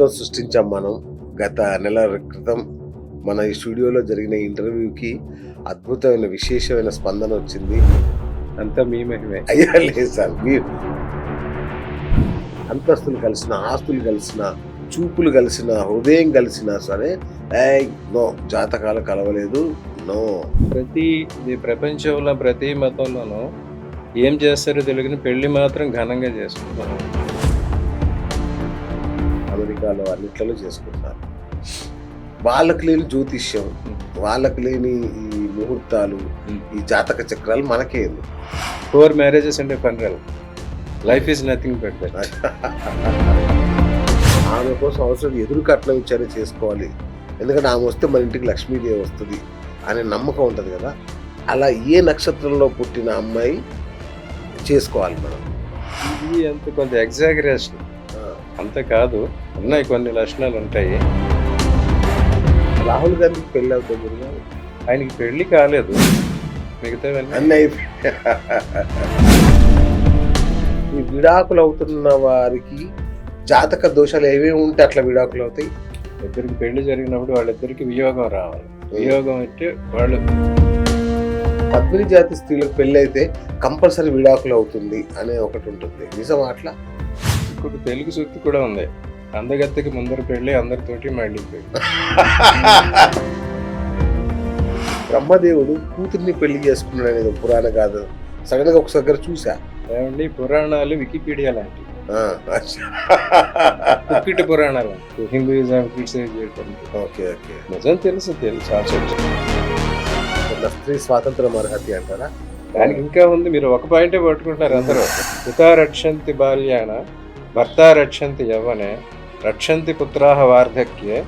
అద్భుతం సృష్టించాం మనం. గత నెల క్రితం మన ఈ స్టూడియోలో జరిగిన ఇంటర్వ్యూకి అద్భుతమైన విశేషమైన స్పందన వచ్చింది. అంతా మీ మహిమే. అయ్యా లేదు సార్, మీరు అంతస్తులు కలిసిన, ఆస్తులు కలిసిన, చూపులు కలిసిన, హృదయం కలిసినా సరే నో, జాతకాలు కలవలేదు, నో. ఈ ప్రపంచంలో ప్రతి మతంలోనూ ఏం చేస్తారో తెలియని పెళ్లి మాత్రం ఘనంగా చేసుకుంటారు. అమెరికాలో అన్నిట్లలో చేసుకుంటున్నారు. వాళ్ళకి లేని జ్యోతిష్యం, వాళ్ళకి లేని ఈ ముహూర్తాలు, ఈ జాతక చక్రాలు మనకే ఎందుకు? 4 marriages and a funeral. Life is nothing but that. ఆమె కోసం అవసరం ఎదురు కట్నం ఇచ్చారే చేసుకోవాలి, ఎందుకంటే ఆమె వస్తే మన ఇంటికి లక్ష్మీదేవి వస్తుంది అనే నమ్మకం ఉంటుంది కదా. అలా ఏ నక్షత్రంలో పుట్టిన అమ్మాయి చేసుకోవాలి మనం? ఇది అంత కొంత ఎగ్జాగరేషన్, అంత కాదు. ఉన్నాయి కొన్ని లక్షణాలు ఉంటాయి. రాహుల్ గాంధీకి పెళ్ళి అవుతుంది గురుగారు, ఆయనకి పెళ్లి కాలేదు, మిగతావన్నీ అన్నీ ఈ విడాకులు అవుతున్న వారికి జాతక దోషాలు ఏమేమి ఉంటే అట్లా విడాకులు అవుతాయి? ఇద్దరికి పెళ్లి జరిగినప్పుడు వాళ్ళిద్దరికి వియోగం రావాలి. వియోగం అంటే వాళ్ళు పద్మిని జాతి స్త్రీలకు పెళ్ళి అయితే కంపల్సరీ విడాకులు అవుతుంది అనే ఒకటి ఉంటుంది, నిజం అట్లా? ఇప్పుడు తెలుగు సూక్తి కూడా ఉంది, అందగత్తెకి ముందర పెళ్లి అందరితోటి మళ్ళీ పెళ్లి. బ్రహ్మదేవుడు కూతుర్ని పెళ్లి చేసుకున్నాడు అనేది పురాణ కాదు. సడన్ గా ఒకసారి చూసా. ఏమండి, పురాణాలు వికీపీడియా లాంటివి, పుక్కిటి పురాణాలు హిందూయిజం క్రిటిసైజ్ చేయడం. ఓకే ఓకే, నిజం తెలుసు స్త్రీ స్వాతంత్రం అర్హతి అంటారా? దానికి ఇంకా ఉంది. మీరు ఒక పాయింటే పట్టుకుంటున్నారు అందరూ. పితా రక్షంతి బాల్యాన భర్త రక్షంతి యవ్వనే రక్షంతి పుత్రాహ వార్ధక్యే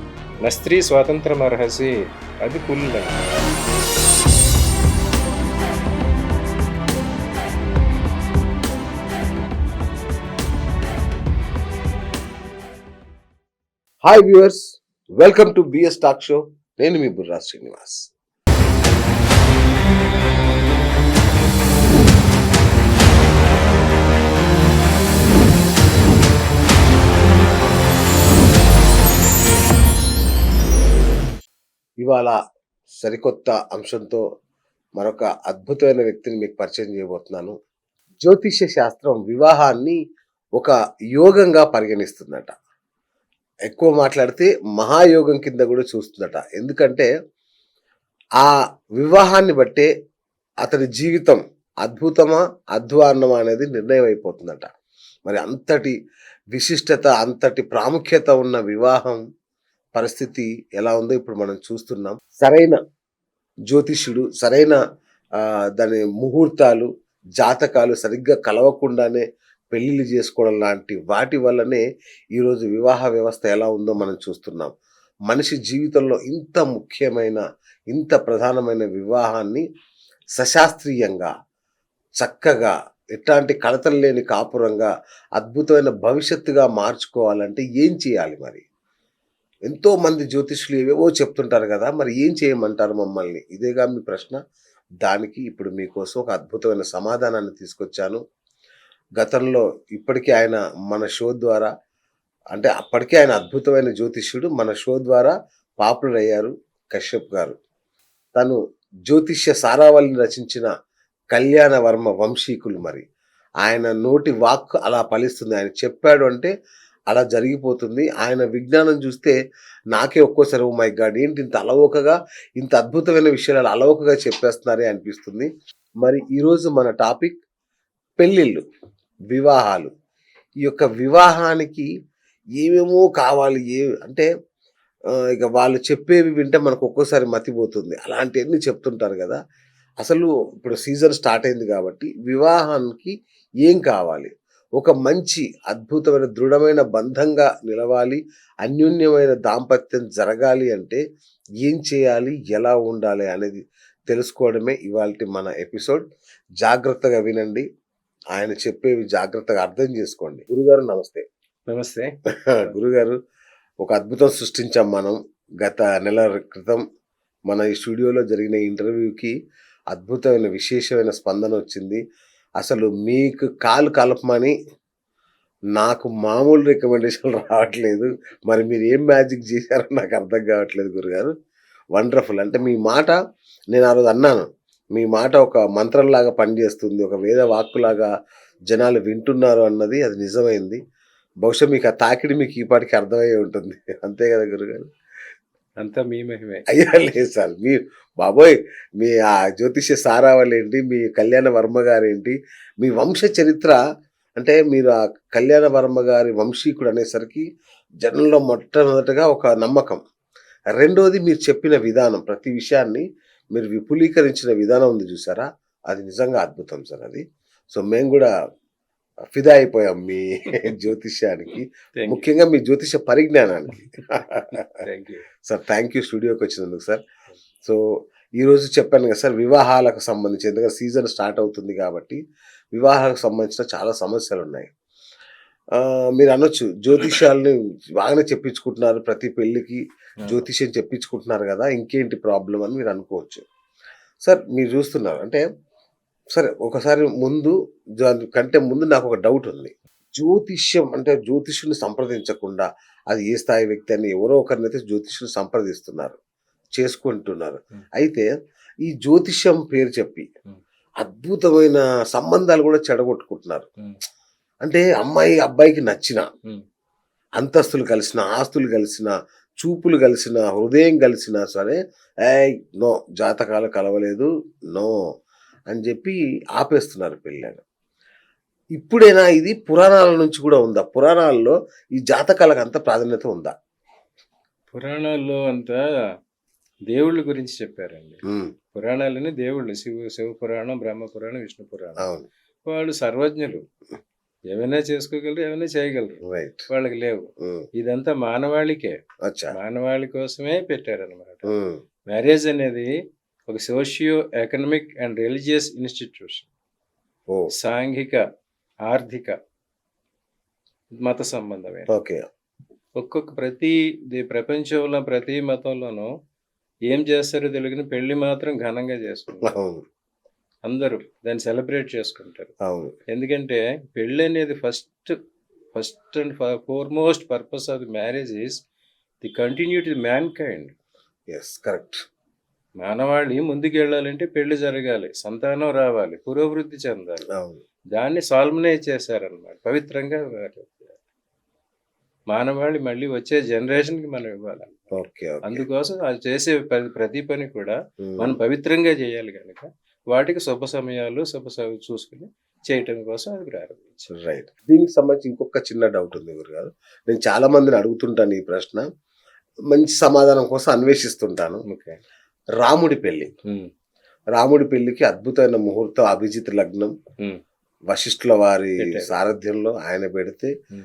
న స్త్రీ స్వాతంత్రం అర్హసి. అది పుల్లి. Hi viewers, welcome to BS talk show. నేను మీ బుర్రా శ్రీనివాస్. ఇవాళ సరికొత్త అంశంతో మరొక అద్భుతమైన వ్యక్తిని మీకు పరిచయం చేయబోతున్నాను. జ్యోతిష్య శాస్త్రం వివాహాన్ని ఒక యోగంగా పరిగణిస్తుందట. ఎక్కువ మాట్లాడితే మహాయోగం కింద కూడా చూస్తుందట. ఎందుకంటే ఆ వివాహాన్ని బట్టే అతని జీవితం అద్భుతమా అధ్వాన్నమా అనేది నిర్ణయం అయిపోతుందట. మరి అంతటి విశిష్టత, అంతటి ప్రాముఖ్యత ఉన్న వివాహం పరిస్థితి ఎలా ఉందో ఇప్పుడు మనం చూస్తున్నాం. సరైన జ్యోతిష్యుడు, సరైన దాని ముహూర్తాలు, జాతకాలు సరిగ్గా కలవకుండానే పెళ్లిళ్ళు చేసుకోవడం లాంటి వాటి వల్లనే ఈరోజు వివాహ వ్యవస్థ ఎలా ఉందో మనం చూస్తున్నాం. మనిషి జీవితంలో ఇంత ముఖ్యమైన, ఇంత ప్రధానమైన వివాహాన్ని సశాస్త్రీయంగా, చక్కగా, ఎట్లాంటి కలతలు లేని కాపురంగా, అద్భుతమైన భవిష్యత్తుగా మార్చుకోవాలంటే ఏం చేయాలి? మరి ఎంతో మంది జ్యోతిష్యులు ఏవేవో చెప్తుంటారు కదా, మరి ఏం చేయమంటారు మమ్మల్ని? ఇదేగా మీ ప్రశ్న. దానికి ఇప్పుడు మీకోసం ఒక అద్భుతమైన సమాధానాన్ని తీసుకొచ్చాను. గతంలో ఇప్పటికీ ఆయన మన షో ద్వారా, అంటే అప్పటికే ఆయన అద్భుతమైన జ్యోతిష్యుడు, మన షో ద్వారా పాపులర్ అయ్యారు. కశ్యప్ గారు, తను జ్యోతిష్య సారావళిని రచించిన కళ్యాణ వర్మ వంశీకులు. మరి ఆయన నోటి వాక్ అలా ఫలిస్తుంది. ఆయన చెప్పాడు అంటే అలా జరిగిపోతుంది. ఆయన విజ్ఞానం చూస్తే నాకే ఒక్కోసారి ఓ మై గాడ్, ఏంటి ఇంత అలవోకగా, ఇంత అద్భుతమైన విషయాలు అలవోకగా చెప్పేస్తున్నారే అనిపిస్తుంది. మరి ఈరోజు మన టాపిక్ పెళ్ళిళ్ళు, వివాహాలు. ఈ యొక్క వివాహానికి ఏమేమో కావాలి, అంటే ఇక వాళ్ళు చెప్పేవి వింటే మనకు ఒక్కోసారి మతిపోతుంది. అలాంటివన్నీ చెప్తుంటారు కదా. అసలు ఇప్పుడు సీజన్ స్టార్ట్ అయింది కాబట్టి వివాహానికి ఏం కావాలి? ఒక మంచి అద్భుతమైన దృఢమైన బంధంగా నిలవాలి, అన్యోన్యమైన దాంపత్యం జరగాలి అంటే ఏం చేయాలి, ఎలా ఉండాలి అనేది తెలుసుకోవడమే ఇవాల్టి మన ఎపిసోడ్. జాగ్రత్తగా వినండి, ఆయన చెప్పేవి జాగ్రత్తగా అర్థం చేసుకోండి. గురుగారు నమస్తే. నమస్తే. గురుగారు, ఒక అద్భుతం సృష్టించాం మనం. గత నెల క్రితం మన ఈ స్టూడియోలో జరిగిన ఇంటర్వ్యూకి అద్భుతమైన విశేషమైన స్పందన వచ్చింది. అసలు మీకు కాలు కలపమని నాకు మామూలు రికమెండేషన్లు రావట్లేదు. మరి మీరు ఏం మ్యాజిక్ చేశారో నాకు అర్థం కావట్లేదు గురుగారు. వండర్‌ఫుల్. అంటే మీ మాట నేను ఆ రోజు అన్నాను. మీ మాట ఒక మంత్రంలాగా పనిచేస్తుంది. ఒక వేద వాక్కులాగా జనాలు వింటున్నారు అన్నది అది నిజమైంది. బహుశా మీకు ఆ తాకిడి మీకు ఈ పాటికి అర్థమయ్యే ఉంటుంది. అంతే కదా గురుగారు? అంతా మీ మహిమే. అయ్యా! లేదు సార్. మీరు బాబోయ్! మీ ఆ జ్యోతిష్య సారావళేంటి, మీ కళ్యాణ వర్మ గారేంటి, మీ వంశ చరిత్ర అంటే మీరు ఆ కళ్యాణ వర్మ గారి వంశీకుడు అనేసరికి జనంలో మొట్టమొదటగా ఒక నమ్మకం. రెండోది మీరు చెప్పిన విధానం. ప్రతి విషయాన్ని మీరు విపులీకరించిన విధానం ఉంది చూసారా? అది నిజంగా అద్భుతం సార్ అది. సో, మేము గూడా ఫిదా అయిపోయాం మీ జ్యోతిష్యానికి. Thank you. ముఖ్యంగా మీ జ్యోతిష పరిజ్ఞానానికి. Thank you. Sir thank you స్టూడియోకొచ్చినందుకు సార్. సో, ఈరోజు చెప్పాను కదా సార్ వివాహాలకు సంబంధించి ఎందుకంటే సీజన్ స్టార్ట్ అవుతుంది కాబట్టి, వివాహాలకు సంబంధించిన చాలా సమస్యలున్నాయి. మీరనొచ్చు జ్యోతిష్యాల్ని బాగానే చెప్పించుకుంటున్నారు. ప్రతి పెళ్ళికి జ్యోతిష్యం చెప్పించుకుంటున్నారు గదా! ఇంకేంటి ప్రాబ్లమ్ అని మీరనుకోవచ్చు. సార్ మీరు చూస్తున్నారు అంటే సరే ఒకసారి ముందు దానికంటే ముందు నాకొక డౌటుంది. జ్యోతిష్యం అంటే జ్యోతిష్యుడిని సంప్రదించకుండా అది ఏ స్థాయి వ్యక్తి అని ఎవరో ఒకరినైతే జ్యోతిష్యుడిని సంప్రదిస్తున్నారు. చేసుకుంటున్నారు. హ్మ్. అయితే ఈ జ్యోతిష్యం పేరు చెప్పి హ్మ్. అద్భుతమైన సంబంధాలు గూడా చెడగొట్టుకుంటున్నారు. హ్మ్. అంటే అమ్మాయి అబ్బాయికి నచ్చినా, హ్మ్. అంతస్తులు కలిసినా, ఆస్తులు కలిసినా, చూపులు కలిసినా, హృదయం కలిసినా సరే, ఏయ్! నో జాతకాలు కలవలేదు. నో అని జెప్పి ఆపేస్తున్నారు పెళ్ళని. ఇప్పుడేనా ఇది పురాణాల నుంచి గూడా ఉందా? పురాణాల్లో ఈ జాతకాలకు అంత ప్రాధాన్యత ఉందా? పురాణాల్లో అంతా దేవుళ్ళ గురించి చెప్పారండి. హ్మ్. పురాణాలని దేవుళ్ళు శివ పురాణం, బ్రహ్మ పురాణం, విష్ణు పురాణం. అవును. వాళ్ళు సర్వజ్ఞులు. ఏమైనా చేసుకోగలరు, ఏమైనా చేయగలరు. రైట్. వాళ్ళకి లేవు. హ్మ్. ఇదంతా మానవాళికే. అచ్చా! మానవాళి కోసమే పెట్టారనమాట. హ్మ్. మ్యారేజ్ అనేది ఒక socio economic and religious institution. Oh! సాంఘిక, ఆర్థిక, మత సంబంధమైన. ఓకే. ప్రపంచంలో ప్రతి మతంలోనూ ఏం చేస్తారో తెలియని పెళ్లి మాత్రం ఘనంగా చేసుకుంటారు. అవును. అందరూ దాన్ని సెలబ్రేట్ చేసుకుంటారు. అవును. ఎందుకంటే పెళ్లి అనేది first and foremost purpose of the marriage is the continuity man kind. Yes. Correct. మానవాళి ముందుకెళ్ళాలంటే పెళ్లి జరగాలి, సంతానం రావాలి, పురోభివృద్ధి చెందాలి. అవును. దాన్ని సాల్మనైజ్ చేశారనమాట. పవిత్రంగా మానవాళి మళ్ళీ వచ్చే జనరేషన్‌కి మనం ఇవ్వాలి. ఓకే. ఓకే. అందుకోసం అది చేసే ప్రతి పని కూడా మనం హ్మ్. పవిత్రంగా చేయాలి గనుక వాటికి శుభ సమయాలు చూసుకొని చేయటం కోసం అది ప్రారంభించాం. రైట్. దీనికి సంబంధించి ఇంకొక చిన్న డౌట్ ఉంది గురుగారు. నేను చాలా మందిని అడుగుతుంటాను ఈ ప్రశ్న. మంచి సమాధానం కోసం అన్వేషిస్తుంటాను. ఓకే. రాముడి పెళ్లి. హ్మ్. రాముడి పెళ్లికి అద్భుతమైన ముహూర్తం అభిజిత్ లగ్నం. హ్మ్. వశిష్ఠుల వారి పెట్టారు. సారథ్యంలో ఆయన పెడితే హ్మ్.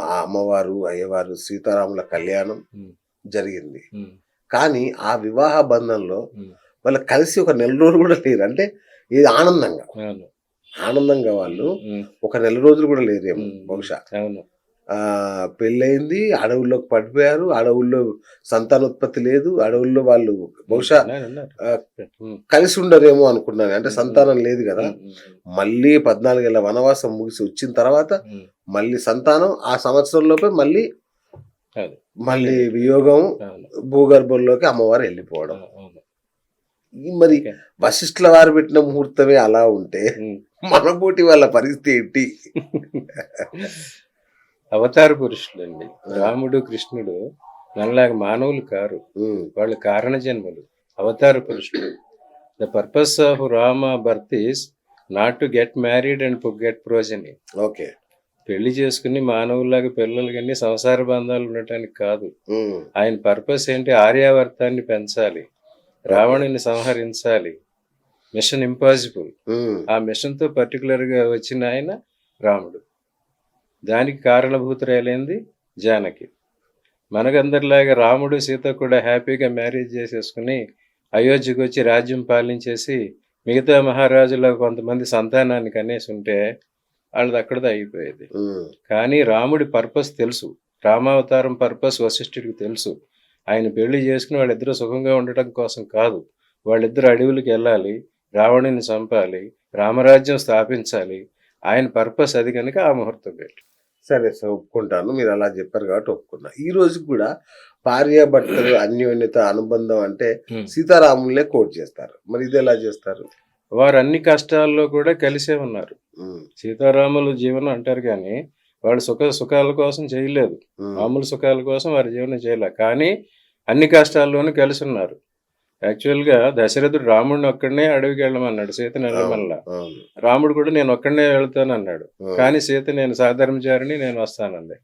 ఆ అమ్మవారు, అయ్యవారు సీతారాముల కళ్యాణం హ్మ్. జరిగింది. హ్మ్. కానీ ఆ వివాహ బంధంలో హ్మ్. వాళ్ళు కలిసి ఒక నెల రోజులు కూడా లేరు. అంటే ఇది ఆనందంగా. అవును. ఆనందంగా వాళ్ళు హ్మ్. ఒక నెల రోజులు కూడా లేరేమో హ్మ్. బహుశా. అవును. పెళ్ళయింది. అడవుల్లోకి పడిపోయారు. అడవుల్లో సంతానోత్పత్తి లేదు. అడవుల్లో వాళ్ళు బహుశా ఉన్నారు. ఆహ్, హ్మ్. కలిసి ఉండరేమో అనుకున్నాను. అంటే హ్మ్. సంతానం లేదు గదా! హ్మ్. హ్మ్. మళ్ళీ 14 ఏళ్ల వనవాసం ముగిసి వచ్చిన తర్వాత హ్మ్. మళ్ళీ సంతానం ఆ సంవత్సరంలోపే మళ్ళీ అది. మళ్ళీ వియోగం అవును. భూగర్భంలోకి అమ్మవారు ఎళ్ళిపోవడం. అవును. మరి ఓకే. వశిష్ఠుల వారు పెట్టిన ముహూర్తమే అలా ఉంటే హ్మ్. మనబోటి వాళ్ళ పరిస్థితి ఏంటి? అవతార పురుషులండి. ఆ! రాముడు, కృష్ణుడు మనలాగా మానవులు కారు. హ్మ్. వాళ్ళు కారణ జన్మలు. అవతార పురుషులు. The purpose of Rama birth is not to get married and to get progeny. Okay. పెళ్లి చేసుకుని మానవుల్లాగా పిల్లలు కని సంసార బంధాలు ఉండటానికి కాదు. హ్మ్. ఆయన పర్పస్ ఏంటి? ఆర్యావర్తాన్ని పెంచాలి. రావణుని సంహరించాలి. Machine impossible. హ్మ్. ఆ మిషన్‌తో పర్టిక్యులర్‌గా వచ్చిన ఆయన రాముడు. దానికి కారణభూతురాలైంది జానకి. మనకందరిలాగా రాముడు, సీత కూడా హ్యాపీగా మ్యారేజ్ చేసేసుకుని అయోధ్యకొచ్చి రాజ్యం పాలించేసి మిగతా మహారాజుల కొంతమంది సంతానాన్ని కనేసుంటే ఆళ్ళది అక్కడితో అయిపోయేది. హ్మ్. కానీ రాముడి పర్పస్ తెలుసు. రామావతారం పర్పస్ వశిష్ఠుడికి తెలుసు. ఆయన పెళ్లి చేసుకుని వాళ్ళిద్దరూ సుఖంగా ఉండటం కోసం కాదు. వాళ్ళిద్దరూ అడవులకెళ్ళాలి, రావణుని చంపాలి, రామరాజ్యం స్థాపించాలి. ఆయన పర్పస్ అది కనుక ఆ ముహూర్తం పెట్టాడు. సరే సార్, ఒప్పుకుంటాను. మీరు అలా చెప్పారు కాబట్టి ఒప్పుకున్నా. ఈ రోజు కూడా భార్యాభర్తలు అన్యోన్యత, అనుబంధం అంటే సీతారాములనే కోట్ చేస్తారు. మరి ఇది ఎలా చేస్తారు? వారు అన్ని కష్టాల్లో కూడా కలిసే ఉన్నారు. ఉమ్, సీతారాములు జీవనం అంటారు కానీ వాళ్ళు సుఖాల కోసం చేయలేదు. ఉమ్, మామూలు సుఖాల కోసం వారి జీవనం చేయలేదు. కానీ అన్ని కష్టాల్లోనూ కలిసి ఉన్నారు. యాక్చువల్గా దశరథుడు రాముడిని ఒక్కడనే అడవికి వెళ్ళమన్నాడు, సీతను వెళ్ళమల్లా. అవును. రాముడు కూడా నేను ఒక్కడనే వెళ్తాను అన్నాడు. కానీ సీత నేను సాధర్మచారిని, నేను వస్తానంది.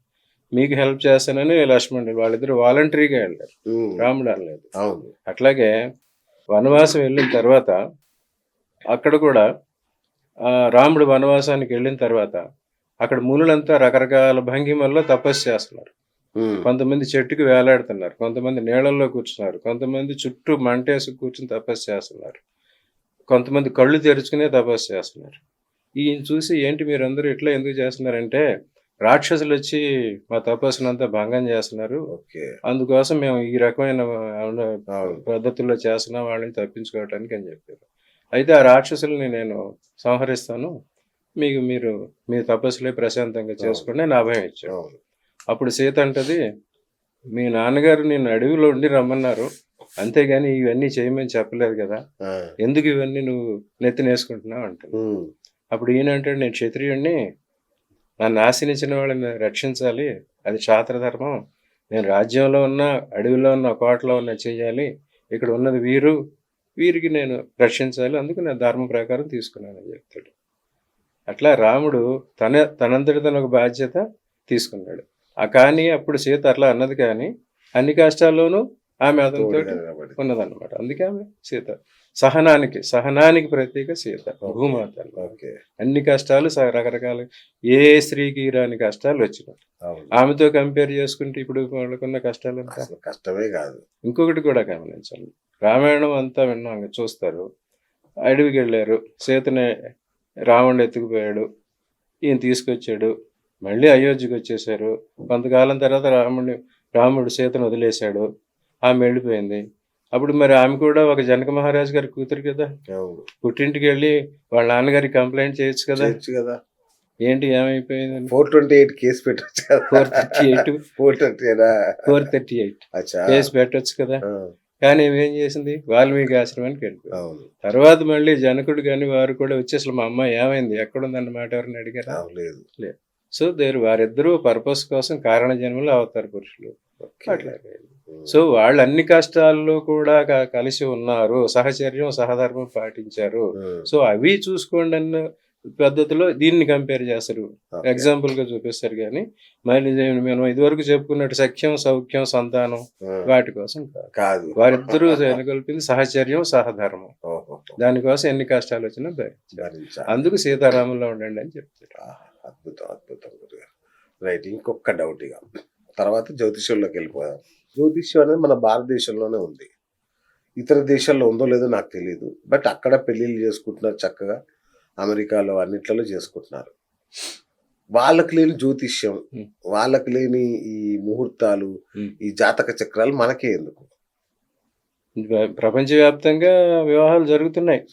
మీకు హెల్ప్ చేస్తానని లక్ష్మణుడు, వాళ్ళిద్దరు వాలంటరీగా వెళ్ళారు. ఉమ్, రాముడు అనలేదు. అవును. అట్లాగే వనవాసం వెళ్ళిన తర్వాత అక్కడ కూడా రాముడు వనవాసానికి వెళ్ళిన తర్వాత అక్కడ మునులంతా రకరకాల భంగిమల్లో తపస్సు చేస్తున్నారు. ఉమ్, కొంతమంది చెట్టుకి వేలాడుతున్నారు, కొంతమంది నీళ్ళల్లో కూర్చున్నారు, కొంతమంది చుట్టూ మంటేసి కూర్చుని తపస్సు చేస్తున్నారు, కొంతమంది కళ్ళు తెరుచుకునే తపస్సు చేస్తున్నారు. ఈయన చూసి ఏంటి మీరందరూ ఇట్లా ఎందుకు చేస్తున్నారంటే రాక్షసులు వచ్చి మా తపస్సునంతా భంగం చేస్తున్నారు, ఓకే. అందుకోసం మేము ఈ రకమైన అవును. పద్ధతుల్లో చేస్తున్నాం వాళ్ళని తప్పించుకోవటానికి అని చెప్పారు. అయితే ఆ రాక్షసుల్ని నేను సంహరిస్తాను, మీరు మీ తపస్సులే ప్రశాంతంగా చేసుకోండి అని అభయం ఇచ్చాడు. అవును. అప్పుడు సీత అంటది, మీ నాన్నగారు నిన్ను అడవిలో ఉండి రమ్మన్నారు, అంతేగాని ఇవన్నీ చేయమని చెప్పలేదు కదా, ఆ, ఎందుకు ఇవన్నీ నువ్వు నెత్తినేసుకుంటున్నావు అంటుంది. ఉమ్, అప్పుడు ఈయన అంటాడు, నేను క్షత్రియుడిని, నన్ను ఆశించిన వాళ్ళని రక్షించాలి, అది క్షాత్రధర్మం. నేను రాజ్యంలో ఉన్న, అడవిలో ఉన్న, కోటలో ఉన్న చేయాలి, ఇక్కడ ఉన్నది వీరికి నేను రక్షించాలి, అందుకు నేను ధర్మం ప్రకారం తీసుకున్నానని చెప్తాడు. అట్లా రాముడు తనంతటి తన ఒక బాధ్యత తీసుకున్నాడు. కానీ అప్పుడు సీత అట్లా అన్నది, కానీ అన్ని కష్టాల్లోనూ ఆమె అతనితో నిలబడి. ఉన్నదన్నమాట. అందుకే ఆమె సీత సహనానికి ప్రతీక సీత, భూమాత. ఓకే. అన్ని కష్టాలు రకరకాల, ఏ స్త్రీకి రాని కష్టాలు వచ్చినాయి. అవును. ఆమెతో కంపేర్ చేసుకుంటే ఇప్పుడు వాళ్ళకున్న కష్టాలు ఎంత. అసలు కష్టమే కాదు. ఇంకొకటి కూడా గమనించాలి, రామాయణం అంతా విన్నాం, చూస్తారు. అడవికి వెళ్ళారు, సీతని రావణుడు ఎత్తుకుపోయాడు, ఈయన తీసుకొచ్చాడు, మళ్ళీ అయోధ్యకి వచ్చేసారు. కొంతకాలం తర్వాత రాముడు సీతను వదిలేశాడు, ఆమె వెళ్ళిపోయింది. అప్పుడు మరి ఆమె కూడా ఒక జనక మహారాజు గారి కూతురు కదా, అవును. పుట్టింటికి వెళ్ళి వాళ్ళ నాన్నగారికి కంప్లైంట్ చేయొచ్చు కదా. చేయొచ్చు కదా. ఏంటి ఏమైపోయింది? 428 కేసు పెట్టొచ్చు కదా. 438 438 అచ్చా. కేసు పెట్టొచ్చు కదా. ఆ, కానీ ఏం చేసింది, వాల్మీకి ఆశ్రమానికి వెళ్ళిపోయింది. అవును. తర్వాత మళ్ళీ జనకుడు కానీ వారు కూడా వచ్చి అసలు మా అమ్మ ఏమైంది, ఎక్కడుందన్నమాట ఎవరిని అడిగారా? లేదు. సో వారిద్దరూ పర్పస్ కోసం కారణ జన్మలో అవతార పురుషులు. ఓకే. అట్లాగే సో వాళ్ళు అన్ని కష్టాల్లో కూడా కలిసి ఉన్నారు, సహచర్యం సహధర్మం పాటించారు. సో అవి చూసుకోండి అన్న పద్ధతిలో దీన్ని కంపేర్ చేస్తారు, ఓకే. ఎగ్జాంపుల్ గా చూపిస్తారు. కానీ మళ్ళీ మనం ఇదివరకు చెప్పుకున్నట్టు సఖ్యం సౌఖ్యం సంతానం ఆ, వాటి కోసం కాదు. వారిద్దరూ కలిపింది సహచర్యం సహధర్మం. ఓహో. దానికోసం ఎన్ని కష్టాలు వచ్చినా భరించారు. భరించాలి. అందుకు సీతారాముల్లో ఉండండి అని చెప్తారు. అద్భుతం, అద్భుతం గురుగారు. రైట్. ఇంకొక డౌట్ ఇక తర్వాత జ్యోతిష్యంలోకి వెళ్ళిపోదాం. జ్యోతిష్యం అనేది మన భారతదేశంలోనే ఉంది, ఇతర దేశాల్లో ఉందో లేదో నాకు తెలియదు. బట్ అక్కడ పెళ్ళిళ్ళు చేసుకుంటున్నారు చక్కగా, అమెరికాలో అన్నిట్లలో చేసుకుంటున్నారు. వాళ్ళకి లేని జ్యోతిష్యం, వాళ్ళకి లేని ఈ ముహూర్తాలు, ఈ జాతక చక్రాలు మనకే ఎందుకు? ప్రపంచవ్యాప్తంగా వివాహాలు జరుగుతున్నాయి,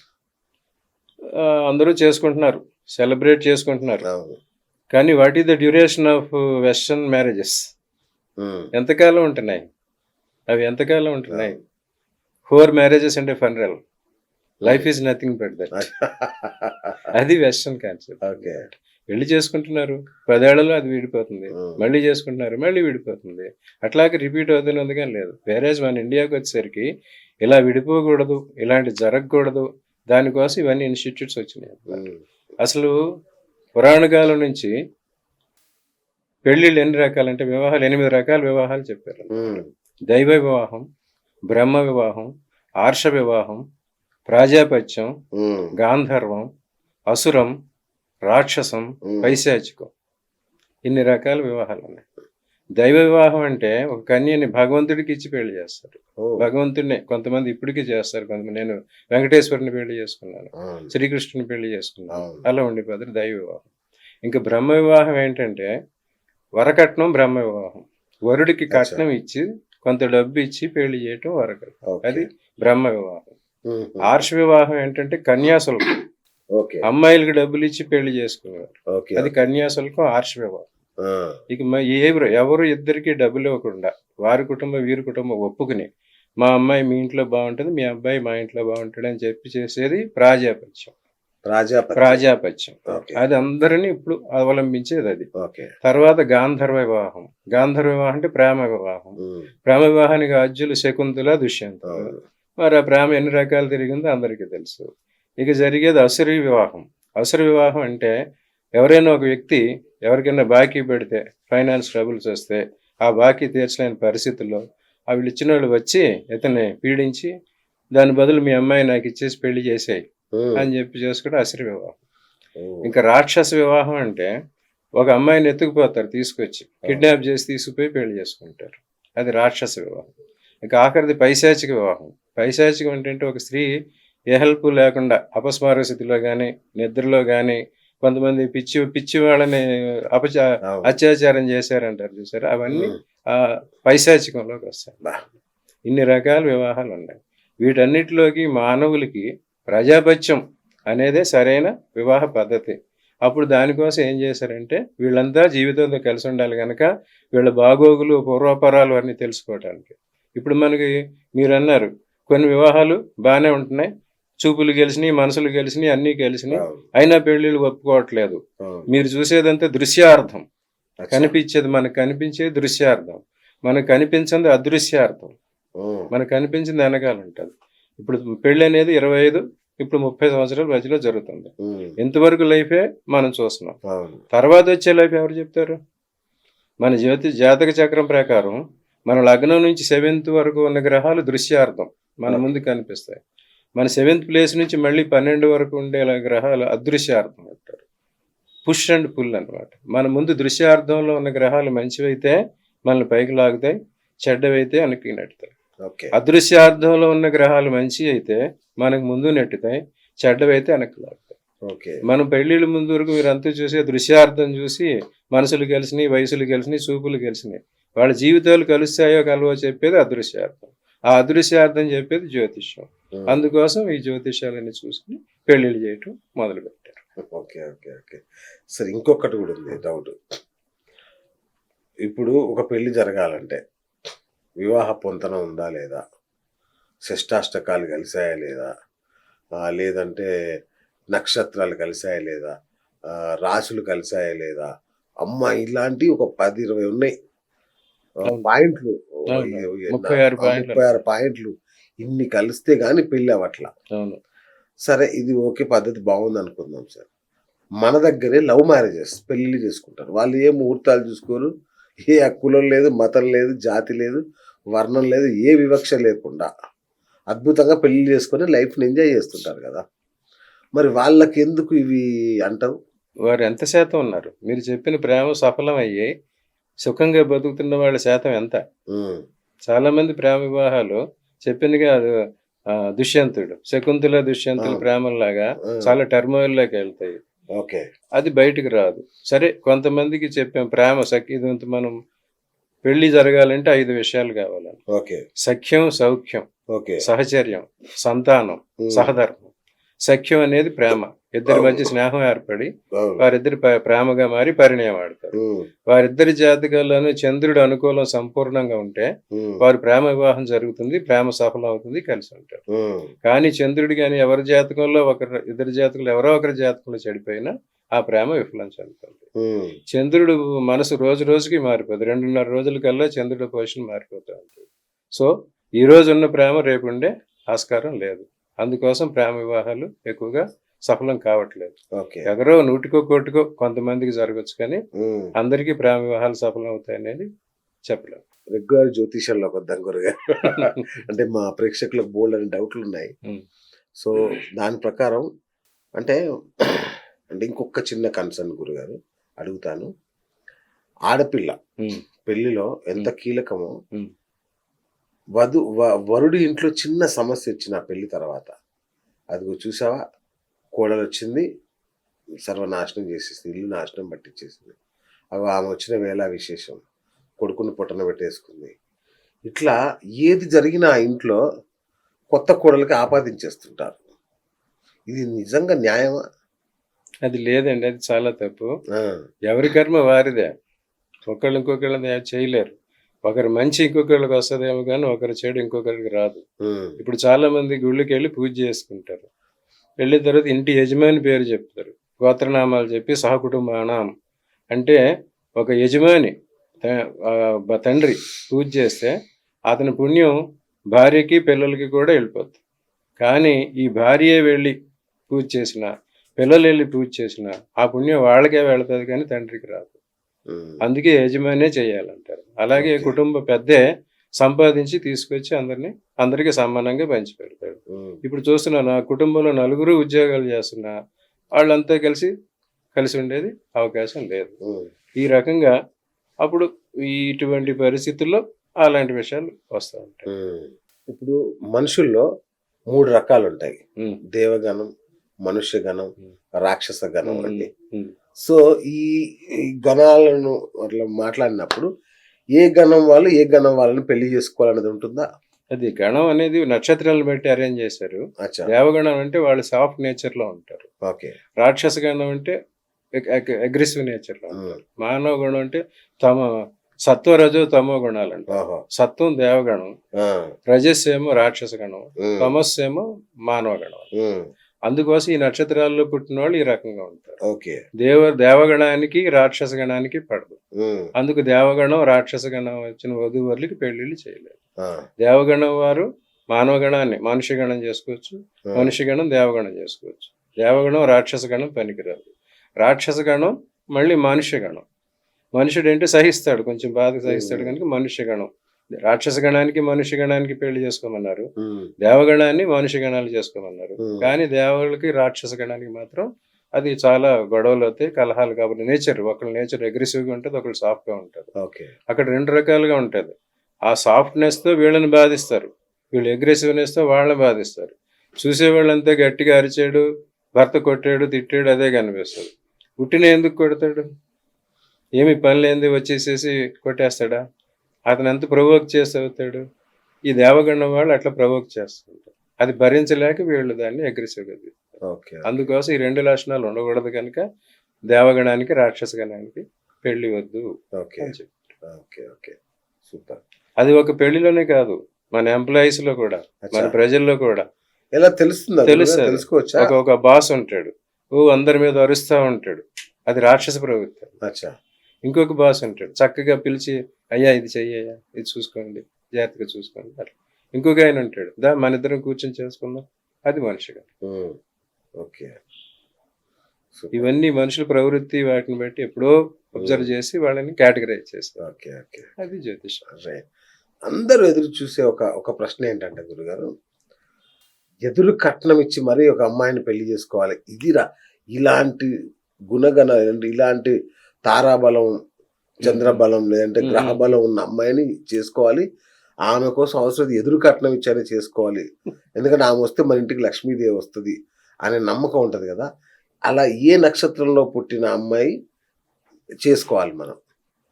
అందరూ చేసుకుంటున్నారు, సెలబ్రేట్ చేసుకుంటున్నారు. అవును. కానీ what is the duration of western marriages? ఎంతకాలం ఉంటున్నాయి అవి? ఎంతకాలం ఉంటున్నాయి? 4 మ్యారేజెస్ అంటే funeral, life is nothing but that. అది వెస్టర్న్ కాన్సెప్ట్. ఓకే. పెళ్లి చేసుకుంటున్నారు, 10 ఏళ్లలో అది విడిపోతుంది, మళ్ళీ చేసుకుంటున్నారు, మళ్ళీ విడిపోతుంది, అట్లాగే రిపీట్ అవుతున్నది. కానీ లేదు. వేరేజ్ మన ఇండియాకి వచ్చేసరికి ఇలా విడిపోకూడదు, ఇలాంటి జరగకూడదు, దానికోసం ఇవన్నీ ఇన్స్టిట్యూట్స్ వచ్చినాయి. అసలు పురాణ కాలం నుంచి పెళ్లిళ్ళు ఎన్ని రకాలంటే వివాహాలు 8 రకాల వివాహాలు చెప్పారు. దైవ వివాహం, బ్రహ్మ వివాహం, ఆర్ష వివాహం, ప్రాజాపత్యం, గాంధర్వం, అసురం, రాక్షసం, పైశాచికం, ఇన్ని రకాల వివాహాలు ఉన్నాయి. దైవ వివాహం అంటే ఒక కన్యని భగవంతుడికి ఇచ్చి పెళ్లి చేస్తారు. భగవంతుడిని కొంతమంది ఇప్పటికీ చేస్తారు. కొంతమంది, నేను వెంకటేశ్వరుని పెళ్లి చేసుకున్నాను, శ్రీకృష్ణుని పెళ్లి చేసుకున్నాను, అలా ఉండిపోతారు దైవ వివాహం. ఇంకా బ్రహ్మ వివాహం ఏంటంటే వరకట్నం. బ్రహ్మ వివాహం వరుడికి కట్నం ఇచ్చి కొంత డబ్బు ఇచ్చి పెళ్లి చేయటం వరకట్నం, అది బ్రహ్మ వివాహం. ఆర్ష వివాహం ఏంటంటే కన్యాశుల్కం, అమ్మాయిలకి డబ్బులు ఇచ్చి పెళ్లి చేసుకునేవారు, అది కన్యాశుల్కం, ఆర్ష వివాహం. ఆ, ఇక ఎవరు ఇద్దరికి డబ్బులు ఇవ్వకుండా వారి కుటుంబం వీరి కుటుంబం ఒప్పుకుని మా అమ్మాయి మీ ఇంట్లో బాగుంటుంది, మీ అబ్బాయి మా ఇంట్లో బాగుంటాడు అని చెప్పి చేసేది ప్రాజాపత్యం. ప్రాజాపత్యం. ప్రాజాపత్యం ఓకే. అది అందరినీ ఇప్పుడు అవలంబించేది అది. ఓకే. తర్వాత గాంధర్వ వివాహం. గాంధర్వ వివాహం అంటే ప్రేమ వివాహం. ఉమ్, ప్రేమ వివాహానికి ఆద్యులు శకుంతల, దుష్యంతులు. అవును. మరి ఆ ప్రేమ ఎన్ని రకాలు తిరిగిందో అందరికీ తెలుసు. ఇక జరిగేది అసురీ వివాహం. అసుర వివాహం అంటే ఎవరైనా ఒక వ్యక్తి ఎవరికైనా బాకీ పెడితే, ఫైనాన్స్ ట్రబుల్స్ వస్తే, ఆ బాకీ తీర్చలేని పరిస్థితుల్లో వీళ్ళు ఇచ్చిన వాళ్ళు వచ్చి ఇతన్ని పీడించి దాని బదులు మీ అమ్మాయి నాకు ఇచ్చేసి పెళ్లి చేసేయి ఉమ్, అని చెప్పి చేసుకోవడం అసుర వివాహం. ఉమ్, ఇంకా రాక్షస వివాహం అంటే ఒక అమ్మాయిని ఎత్తుకుపోతారు, తీసుకొచ్చి కిడ్నాప్ చేసి తీసుకుపోయి పెళ్లి చేసుకుంటారు. అది రాక్షస వివాహం. ఇంకా ఆఖరిది పైశాచిక వివాహం. పైశాచికం అంటే ఒక స్త్రీ ఏ హెల్ప్ లేకుండా అపస్మార స్థితిలో కానీ నిద్రలో కానీ కొంతమంది పిచ్చి పిచ్చి వాళ్ళని అవును. అత్యాచారం చేశారంటారు చూసారు, అవన్నీ ఉమ్, ఆ పైశాచికంలోకి వస్తాయి. బా. ఇన్ని రకాల వివాహాలు ఉన్నాయి. వీటన్నిటిలోకి మానవులకి ప్రజాపత్యం అనేదే సరైన వివాహ పద్ధతి. అప్పుడు దానికోసం ఏం చేశారంటే వీళ్ళంతా జీవితంతో కలిసి ఉండాలి కనుక వీళ్ళ బాగోగులు పూర్వపరాలు అన్నీ తెలుసుకోవటానికి. ఇప్పుడు మనకి మీరు అన్నారు కొన్ని వివాహాలు బాగానే ఉంటున్నాయి, చూపులు గెలిచినాయి, మనసులు గెలిచినాయి, అన్నీ గెలిచినాయి, అవును. అయినా పెళ్ళిళ్ళు ఒప్పుకోవట్లేదు. అవును. మీరు చూసేదంతా దృశ్యార్థం. అచ్చా. కనిపించేది మనకు కనిపించేది దృశ్యార్థం, మనకు కనిపించింది అదృశ్యార్థం. ఉమ్, మనకు కనిపించింది వెనకాల ఉంటుంది. ఇప్పుడు పెళ్ళి అనేది 25 ఇప్పుడు 30 సంవత్సరాల మధ్యలో జరుగుతుంది. ఉమ్, ఇంతవరకు లైఫే మనం చూస్తున్నాం. అవును. తర్వాత వచ్చే లైఫ్ ఎవరు చెప్తారు? మన జాతక చక్రం ప్రకారం మన లగ్నం నుంచి 7th వరకు ఉన్న గ్రహాలు దృశ్యార్థం మన ముందు కనిపిస్తాయి. మన 7th ప్లేస్ నుంచి మళ్ళీ 12 వరకు ఉండే గ్రహాలు అదృశ్యార్థం అంటారు. పుష్ అండ్ పుల్ అన్నమాట. మన ముందు దృశ్యార్థంలో ఉన్న గ్రహాలు మంచివైతే మనల్ని పైకి లాగుతాయి, చెడ్డవైతే వెనక్కి నెట్టుతాయి. ఓకే. అదృశ్యార్థంలో ఉన్న గ్రహాలు మంచి అయితే మనకు ముందు నెట్టుతాయి, చెడ్డవైతే వెనక్కి లాగుతాయి. ఓకే. మనం పెళ్లిళ్ళ ముందు వరకు మీరంతా చూసే దృశ్యార్థం చూసి మనసులు కలిసినాయి, వయసులు కలిసినాయి, చూపులు కలిసినాయి. వాళ్ళ జీవితాలు కలుస్తాయో కలవో చెప్పేది అదృశ్యార్థం. ఆ అదృశ్యార్థం చెప్పేది జ్యోతిష్యం. ఉమ్, అందుకోసం ఈ జ్యోతిష్యాలన్నీ చూసుకుని పెళ్లిళ్ళు చేయటం మొదలు పెట్టారు. ఓకే. ఓకే. ఓకే. సరే, ఇంకొకటి కూడా ఉంది డౌట్. ఇప్పుడు ఒక పెళ్లి జరగాలంటే వివాహ పొంతన ఉందా లేదా, షష్టాష్టకాలు కలిసాయా లేదా, లేదంటే నక్షత్రాలు కలిసాయా లేదా, రాశులు కలిసాయా లేదా, అమ్మ ఇలాంటి ఒక 10-20 ఉన్నాయి పాయింట్లు. అవును. ఈ- 36 పాయింట్లు. 36 పాయింట్లు. ఇన్ని కలిస్తే గాని పెళ్ళి అవట్లా. అవును. సరే, ఇది ఓకే, పద్ధతి బాగుంది అనుకుందాం సార్. మన దగ్గరే లవ్ మ్యారేజెస్ పెళ్లి చేసుకుంటారు. వాళ్ళు ఏ ముహూర్తాలు చూసుకోరు, ఏ కులం లేదు, మతం లేదు, జాతి లేదు, వర్ణం లేదు, ఏ వివక్ష లేకుండా అద్భుతంగా పెళ్లి చేసుకొని లైఫ్ని ఎంజాయ్ చేస్తుంటారు కదా. మరి వాళ్ళకి ఎందుకు ఇవి అంటావు? వారు ఎంత శాతం ఉన్నారు? మీరు చెప్పిన ప్రేమ సఫలం అయ్యి సుఖంగా బతుకుతున్న వాళ్ళ శాతం ఎంత? ఉమ్, చాలా మంది ప్రేమ వివాహాలు చెప్పిందిగా అది దుష్యంతుడు, శకుంతల దుష్యంతుల అవును. ప్రేమలాగా ఉమ్, చాలా టర్మోయిల్లోకి వెళ్తాయి. ఓకే. అది బయటకు రాదు. సరే, కొంతమందికి చెప్పాం ప్రేమ ఇది మనం పెళ్లి జరగాలంటే 5 విషయాలు కావాలని. ఓకే. సఖ్యం, సౌఖ్యం, ఓకే. సహచర్యం, సంతానం, ఉమ్, సహధర్మం. సఖ్యం అనేది ప్రేమ, ఇద్దరి మధ్య స్నేహం ఏర్పడి అవును. వారిద్దరి ప్రేమగా మారి పరిణయం ఆడతారు. ఉమ్, వారిద్దరి జాతకాల్లోనూ చంద్రుడు అనుకూలం సంపూర్ణంగా ఉంటే ఉమ్, వారి ప్రేమ వివాహం జరుగుతుంది, ప్రేమ సఫలం అవుతుంది, కలిసి ఉంటారు. ఉమ్, కానీ చంద్రుడు కానీ ఎవరి జాతకంలో ఇద్దరి జాతకంలో ఎవరో ఒకరి జాతకంలో చెడిపోయినా ఆ ప్రేమ విఫలం చెందుతుంది. ఉమ్, చంద్రుడు మనసు రోజు రోజుకి మారిపోతుంది. 2.5 రోజుల కల్లా చంద్రుడి పొజిషన్ మారిపోతూ ఉంటుంది. సో ఈ రోజు ఉన్న ప్రేమ రేపు ఉండే ఆస్కారం లేదు. అందుకోసం ప్రేమ వివాహాలు ఎక్కువగా సఫలం కావట్లేదు. ఓకే. ఎవరో 100కో 1 కొంతమందికి జరగచ్చు, కానీ ఉమ్. అందరికీ ప్రేమ వివాహాలు సఫలం అవుతాయి అనేది చెప్పలేము. రెగ్యులర్ జ్యోతిషంలోకి వద్దాం గురుగారు. అంటే మా ప్రేక్షకులకు బోల్డ్ అని డౌట్లు ఉన్నాయి. ఉమ్. సో దాని ప్రకారం అంటే అంటే ఇంకొక చిన్న కన్సర్న్ గురుగారు అడుగుతాను. ఆడపిల్ల ఉమ్. పెళ్లిలో ఎంత కీలకమో, ఉమ్. వరుడి ఇంట్లో చిన్న సమస్య వచ్చిన పెళ్లి తర్వాత, అదిగో చూసావా, కోడలు వచ్చింది, సర్వనాశనం చేసేసింది, ఇల్లు నాశనం పట్టించేసింది, అవి ఆమె వచ్చిన వేళ విశేషం, కొడుకుని పొట్టన పెట్టేసుకుంది. ఇట్లా ఏది జరిగినా ఆ ఇంట్లో కొత్త కోడలకి ఆపాదించేస్తుంటారు. ఇది నిజంగా న్యాయమా? అది లేదండి, అది చాలా తప్పు. ఆ, ఎవరి కర్మ వారిదే. ఒకళ్ళు ఇంకొకళ్ళని చేయలేరు. ఒకరి మంచి ఇంకొకళ్ళకి వస్తదేమో కానీ ఒకరి చెడు ఇంకొకరికి రాదు. ఇప్పుడు చాలా మంది గుళ్ళకి వెళ్ళి పూజ చేసుకుంటారు. వెళ్ళిన తర్వాత ఇంటి యజమాని పేరు చెప్తారు, గోత్రనామాలు చెప్పి సహకుటుంబానాం అంటే ఒక యజమాని తండ్రి పూజ చేస్తే అతని పుణ్యం భార్యకి పిల్లలకి కూడా వెళ్ళిపోతుంది. కానీ ఈ భార్య వెళ్ళి పూజ చేసిన, పిల్లలు వెళ్ళి పూజ చేసిన ఆ పుణ్యం వాళ్ళకే వెళ్తుంది కానీ తండ్రికి రాదు. అందుకే యజమానే చేయాలంటారు. అలాగే కుటుంబ పెద్దే సంపాదించి తీసుకొచ్చి అందరికీ సమానంగా పంచి పెడతాడు. ఇప్పుడు చూస్తున్నాను, ఆ కుటుంబంలో 4 ఉద్యోగాలు చేస్తున్నా వాళ్ళంతా కలిసి ఉండేది అవకాశం లేదు. ఈ రకంగా అప్పుడు ఇటువంటి పరిస్థితుల్లో అలాంటి విషయాలు వస్తూ ఉంటాయి. ఇప్పుడు మనుషుల్లో 3 రకాలు ఉంటాయి, దేవగణం, మనుష్యగణం, రాక్షస గణం అంటే. సో ఈ గణాలను అట్లా మాట్లాడినప్పుడు ఏ గణం వాళ్ళు ఏ గణం వాళ్ళని పెళ్లి చేసుకోవాలనేది ఉంటుందా? అది గణం అనేది నక్షత్రాలను బట్టి అరేంజ్ చేశారు. దేవగణం అంటే వాళ్ళు సాఫ్ట్ నేచర్ లో ఉంటారు. రాక్షస గణం అంటే అగ్రెసివ్ నేచర్ లో ఉంటారు. మానవ గణం అంటే సత్వ రజో తమో గుణాలు అంటారు. సత్వం దేవగణం, రజస్ ఏమో రాక్షస గణం, తమస్ ఏమో మానవ గణం. అందుకోసం ఈ నక్షత్రాల్లో పుట్టిన వాళ్ళు ఈ రకంగా ఉంటారు. దేవగణానికి రాక్షస గణానికి పడదు. అందుకు దేవగణం రాక్షస గణం వచ్చిన వధూవరులకి పెళ్లిళ్ళు చేయలేదు. దేవగణం వారు మానవ గణాన్ని మనుష్య గణం చేసుకోవచ్చు, మనుష్య గణం దేవగణం చేసుకోవచ్చు. దేవగణం రాక్షస గణం పనికిరాదు. రాక్షస గణం మళ్ళీ మనుష్య గణం. మనుషుడు అంటే సహిస్తాడు, కొంచెం బాధ సహిస్తాడు కనుక మనుష్య గణం. రాక్షస గణానికి మనుష్య గణానికి పెళ్లి చేసుకోమన్నారు, దేవగణాన్ని మనుష్య గణాలు చేసుకోమన్నారు. కానీ దేవతలకి రాక్షస గణానికి మాత్రం అది చాలా గొడవలు అవుతాయి, కలహాలు. కాబట్టి నేచర్, ఒకళ్ళ నేచర్ అగ్రెసివ్గా ఉంటుంది, ఒకళ్ళు సాఫ్ట్గా ఉంటుంది. అక్కడ 2 రకాలుగా ఉంటుంది. ఆ సాఫ్ట్నెస్తో వీళ్ళని బాధిస్తారు, వీళ్ళు అగ్రెసివ్నెస్తో వాళ్ళని బాధిస్తారు. చూసేవాళ్ళంతా గట్టిగా అరిచాడు, భర్త కొట్టాడు, తిట్టాడు అదే కనిపిస్తుంది. పుట్టిన ఎందుకు కొడతాడు? ఏమి పని లేనిది వచ్చేసేసి కొట్టేస్తాడా? అతను ఎంత ప్రవోక్ చేసి అవుతాడు? ఈ దేవగణం వాళ్ళు అట్లా ప్రవోక్ చేస్తుంటారు. అది భరించలేక వీళ్ళు దాన్ని అగ్రెసివ్గా తీస్తారు. అందుకోసం ఈ 2 లక్షణాలు ఉండకూడదు కనుక దేవగణానికి రాక్షస గణానికి పెళ్లి వద్దు అని చెప్పి. సూపర్. అది ఒక పెళ్లిలోనే కాదు, మన ఎంప్లాయీస్ లో కూడా, మన ప్రజల్లో కూడా ఎలా తెలుస్తుంది? ఒక బాస్ ఉంటాడు, అందరి మీద అరుస్తా ఉంటాడు, అది రాక్షస ప్రవృత్తి. ఇంకొక బాస్ ఉంటాడు, చక్కగా పిలిచి అయ్యా ఇది చెయ్యయ్యా, ఇది చూసుకోండి, జాగ్రత్తగా చూసుకోండి అట్లా. ఇంకొక ఆయన ఉంటాడు, మన ఇద్దరం కూర్చొని చేసుకుందాం, అది మనిషిగా. ఇవన్నీ మనుషుల ప్రవృత్తి, వాటిని బట్టి ఎప్పుడో అబ్జర్వ్ చేసి వాళ్ళని కేటగరైజ్ చేస్తారు. అది జ్యోతిషం. అందరూ ఎదురు చూసే ఒక ప్రశ్న ఏంటంటే గురుగారు, ఎదురు కట్నం ఇచ్చి మరీ ఒక అమ్మాయిని పెళ్లి చేసుకోవాలి, ఇదిరా ఇలాంటి గుణగణ, ఇలాంటి తారాబలం, చంద్రబలం లేదంటే గ్రహ బలం ఉన్న అమ్మాయిని చేసుకోవాలి, ఆమె కోసం అవసరం ఎదురు కట్నం ఇచ్చానే చేసుకోవాలి, ఎందుకంటే ఆమె వస్తే మన ఇంటికి లక్ష్మీదేవి వస్తుంది అనే నమ్మకం ఉంటుంది కదా. అలా ఏ నక్షత్రంలో పుట్టిన అమ్మాయి చేసుకోవాలి మనం?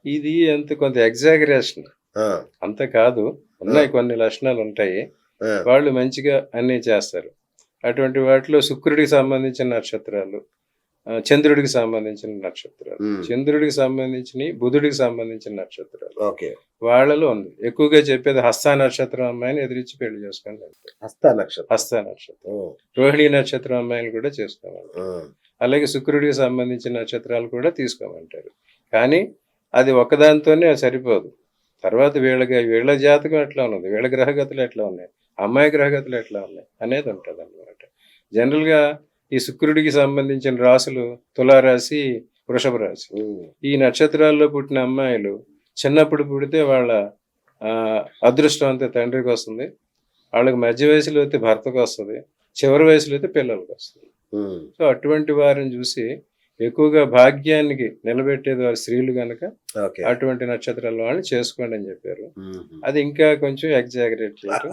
ఇది కొంత ఎగ్జాగరేషన్, అంత కాదు. ఉన్నాయి కొన్ని లక్షణాలు ఉంటాయి, వాళ్ళు మంచిగా అన్నీ చేస్తారు. అటువంటి వాటిలో శుక్రుడికి సంబంధించిన నక్షత్రాలు, చంద్రుడికి సంబంధించిన నక్షత్రాలు, చంద్రుడికి సంబంధించిన, బుధుడికి సంబంధించిన నక్షత్రాలు వాళ్ళలో ఉంది. ఎక్కువగా చెప్పేది హస్త నక్షత్రం అమ్మాయిని ఎదిరించి పెళ్లి చేసుకోండి. హస్త నక్షత్రం, రోహిణి నక్షత్రం అమ్మాయిని కూడా చేసుకోవాలి. అలాగే శుక్రుడికి సంబంధించిన నక్షత్రాలు కూడా తీసుకోమంటారు. కానీ అది ఒక్కదానితోనే సరిపోదు. తర్వాత వీళ్ళ జాతకం ఎట్లా ఉన్నది, వీళ్ళ గ్రహగతులు ఎట్లా ఉన్నాయి, అమ్మాయి గ్రహగతులు ఎట్లా ఉన్నాయి అనేది ఉంటుంది అన్నమాట. జనరల్గా ఈ శుక్రుడికి సంబంధించిన రాశులు తులారాశి, వృషభ రాశి. ఈ నక్షత్రాల్లో పుట్టిన అమ్మాయిలు చిన్నప్పుడు పుడితే వాళ్ళ అదృష్టం అంతే తండ్రికి వస్తుంది, వాళ్ళకి మధ్య వయసులో అయితే భర్తకు వస్తుంది, చివరి వయసులో అయితే పిల్లలకు వస్తుంది. సో అటువంటి వారిని చూసి ఎక్కువగా భాగ్యానికి నిలబెట్టేది వారి స్త్రీలు కనుక అటువంటి నక్షత్రాల వాళ్ళని చేసుకోండి అని చెప్పారు. అది ఇంకా కొంచెం ఎగ్జాగరేట్ చేయడం.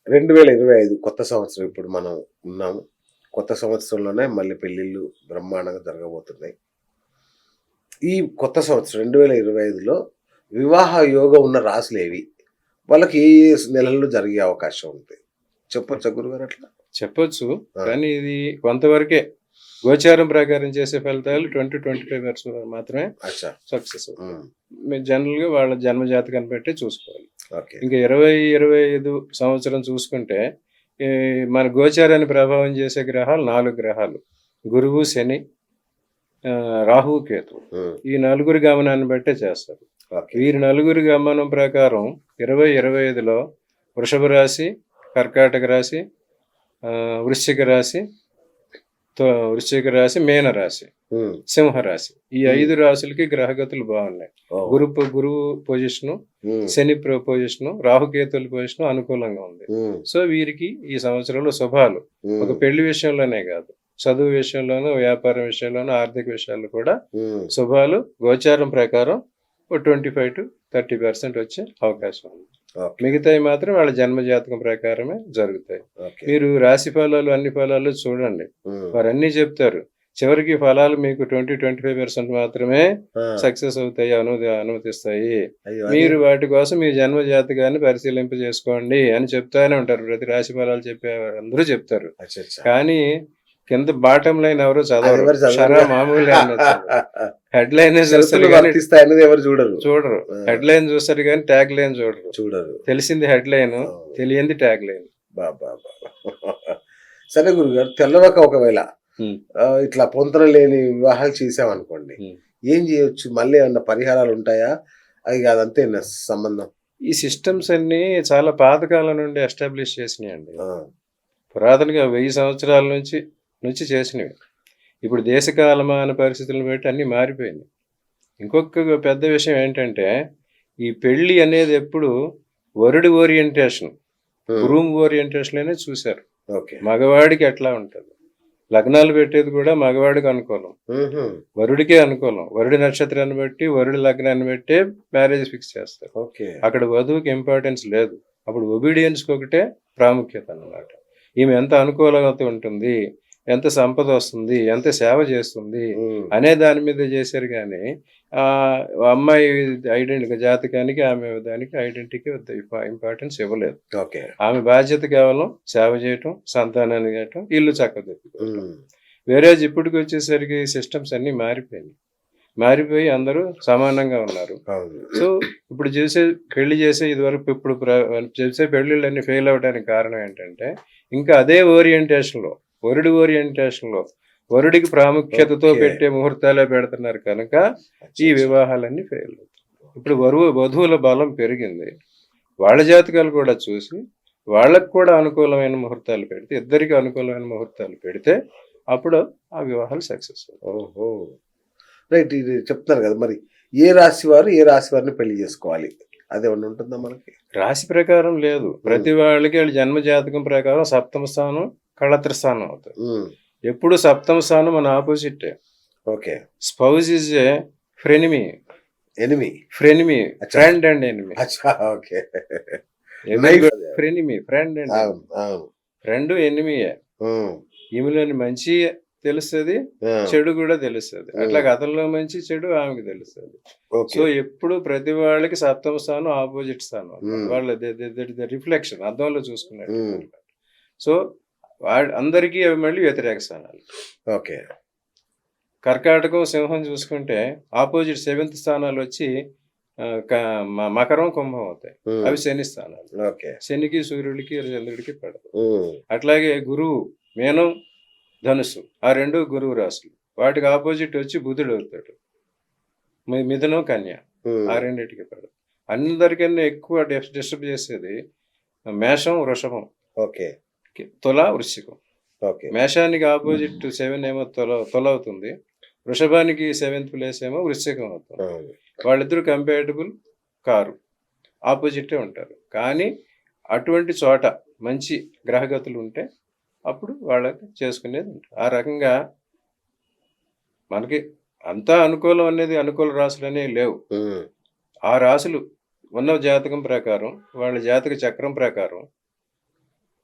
2025 కొత్త సంవత్సరం ఇప్పుడు మనం ఉన్నాము. కొత్త సంవత్సరంలోనే మళ్ళీ పెళ్ళిళ్ళు బ్రహ్మాండంగా జరగబోతున్నాయి. ఈ కొత్త సంవత్సరం 2025లో వివాహ యోగం ఉన్న రాశులు ఏవి, వాళ్ళకి ఏ నెలల్లో జరిగే అవకాశం ఉంది చెప్పొచ్చా గురుగారు? అట్లా చెప్పొచ్చు, కానీ ఇది కొంతవరకే. గోచారం ప్రకారం చేసే ఫలితాలు 20-25% మాత్రమే అచ్చా. సక్సెస్ అవుతాయి. ఉమ్. మీరు జనరల్గా వాళ్ళ జన్మ జాతకాన్ని బట్టి చూసుకోవాలి. ఓకే. ఇంకా 20-25 సంవత్సరం చూసుకుంటే ఈ మన గోచారాన్ని ప్రభావం చేసే గ్రహాలు 4 గ్రహాలు: గురువు, శని, రాహువు, కేతు. ఉమ్. ఈ నలుగురి గమనాన్ని బట్టే చేస్తారు. ఓకే. వీరి నలుగురి గమనం ప్రకారం 20-25లో వృషభ రాశి, కర్కాటక రాశి, వృశ్చిక రాశి, వృశ్చిక రాశి, మీన రాశి, ఉమ్. సింహరాశి. ఈ 5 రాశులకి గ్రహగతులు బాగున్నాయి. ఓ. గురువు పొజిషను, ఉమ్. శని పొజిషను, రాహుకేతుల పొజిషను అనుకూలంగా ఉంది. ఉమ్. సో వీరికి ఈ సంవత్సరంలో శుభాలు. ఒక ఉమ్. పెళ్లి విషయంలోనే కాదు, చదువు విషయంలోనూ, వ్యాపారం విషయంలోనూ, ఆర్థిక విషయాల్లో కూడా ఉమ్. శుభాలు గోచారం ప్రకారం 25-30% వచ్చే అవకాశం ఉంది. ఓకే. మిగతాయి మాత్రం వాళ్ళ జన్మ జాతకం ప్రకారమే జరుగుతాయి. ఓకే. మీరు రాశి ఫలాలు అన్ని ఫలాలు చూడండి, ఉమ్. వారు అన్ని చెప్తారు. చివరికి ఫలాలు మీకు 20-25% మాత్రమే ఆ. సక్సెస్ అవుతాయి, అనుమతిస్తాయి. అయ్యో, మీరు వాటి కోసం మీ జన్మ జాతకాన్ని పరిశీలింప చేసుకోండి అని చెప్తానే ఉంటారు. ప్రతి రాశి ఫలాలు చెప్పేవారు అందరూ చెప్తారు. అచ్చా, అచ్చా. కానీ కింద బాటం లైన్ ఎవరు చదవరు. ఎవరు చదవరు. షరా మామూలు హెడ్ లైన్ చూస్తారు షరతులు కానీ వర్తిస్తాయి అనేది ఎవరు చూడరు. చూడరు. హెడ్ లైన్ చూస్తారు కానీ ట్యాగ్ లైన్ చూడరు. చూడరు. తెలిసింది హెడ్ లైన్, తెలియంది ట్యాగ్ లైన్. బాబా. సరే గురుగారు, తెల్లవక ఒకవేళ ఇట్లా పొంతన లేని వివాహాలు చేసామనుకోండి, ఏం చేయొచ్చు? మళ్ళీ ఏమన్నా పరిహారాలు ఉంటాయా? అది అదంతే సంబంధం. ఈ సిస్టమ్స్ అన్ని చాలా పాతకాలం నుండి ఎస్టాబ్లిష్ చేసినాయండి. ఆ. పురాతనగా 1000 సంవత్సరాల నుంచి చేసినవి. ఇప్పుడు దేశకాలమాన పరిస్థితులను బట్టి అన్నీ మారిపోయింది. ఇంకొక పెద్ద విషయం ఏంటంటే, ఈ పెళ్ళి అనేది ఎప్పుడు వరుడి ఓరియంటేషన్, గ్రూమ్ ఓరియంటేషన్ అనేది చూశారు. ఓకే. మగవాడికి ఎట్లా ఉంటుంది, లగ్నాలు పెట్టేది కూడా మగవాడికి అనుకూలం, వరుడికే అనుకూలం. వరుడి నక్షత్రాన్ని బట్టి, వరుడి లగ్నాన్ని బట్టి మ్యారేజ్ ఫిక్స్ చేస్తారు. ఓకే. అక్కడ వధువుకి ఇంపార్టెన్స్ లేదు. అప్పుడు ఒబీడియన్స్కి ఒకటే ప్రాముఖ్యత అన్నమాట. ఈమె ఎంత అనుకూలత ఉంటుంది, ఎంత సంపద వస్తుంది, ఎంత సేవ చేస్తుంది అనే దాని మీద చేశారు. కానీ అమ్మాయి జాతకానికి, ఆమె దానికి ఐడెంటిటీకి ఇంపార్టెన్స్ ఇవ్వలేదు. ఓకే. ఆమె బాధ్యత కేవలం సేవ చేయటం, సంతానాన్ని చేయటం, ఇల్లు చక్కదిద్దుకోవటం. వేరే ఇప్పటికి వచ్చేసరికి సిస్టమ్స్ అన్నీ మారిపోయి అందరూ సమానంగా ఉన్నారు. సో ఇప్పుడు పెళ్లి చేసే ఇదివరకు ఇప్పుడు చేసే పెళ్లిళ్ళన్నీ ఫెయిల్ అవ్వడానికి కారణం ఏంటంటే, ఇంకా అదే ఓరియంటేషన్లో, వరుడి ఓరియంటేషన్లో వరుడికి ప్రాముఖ్యతతో పెట్టే ముహూర్తాలే పెడుతున్నారు కనుక ఈ వివాహాలన్నీ ఫెయిల్ అవుతాయి. ఇప్పుడు వధువుల బలం పెరిగింది. వాళ్ళ జాతకాలు కూడా చూసి వాళ్ళకు కూడా అనుకూలమైన ముహూర్తాలు పెడితే, ఇద్దరికి అనుకూలమైన ముహూర్తాలు పెడితే అప్పుడు ఆ వివాహాలు సక్సెస్ అవుతాయి. ఓహో, రైట్. ఇది చెప్తున్నారు కదా, మరి ఏ రాశి వారు ఏ రాశి వారిని పెళ్లి చేసుకోవాలి, అదేమన్నా ఉంటుందా మనకి? రాశి ప్రకారం లేదు. ప్రతి వాళ్ళకి వాళ్ళ జన్మ జాతకం ప్రకారం సప్తమ స్థానం, కళత్ర స్థానం అవుతుంది. ఎప్పుడు సప్తమ స్థానం మన opposite. Okay. Spouse is a frenemy, friend and enemy. Okay. Frenemy, friend and friend ఎనిమీయే. ఈమెలోని మంచి తెలుస్తుంది, చెడు కూడా తెలుస్తుంది. అట్లా అతనిలో మంచి చెడు ఆమెకు తెలుస్తుంది. సో ఎప్పుడు ప్రతి వాళ్ళకి సప్తమ స్థానం ఆపోజిట్ స్థానం, వాళ్ళ రిఫ్లెక్షన్ అద్దంలో చూసుకున్నట్టు. సో అందరికీ అవి మళ్ళీ వ్యతిరేక స్థానాలు. ఓకే. కర్కాటకం, సింహం చూసుకుంటే ఆపోజిట్ 7th స్థానాలు వచ్చి మకరం, కుంభం అవుతాయి. అవి శని స్థానాలు. శనికి, సూర్యుడికి, చంద్రుడికి పడదు. అట్లాగే గురువు, మీనం, ధనుసు, ఆ 2 గురువు రాశులు. వాటికి ఆపోజిట్ వచ్చి బుధుడు అవుతాడు. మిథునం, కన్య, ఆ 2టికి పడదు. అందరికన్నా ఎక్కువ డిస్టర్బ్ చేసేది మేషం, వృషభం, తుల, వృశ్చికం. మేషానికి ఆపోజిట్ 7 ఏమో తుల అవుతుంది, వృషభానికి 7th ప్లేస్ ఏమో వృశ్చికం అవుతుంది. వాళ్ళిద్దరూ కంపాటబుల్ కారు, ఆపోజిటే ఉంటారు. కానీ అటువంటి చోట మంచి గ్రహగతులు ఉంటే అప్పుడు వాళ్ళకి చేసుకునేది ఉంటుంది. ఆ రకంగా మనకి అంతా అనుకూలం అనేది, అనుకూల రాశులు అనేవి లేవు. ఆ రాశులు ఉన్న జాతకం ప్రకారం, వాళ్ళ జాతక చక్రం ప్రకారం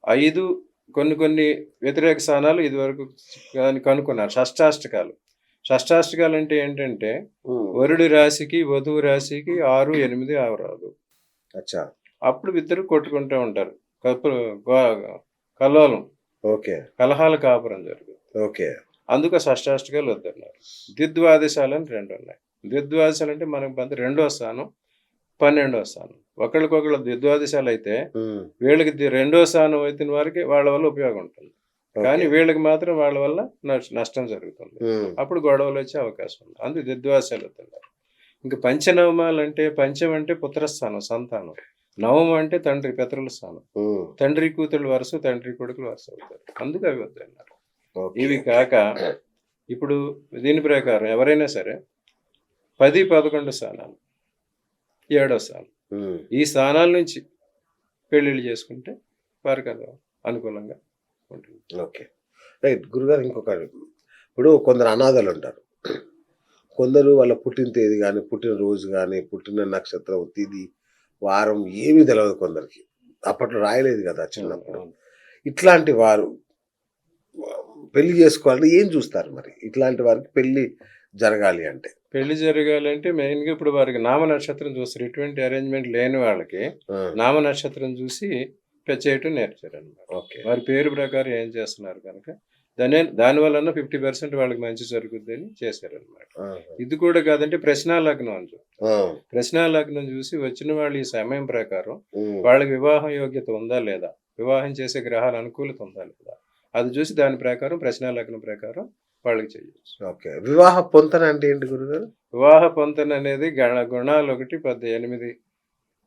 5 కొన్ని వ్యతిరేక స్థానాలు ఇదివరకు కనుక్కున్నారు. షష్టాష్టకాలు అంటే ఏంటంటే, వరుడి రాశికి, వధువు రాశికి 6, 8 అవరాదు. అప్పుడు ఇద్దరు కొట్టుకుంటూ ఉంటారు. కలోలం, కలహాల కాపురం జరుగుతుంది. అందుకు షష్టాష్టకాలు వద్దన్నారు. ద్విద్వాదశాలు అని 2 ఉన్నాయి. ద్విద్వాదశాలు అంటే మనకు 2వ స్థానం 12వ స్థానం. ఒకళ్ళకొకళ్ళు ద్విద్వాదశాలు అయితే వీళ్ళకి 2వ స్థానం అయిన వారికి వాళ్ళ వల్ల ఉపయోగం ఉంటుంది, కానీ వీళ్ళకి మాత్రం వాళ్ళ వల్ల నష్టం జరుగుతుంది. అప్పుడు గొడవలు వచ్చే అవకాశం ఉంది. అందుకు ద్విద్వాదశాలు వద్దన్నారు. ఇంకా పంచనవమాలు అంటే పంచం అంటే పుత్రస్థానం, సంతానం. నవమం అంటే తండ్రి పితరుల స్థానం. తండ్రి కూతురు వరుస, తండ్రి కొడుకులు వరుస అవుతారు. అందుకు అవి వద్దన్నారు. ఇవి కాక ఇప్పుడు దీని ప్రకారం ఎవరైనా సరే 10, 11 స్థానాలు, 7వ స్థానం, ఈ స్థానాల నుంచి పెళ్ళిళ్ళు చేసుకుంటే వారికి అది అనుకూలంగా ఉంటుంది. ఓకే, రైట్ గురుగారు. ఇంకొక ఇప్పుడు కొందరు అనాథలు ఉంటారు. కొందరు వాళ్ళ పుట్టిన తేదీ కానీ, పుట్టిన రోజు కానీ, పుట్టిన నక్షత్రం, తిథి, వారం ఏమీ తెలియదు కొందరికి. అప్పట్లో రాయలేదు కదా చిన్నప్పుడు. ఇట్లాంటి వారు పెళ్లి చేసుకోవాలంటే ఏం చూస్తారు మరి? ఇట్లాంటి వారికి పెళ్లి జరగాలి అంటే పెళ్లి జరగాలంటే మెయిన్గా ఇప్పుడు వారికి నామ నక్షత్రం చూస్తారు. ఎటువంటి అరేంజ్మెంట్ లేని వాళ్ళకి నామ నక్షత్రం చూసి చేయటం నేర్చారు అనమాట. ఓకే, వారి పేరు ప్రకారం ఏం చేస్తున్నారు కనుక దానివల్ల 50% వాళ్ళకి మంచి జరుగుద్దని చేశారనమాట. ఇది కూడా కాదంటే ప్రశ్నాలగ్నం అని చెప్తారు. ప్రశ్నాలగ్నం చూసి వచ్చిన వాళ్ళు ఈ సమయం ప్రకారం వాళ్ళకి వివాహం యోగ్యత ఉందా లేదా, వివాహం చేసే గ్రహాల అనుకూలత ఉందా లేదా, అది చూసి దాని ప్రకారం ప్రశ్నాలగ్నం ప్రకారం వాళ్ళకి చేయొచ్చు. ఓకే, వివాహ పొంతన అంటే ఏంటి గురుగారు? వివాహ పొంతన అనేది గుణాలు 18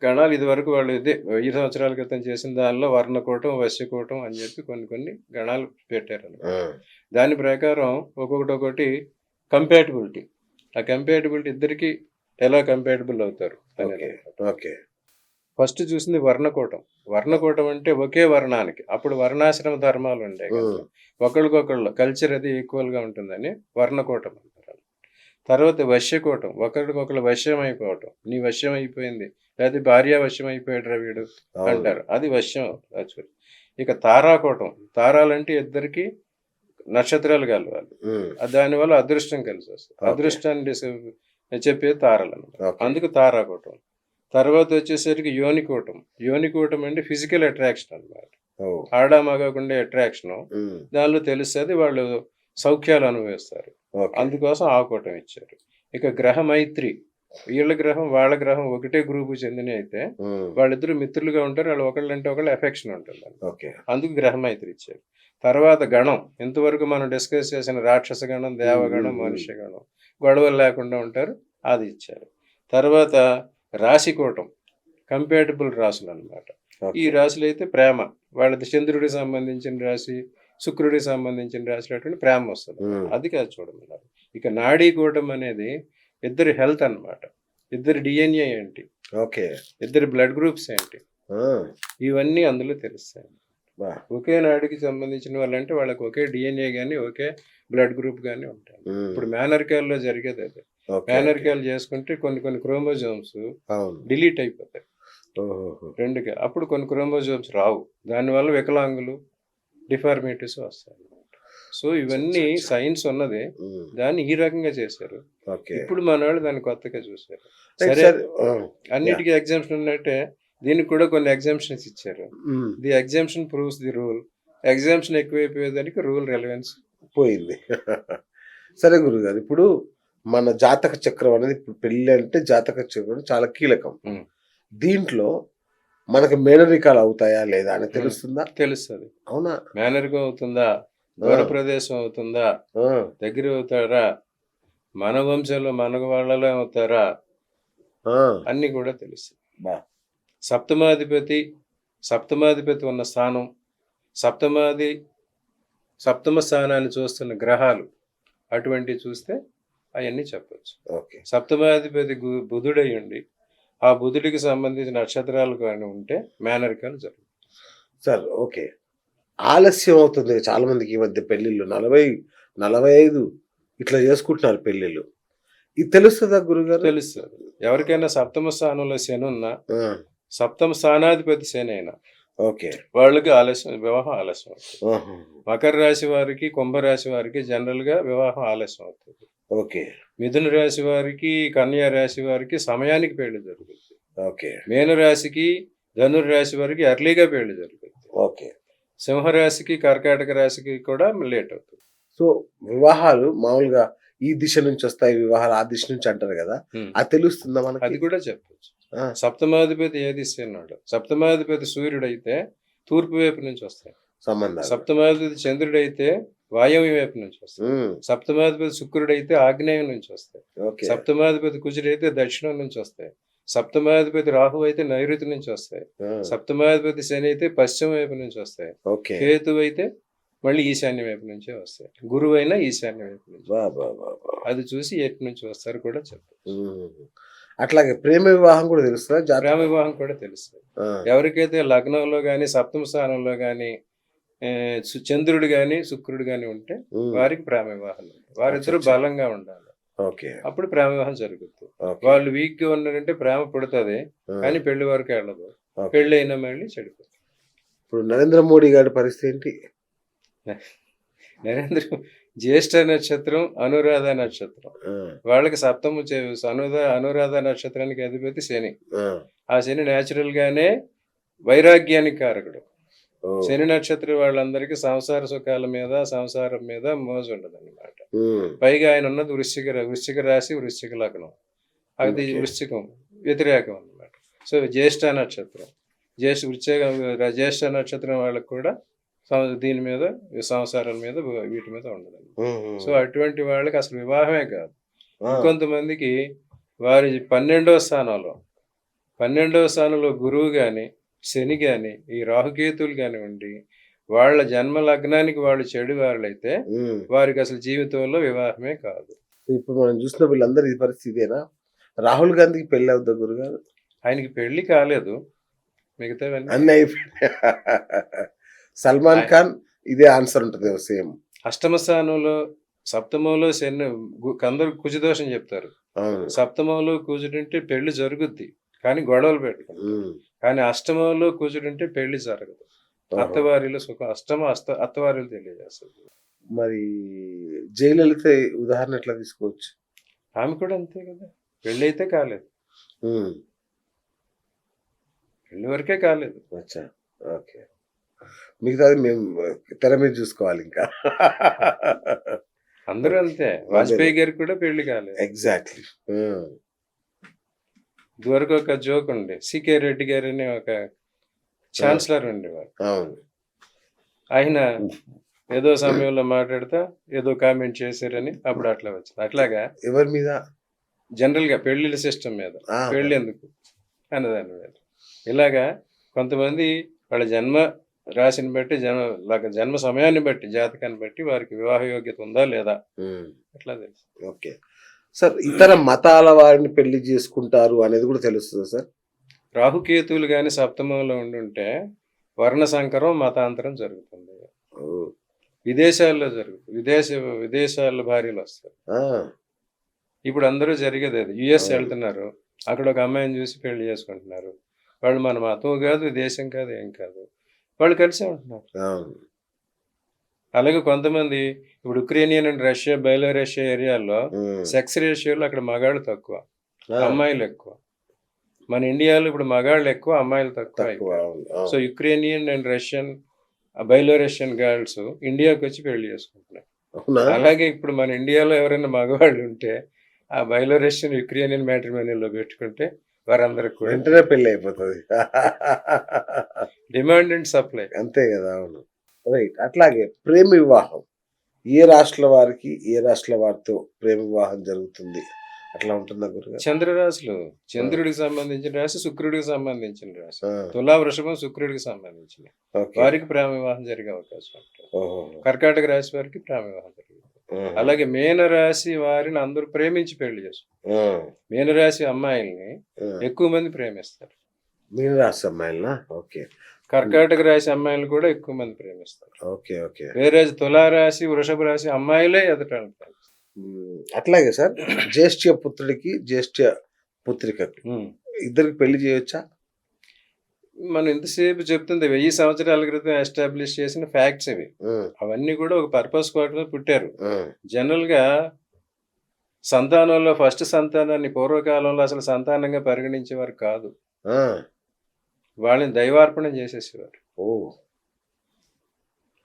గణాలు. ఇది వరకు వాళ్ళు 1000 సంవత్సరాల క్రితం చేసిన దానిలో వర్ణకూటం, వశ్యకూటం అని చెప్పి కొన్ని గణాలు పెట్టారు. దాని ప్రకారం ఒక్కొక్కటి కంపాటిబిలిటీ, ఆ కంపాటిబిలిటీ ఇద్దరికి ఎలా కంపాటిబుల్ అవుతారు అనేది. ఓకే, ఫస్ట్ చూసింది వర్ణకూటం. వర్ణకూటం అంటే ఒకే వర్ణానికి, అప్పుడు వర్ణాశ్రమ ధర్మాలు ఉండే కదా, ఒకళ్ళకొకళ్ళు కల్చర్ అది ఈక్వల్గా ఉంటుందని వర్ణకూటం అంటారు. తర్వాత వశ్యకూటం, ఒకరికొకళ్ళు వశ్యం అయిపోవటం, నీ వశ్యం అయిపోయింది, లేదా భార్య వశ్యం అయిపోయాడు వీడు అంటారు, అది వశ్యం. ఇక తారాకూటం, తారాలంటే ఇద్దరికి నక్షత్రాలు కలవాలి, దానివల్ల అదృష్టం కలిసి వస్తుంది. అదృష్టాన్ని చెప్పేది తారలు అనమాట, అందుకు తారాకూటం. తర్వాత వచ్చేసరికి యోనికూటం. యోనికూటం అంటే ఫిజికల్ అట్రాక్షన్ అనమాట, ఆడా మగకుండా అట్రాక్షన్, దానిలో తెలుస్తుంది, వాళ్ళు సౌఖ్యాలు అనుభవిస్తారు, అందుకోసం ఆ కూటం ఇచ్చారు. ఇక గ్రహ మైత్రి, వీళ్ళ గ్రహం వాళ్ళ గ్రహం ఒకటే గ్రూపు చెందిన అయితే వాళ్ళిద్దరు మిత్రులుగా ఉంటారు, వాళ్ళు ఒకళ్ళంటే ఒకళ్ళు ఎఫెక్షన్ ఉంటుంది, అందుకు గ్రహ మైత్రి ఇచ్చారు. తర్వాత గణం, ఇంతవరకు మనం డిస్కస్ చేసిన రాక్షస గణం, దేవగణం, మనుష్య గణం, గొడవలు లేకుండా ఉంటారు, అది ఇచ్చారు. తర్వాత రాశికూటం, కంపాటబుల్ రాశులు అనమాట. ఈ రాశులు అయితే ప్రేమ, వాళ్ళది చంద్రుడికి సంబంధించిన రాశి, శుక్రుడికి సంబంధించిన రాశి, అటువంటి ప్రేమ వస్తుంది, అది కాదు చూడమన్నారు. ఇక నాడీ కూటం అనేది ఇద్దరి హెల్త్ అన్నమాట, ఇద్దరి డిఎన్ఏ ఏంటి, ఇద్దరి బ్లడ్ గ్రూప్స్ ఏంటి, ఇవన్నీ అందులో తెలుస్తాయి. ఒకే నాడికి సంబంధించిన వాళ్ళంటే వాళ్ళకి ఒకే డిఎన్ఏ కానీ ఒకే బ్లడ్ గ్రూప్ కానీ ఉంటాయి. ఇప్పుడు మేనరికాల్లో జరిగేది అదే. మేనరికాలు చేసుకుంటే కొన్ని క్రోమోజోమ్స్ డిలీట్ అయిపోతాయి రెండుగా, అప్పుడు కొన్ని క్రోమోజోమ్స్ రావు, దానివల్ల వికలాంగులు, డిఫార్మిటీస్ వస్తాయి. సో ఇవన్నీ సైన్స్ ఉన్నది, దాన్ని ఈ రకంగా చేశారు. ఇప్పుడు మన వాళ్ళు దాన్ని కొత్తగా చూసారు. సరే, అన్నిటికీ ఎగ్జామ్షన్ ఉన్నట్టే దీనికి కూడా కొన్ని ఎగ్జామ్షన్స్ ఇచ్చారు. The exemption proves the rule. Exemption ఎక్కువైపోయేదానికి రూల్ రెలవెన్స్ పోయింది. సరే గురుగారు, ఇప్పుడు మన జాతక చక్రం అనేది, ఇప్పుడు పెళ్లి అంటే జాతక చక్రం చాలా కీలకం. దీంట్లో మనకి మేనరికాలు అవుతాయా లేదా అని తెలుస్తుందా? తెలుస్తుంది. అవునా? మేనరికం అవుతుందా, దూర ప్రదేశం అవుతుందా, దగ్గర అవుతారా, మన వంశంలో మన వాళ్ళలో అవుతారా, అన్ని కూడా తెలుస్తుంది. సప్తమాధిపతి ఉన్న స్థానం, సప్తమ స్థానాన్ని చూస్తున్న గ్రహాలు, అటువంటివి చూస్తే అవన్నీ చెప్పచ్చు. సప్తమాధిపతి బుధుడై ఉండి ఆ బుధుడికి సంబంధించిన నక్షత్రాలు కానీ ఉంటే మేనరికాలు జరుగుతాయి. సార్ ఓకే, ఆలస్యం అవుతుంది చాలా మందికి ఈ మధ్య పెళ్లిళ్ళు, 40-45 ఇట్లా చేసుకుంటున్నారు పెళ్లిళ్ళు. ఇది తెలుస్తుందా గురుగారు? తెలుస్తుంది. ఎవరికైనా సప్తమ స్థానంలో శని ఉన్నా, సప్తమ స్థానాధిపతి శని అయినా వాళ్ళకి వివాహం ఆలస్యం అవుతుంది. మకర రాశి వారికి, కుంభరాశి వారికి జనరల్ గా వివాహం ఆలస్యం అవుతుంది. మిథున రాశి వారికి, కన్యా రాశి వారికి సమయానికి పెళ్లి జరుగుతుంది. మీనరాశికి, ధనుర్రాశి వారికి ఎర్లీగా పెళ్లి జరుగుతుంది. సింహరాశికి, కర్కాటక రాశికి కూడా లేట్ అవుతుంది. సో వివాహాలు మామూలుగా ఈ దిశ నుంచి వస్తాయి వివాహాలు ఆ దిశ నుంచి అంటారు కదా, అది తెలుస్తుందా అది మనకి? కూడా చెప్పచ్చు. ఆ, సప్తమాధిపతి ఏ దిశ అన్నాడు? సప్తమాధిపతి సూర్యుడైతే తూర్పు వైపు నుంచి వస్తాయి. సంబంధాలు. సప్తమాధిపతి చంద్రుడైతే వాయవ్య వైపు నుంచి వస్తాయి. ఉమ్, సప్తమాధిపతి శుక్రుడైతే ఆగ్నేయం నుంచి వస్తాయి. ఓకే. సప్తమాధిపతి కుజుడైతే దక్షిణం నుంచి వస్తాయి. సప్తమాధిపతి రాహు అయితే నైరుతి నుంచి వస్తాయి. ఆ, సప్తమాధిపతి శని అయితే పశ్చిమ వైపు నుంచి వస్తాయి. ఓకే. కేతు అయితే మళ్ళీ ఈశాన్య వైపు నుంచే వస్తాయి. గురువు అయినా ఈశాన్య వైపు నుంచి. బా బా బా బా. అది చూసి ఎటు నుంచి వస్తారు కూడా చెప్పచ్చు. ఉమ్. అట్లాగే ప్రేమ వివాహం కూడా తెలుస్తుందా ప్రేమ వివాహం కూడా తెలుస్తుంది. ఆ, ఎవరికైతే లగ్నంలో కానీ సప్తమ స్థానంలో కానీ చంద్రుడు కానీ శుక్రుడు కానీ ఉంటే ఉమ్, వారికి ప్రేమ వివాహం ఉంటుంది. వారిద్దరూ అచ్చచ్చ. బలంగా ఉండాలి. ఓకే. అప్పుడు ప్రేమ వివాహం జరుగుతుంది. ఓకే. వాళ్ళు వీక్ గా ఉన్నారంటే ప్రేమ పుడుతుంది ఆ, కానీ పెళ్లి వరకు వెళ్ళదు. ఓకే. పెళ్లి అయినా మళ్ళీ చెడిపోతుంది. ఇప్పుడు నరేంద్ర మోడీ గారి పరిస్థితి ఏంటి? నరేంద్ర జ్యేష్ఠ నక్షత్రం అనురాధ నక్షత్రం ఆ, వాళ్ళకి సప్తము అనురాధ నక్షత్రానికి అధిపతి శని. ఆ, ఆ శని న్యాచురల్ గానే వైరాగ్యానికి కారకుడు. ఓ, శని నక్షత్రం వాళ్ళందరికీ సంసార సుఖాల మీద సంసారం మీద మోజు ఉండదు అనమాట. ఉమ్, పైగా ఆయన ఉన్నది వృశ్చిక రాశి వృశ్చిక లగ్నం. అది ఓకే. వృశ్చికం వ్యతిరేకం అన్నమాట. సో జ్యేష్ఠ నక్షత్రం జ్యేష్ఠ నక్షత్రం వాళ్ళకి కూడా దీని మీద సంసారాల మీద వీటి మీద ఉండదు. ఉమ్, ఉమ్, సో అటువంటి వాళ్ళకి అసలు వివాహమే కాదు. ఆ, ఇంకొంతమందికి వారి 12వ స్థానంలో గురువు కానీ శని కానీ ఈ రాహుకేతులు కానివ్వండి వాళ్ళ జన్మ లగ్నానికి వాళ్ళు చెడు వాళ్ళైతే ఉమ్. వారికి అసలు జీవితంలో వివాహమే కాదు. ఇప్పుడు మనం చూసిన వీళ్ళందరూ ఈ పరిస్థితేనా? రాహుల్ గాంధీకి పెళ్లి అవుద్దా గురుగారు? ఆయనకి పెళ్లి కాలేదు, మిగతావన్నీ అన్ని అయిపోయినాయి. సల్మాన్ ఖాన్ ఇదే ఆన్సర్ ఉంటుంది సేమ్. అష్టమ స్థానంలో సప్తమంలో శని అందరూ కుజదోషం చెప్తారు. అవును. సప్తమంలో కుజుడుంటే పెళ్లి జరుగుద్ది కానీ గొడవలు పెట్టుకుంటారు. ఉమ్, కానీ అష్టమంలో కుజుడుంటే పెళ్లి జరగదు. ఓహో. అత్తవారిలో సుఖం అత్తవారిలో తెలియజేస్తుంది. మరి జయలలిత ఉదాహరణ ఎట్లా తీసుకోవచ్చు? ఆమె కూడా అంతే కదా, పెళ్లి అయితే కాలేదు, ఉమ్, పెళ్లి వరకే కాలేదు. అచ్చా, ఓకే. మిగతాది మేము తెర మీద చూసుకోవాలి ఇంకా. అందరూ అంతే. వాజ్పేయి గారికి కూడా పెళ్లి కాలేదు. ఎగ్జాక్ట్లీ. ఇదివరకు ఒక జోక్ ఉండే, సికే రెడ్డి గారు అని ఒక ఛాన్సలర్ ఉండేవారు. అవును. ఆయన ఏదో సమయంలో మాట్లాడుతా ఏదో కామెంట్ చేశారని అప్పుడు అట్లా వచ్చింది. అట్లాగా ఎవరి మీద? జనరల్ గా పెళ్లిళ్ళ సిస్టమ్ మీద ఆ, పెళ్లి ఎందుకు అన్నదాని మీద ఇలాగా కొంతమంది వాళ్ళ జన్మ రాశిని బట్టి జన్మ సమయాన్ని బట్టి జాతకాన్ని బట్టి వారికి వివాహ యోగ్యత ఉందా లేదా ఉమ్, ఎట్లా తెలుసు. Okay sir. ఇతర మతాల వారిని పెళ్లి చేసుకుంటారు అనేది కూడా తెలుస్తుంది సార్? రాహుకేతువులు కానీ సప్తమంలో ఉండుంటే వర్ణ సంకరం మతాంతరం జరుగుతుంది. ఓ, విదేశాల్లో జరుగుతుంది. విదేశాల్లో భార్యలు వస్తారు. ఆ, ఇప్పుడు అందరూ జరిగేది అది. యుఎస్ అవును. వెళ్తున్నారు, అక్కడ ఒక అమ్మాయిని చూసి పెళ్లి చేసుకుంటున్నారు. వాళ్ళు మన మతం కాదు దేశం కాదు ఏం కాదు, వాళ్ళు కలిసే ఉంటున్నారు. అవును. అలాగే కొంతమంది ఇప్పుడు ఉక్రేనియన్ అండ్ రష్యా బెలారషియా ఏరియాల్లో ఉమ్, సెక్స్ రేషియోలో అక్కడ మగాళ్ళు తక్కువ ఆ, అమ్మాయిలు ఎక్కువ. మన ఇండియాలో ఇప్పుడు మగాళ్ళు ఎక్కువ అమ్మాయిలు తక్కువ తక్కువ. అయిపోయారు. అవును, అవును. So Ukrainian and Russian Belarusian girls ఇండియాకి వచ్చి పెళ్లి చేసుకుంటున్నారు. అవునా? అలాగే ఇప్పుడు మన ఇండియాలో ఎవరైనా మగవాళ్ళు ఉంటే ఆ బెలారషియన్ యుక్రేనియన్ మ్యాట్రిమోనియల్లో పెట్టుకుంటే వారందరికి కూడా వెంటనే పెళ్లి అయిపోతుంది. Demand and supply. అంతే కదా. అవును, రైట్. అట్లాగే ప్రేమ వివాహం ఏ రాష్ట్రాల వారికి ఏ రాష్ట్రాల వారితో ప్రేమ వివాహం జరుగుతుంది అట్లా ఉంటుందా గురుగారు? చంద్రరాశులు చంద్రుడికి సంబంధించిన రాశి, శుక్రుడికి సంబంధించిన రాశి. ఆ, తులా వృషభం శుక్రుడికి సంబంధించిన ఓకే. వారికి ప్రేమ వివాహం జరిగే అవకాశం ఉంటుంది. ఓహో. కర్కాటక రాశి వారికి ప్రేమ వివాహం జరుగుతుంది. ఆహా. అలాగే మీనరాశి వారిని అందరూ ప్రేమించి పెళ్లి చేసుకుంటారు. ఆ, మీనరాశి అమ్మాయిల్ని ఆ. ఎక్కువ మంది ప్రేమిస్తారు. మీరు రాష్ట్ర అమ్మాయిలనా? ఓకే, కర్కాటక రాశి అమ్మాయిలు కూడా ఎక్కువ మంది ప్రేమిస్తారు. Okay, okay. వేరే తులారాశి వృషభ రాశి అమ్మాయిలే ఎదుట అట్లాగే సార్, జ్యేష్ఠ పుత్రుడికి జ్యేష్ఠ పుత్రికకి ఇద్దరికి పెళ్లి చేయొచ్చా? మనం ఇంతసేపు చెప్తుంది 1000 సంవత్సరాల క్రితం ఎస్టాబ్లిష్ చేసిన ఫ్యాక్ట్స్ ఇవి. అవన్నీ కూడా ఒక పర్పస్ కోసం పుట్టారు. జనరల్ గా సంతానంలో ఫస్ట్ సంతానాన్ని పూర్వకాలంలో అసలు సంతానంగా పరిగణించేవారు కాదు. వాళ్ళని దైవార్పణం చేసేసేవారు. ఓ,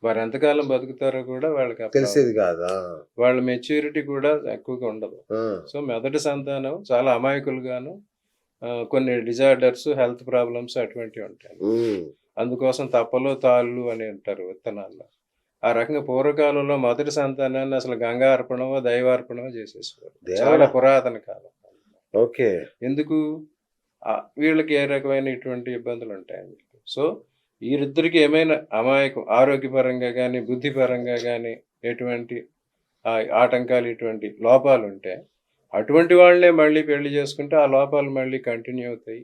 వారు ఎంతకాలం బతుకుతారో కూడా వాళ్ళకి అప్పుడు తెలిసేది కాదా? వాళ్ళ మెచ్యూరిటీ కూడా ఎక్కువగా ఉండదు. ఆ, సో మొదటి సంతానం చాలా అమాయకులుగాను, కొన్ని డిజార్డర్స్, హెల్త్ ప్రాబ్లమ్స్ అటువంటివి ఉంటాయి. ఉమ్, అందుకోసం తప్పలు తాళ్ళు అని అంటారు విత్తనాల్లో. ఆ రకంగా పూర్వకాలంలో మొదటి సంతానాన్ని అసలు గంగార్పణమో దైవార్పణమో చేసేసేవారు. దేవుడా. చాలా పురాతన కాలం. ఓకే. ఎందుకు? వీళ్ళకి ఏ రకమైన ఇటువంటి ఇబ్బందులు ఉంటాయని చెప్పి. సో వీరిద్దరికి ఏమైనా అమాయకం, ఆరోగ్యపరంగా కానీ బుద్ధిపరంగా కానీ ఎటువంటి ఆటంకాలు, ఇటువంటి లోపాలు ఉంటే అటువంటి వాళ్ళనే మళ్ళీ పెళ్లి చేసుకుంటే ఆ లోపాలు మళ్ళీ కంటిన్యూ అవుతాయి,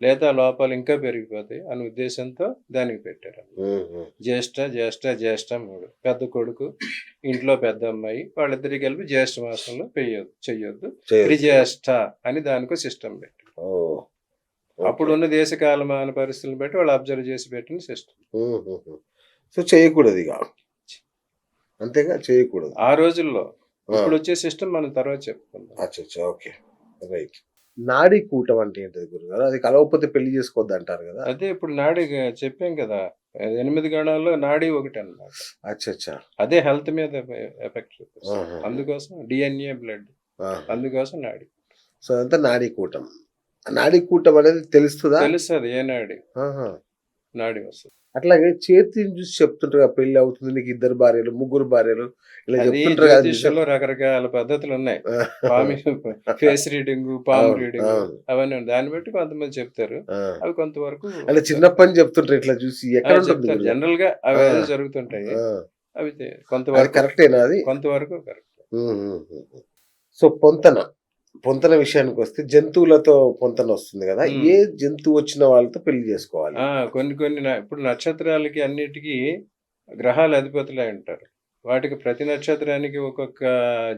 లేదా ఆ లోపాలు ఇంకా పెరిగిపోతాయి అనే ఉద్దేశంతో దానికి పెట్టారు. జ్యేష్ఠ జ్యేష్ఠ జ్యేష్ఠ 3, పెద్ద కొడుకు, ఇంట్లో పెద్ద అమ్మాయి, వాళ్ళిద్దరికి కలిపి జ్యేష్ఠ మాసంలో చెయ్యొద్దు, త్రిజ్యేష్ఠ అని దానికి సిస్టమ్ పెట్టారు. అప్పుడున్న దేశ కాలమాన పరిస్థితులను బట్టి వాళ్ళు అబ్జర్వ్ చేసి పెట్టిన సిస్టమ్. సో చేయకూడదు ఇక, అంతేగా, చేయకూడదు ఆ రోజుల్లో. ఇప్పుడు వచ్చే సిస్టమ్ మనం తర్వాత చెప్పుకుందాం. అచ్చా, ఓకే, రైట్. నాడీ కూటం అంటే ఏంటది గురుగారు? అది కలవకపోతే పెళ్లి చేసుకోవద్దు అంటారు కదా? అదే ఇప్పుడు నాడీ చెప్పాం కదా, 8 గణాల్లో నాడీ ఒకటి అన్నమాట. అచ్చా, అదే హెల్త్ మీద ఎఫెక్ట్ చూపిస్తుంది. అందుకోసం డిఎన్ఏ, బ్లడ్, అందుకోసం నాడీ. సో అంతా నాడీ కూటం. నాడీ కూటం అనేది తెలుస్తుందా? తెలుస్తుంది ఏ నాడీ నాడీ వస్తుంది. అట్లాగే చేతిని చూసి చెప్తుంటారు కదా, పెళ్లి అవుతుంది నీకు 2 భార్యలు 3 భార్యలు ఇలా అది చెప్తుంటారు కదా. జ్యోతిష్యంలో రకరకాల పద్ధతులు ఉన్నాయి. ఫేస్ రీడింగ్, పామ్ రీడింగ్, అవన్నీ ఉన్నాయి. దాన్ని బట్టి కొంతమంది చెప్తారు. అవి కొంతవరకు అంటే చిన్నప్పని చెప్తుంటారు ఇట్లా చూసి, ఎక్కడ చెప్తారు. జనరల్ గా అవి ఏదో జరుగుతుంటాయి. అవి కొంతవరకు కరెక్టేనా? అది కొంతవరకు కరెక్ట్. సో పొంతన విషయానికి వస్తే జంతువులతో పొంతన వస్తుంది కదా, ఏ జంతువు వచ్చిన వాళ్ళతో పెళ్లి చేసుకోవాలి? కొన్ని ఇప్పుడు నక్షత్రాలకి అన్నిటికీ గ్రహాలు అధిపతులే ఉంటారు. వాటికి ప్రతి నక్షత్రానికి ఒక్కొక్క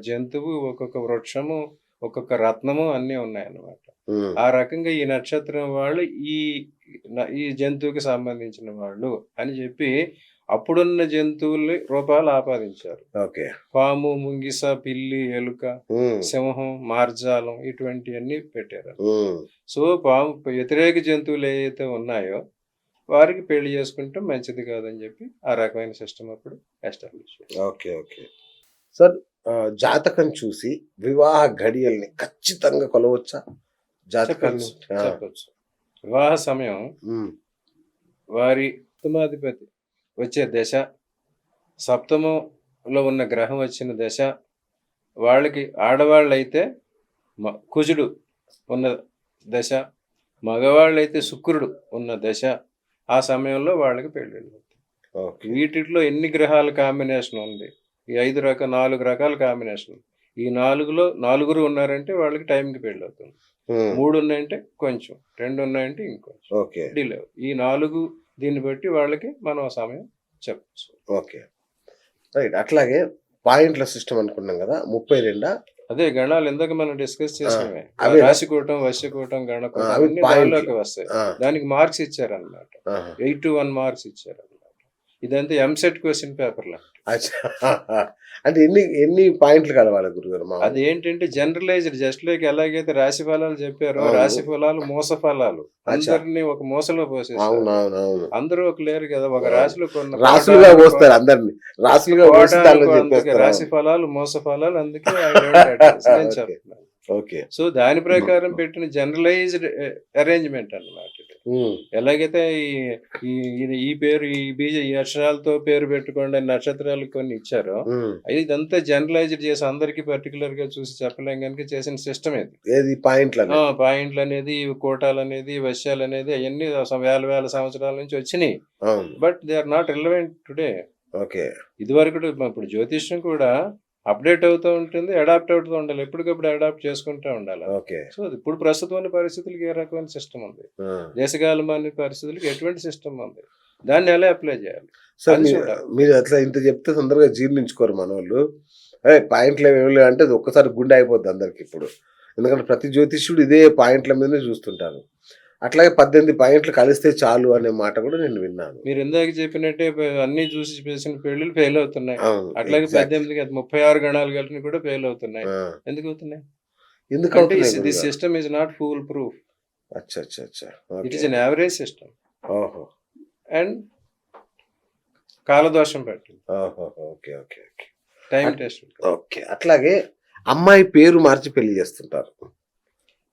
జంతువు, ఒక్కొక్క వృక్షము, ఒక్కొక్క రత్నము అన్నీ ఉన్నాయన్నమాట. ఆ రకంగా ఈ నక్షత్రం వాళ్ళు ఈ జంతువుకి సంబంధించిన వాళ్ళు అని చెప్పి అప్పుడున్న జంతువుల రూపాలు ఆపాదించారు. పాము, ముంగిస, పిల్లి, ఎలుక, సింహం, మార్జాలం ఇటువంటివన్నీ పెట్టారు. సో పాము వ్యతిరేక జంతువులు ఏవైతే ఉన్నాయో వారికి పెళ్లి చేసుకుంటే మంచిది కాదని చెప్పి ఆ రకమైన సిస్టమ్ అప్పుడు ఎస్టాబ్లిష్. ఓకే. సార్, జాతకం చూసి వివాహ ఘడియల్ని ఖచ్చితంగా కొలవచ్చా? చెప్పచ్చు. వివాహ సమయం వారి సప్తమాధిపతి వచ్చే దశ, సప్తమంలో ఉన్న గ్రహం వచ్చిన దశ, వాళ్ళకి ఆడవాళ్ళైతే కుజుడు ఉన్న దశ, మగవాళ్ళైతే శుక్రుడు ఉన్న దశ, ఆ సమయంలో వాళ్ళకి పెళ్ళిళ్ళు అవుతాయి. వీటిలో ఎన్ని గ్రహాల కాంబినేషన్ ఉంది? ఈ 4 రకాల కాంబినేషన్. ఈ 4లో 4 ఉన్నారంటే వాళ్ళకి టైంకి పెళ్ళి అవుతుంది. 3 ఉన్నాయంటే కొంచెం, 2 ఉన్నాయంటే ఇంకొంచెం డిలే. ఈ 4 దీన్ని బట్టి వాళ్ళకి మనం సమయం చెప్పచ్చు. Okay, right. అట్లాగే పాయింట్ల సిస్టమ్ అనుకున్నాం కదా, 32. అదే గణాలు ఇందాక మనం డిస్కస్ చేసామే. రాశికూటం, వశ్యకూటం, గణకూటం దానిలోకి వస్తాయి. దానికి మార్క్స్ ఇచ్చారన్నమాట. 8 to 1 మార్క్స్ ఇచ్చారన్నమాట. ఇదంతా ఎంసెట్ క్వశ్చన్ పేపర్ లా. అంటే ఎన్ని పాయింట్లు కలవాలి గురుగారు? అది ఏంటంటే జనరలైజ్డ్, జస్ట్ లైక్ ఎలాగైతే రాశి ఫలాలు చెప్పారో, రాశి ఫలాలు మోస ఫలాలు అందరినీ ఒక మోసలో పోసేస్తారు. అందరూ ఒక లేరు కదా, ఒక రాశిలో కొన్ని రాశులుగా పోస్తారు అందరినీ, రాశులుగా రాశి ఫలాలు మోస ఫలాలు. అందుకే చెప్తున్నాను. సో దాని ప్రకారం పెట్టిన జనరలైజ్డ్ అరేంజ్మెంట్ అన్నమాట. ఎలాగైతే ఈ పేరు, ఈ అక్షరాలతో పేరు పెట్టుకోండి నక్షత్రాలు కొన్ని ఇచ్చారో, ఇదంతా జనరలైజ్డ్ చేసి అందరికి పర్టికులర్ గా చూసి చెప్పలేం కనుక చేసిన సిస్టమ్ ఇది. పాయింట్లు అనేది, కోటాలు అనేది, వశ్యాలు అనేది అవన్నీ వేల సంవత్సరాల నుంచి వచ్చినాయి. But they are not relevant today. ఇది వరకు ఇప్పుడు జ్యోతిష్యం కూడా అప్డేట్ అవుతూ ఉంటుంది, అడాప్ట్ అవుతూ ఉండాలి, ఎప్పటికప్పుడు అడాప్ట్ చేసుకుంటూ ఉండాలి. సో ఇప్పుడు ప్రస్తుతం పరిస్థితులకి ఏ రకమైన సిస్టమ్ ఉంది, దేశకాలమాన పరిస్థితులకి ఎటువంటి సిస్టమ్ ఉంది, దాన్ని ఎలా అప్లై చేయాలి? మీరు అట్లా ఇంత చెప్తే తొందరగా జీర్ణించుకోరు మన వాళ్ళు. పాయింట్లు ఏమి అంటే అది ఒక్కసారి గుండె అయిపోద్ది అందరికి ఇప్పుడు. ఎందుకంటే ప్రతి జ్యోతిష్యుడు ఇదే పాయింట్ల మీదనే చూస్తుంటారు. అట్లాగే 18 పాయింట్లు కలిస్తే చాలు అనే మాట కూడా నేను విన్నాను. మీరు ఇందాక చెప్పినట్టే అన్ని చూసి చేసిన పెళ్లిళ్ళు ఫెయిల్ అవుతున్నాయి. అట్లాగే 18 36 గణాలు కలిసి కూడా ఫెయిల్ అవుతున్నాయి. ఎందుకు అవుతున్నాయి? ఎందుకంటే this system is not full proof. It is an average system. And కాలదోషం పట్టింది. ఓహో! Okay. Okay. Okay. Time at test. Okay. అట్లాగే అమ్మాయి పేరు మార్చి పెళ్లి చేస్తుంటారు. అది.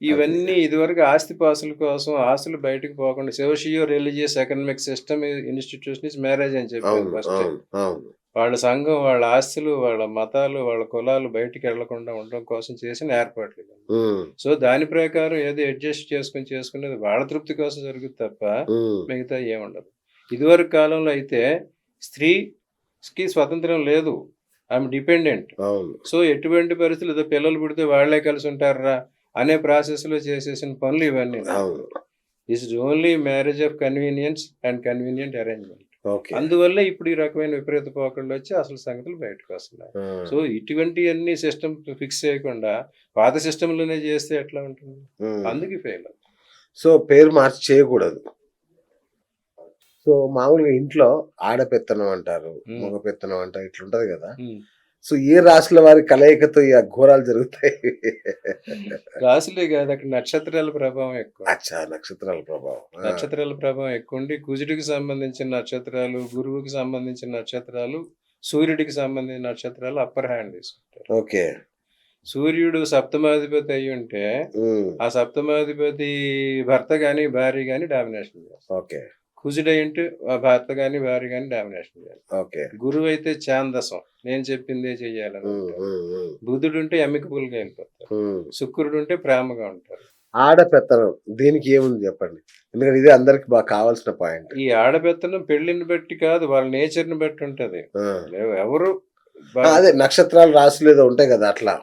ఇవన్నీ ఇదివరకు ఆస్తిపాస్తుల కోసం ఆస్తులు బయటకు పోకుండా socio religious economic system institution is marriage అని చెప్పారు అవును. ఫస్ట్. అవును. అవును. వాళ్ళ సంఘం, వాళ్ళ ఆస్తులు, వాళ్ళ మతాలు, వాళ్ళ కులాలు బయటికి వెళ్లకుండా ఉండడం కోసం చేసిన ఏర్పాట్లు ఇవన్నీ. హ్మ్. సో దాని ప్రకారం ఏదో అడ్జస్ట్ చేసుకునేది వాళ్ళ తృప్తి కోసం జరుగుతుంది తప్ప హ్మ్. మిగతా ఏముండదు. ఇదివరకు కాలంలో అయితే స్త్రీకి స్వతంత్రం లేదు, ఆమె డిపెండెంట్. అవును. సో ఎటువంటి పరిస్థితులు ఏదో పిల్లలు పుడితే వాళ్లే కలిసి ఉంటారా అనే ప్రాసెస్ లో చేసేసిన పనులు ఇవన్నీ. అవును. This is only marriage of convenience and convenient arrangement. Okay. అందువల్ల ఇప్పుడు ఈ రకమైన విపరీత పోకళ్ళు వచ్చి అసలు సంగతులు బయటకు వస్తున్నాయి. ఆ! సో ఇటువంటి అన్ని సిస్టమ్ ఫిక్స్ చేయకుండా పాత సిస్టంలోనే చేస్తే ఎట్లా ఉంటుంది? హ్మ్. అందుకే ఫెయిల్. సో పేరు మార్చి చేయకూడదు. సో మామూలుగా ఇంట్లో ఆడపెత్తనం అంటారు, మగ పెత్తనం అంటారు, ఇట్లుంటది కదా. సో ఏ రాశుల వారి కలయికతో ఈ ఘోరాలు జరుగుతాయి? రాశులే కాదు, అక్కడ నక్షత్రాల ప్రభావం ఎక్కువ. అచ్చా, నక్షత్రాల ప్రభావం. నక్షత్రాల ప్రభావం ఎక్కువ ఉండి కుజుడికి సంబంధించిన నక్షత్రాలు, గురువుకి సంబంధించిన నక్షత్రాలు, సూర్యుడికి సంబంధించిన నక్షత్రాలు అప్పర్ హ్యాండ్ తీసుకుంటారు. ఓకే. సూర్యుడు సప్తమాధిపతి అయి ఉంటే ఆ సప్తమాధిపతి భర్త గాని భార్య గాని డామినేషన్ చేస్తారు. ఓకే. కుజుడు అయి ఉంటే ఆ భర్త గాని భార్య గాని డామినేషన్ చేయాలి. ఓకే. గురువు అయితే ఛాందసం, నేను చెప్పిందే చెయ్యాలని. బుధుడు ఉంటే ఎమ్మికబుల్గా వెళ్ళిపోతారు. శుక్రుడు ఉంటే ప్రేమగా ఉంటారు. ఆడపెత్తనం దీనికి ఏముంది చెప్పండి, ఎందుకంటే ఇదే అందరికి బాగా కావాల్సిన పాయింట్. ఈ ఆడపెత్తనం పెళ్లిని బట్టి కాదు, వాళ్ళ నేచర్ ని బట్టి ఉంటది. ఎవరు అదే నక్షత్రాలు రాసులు ఏదో ఉంటాయి కదా, అట్లా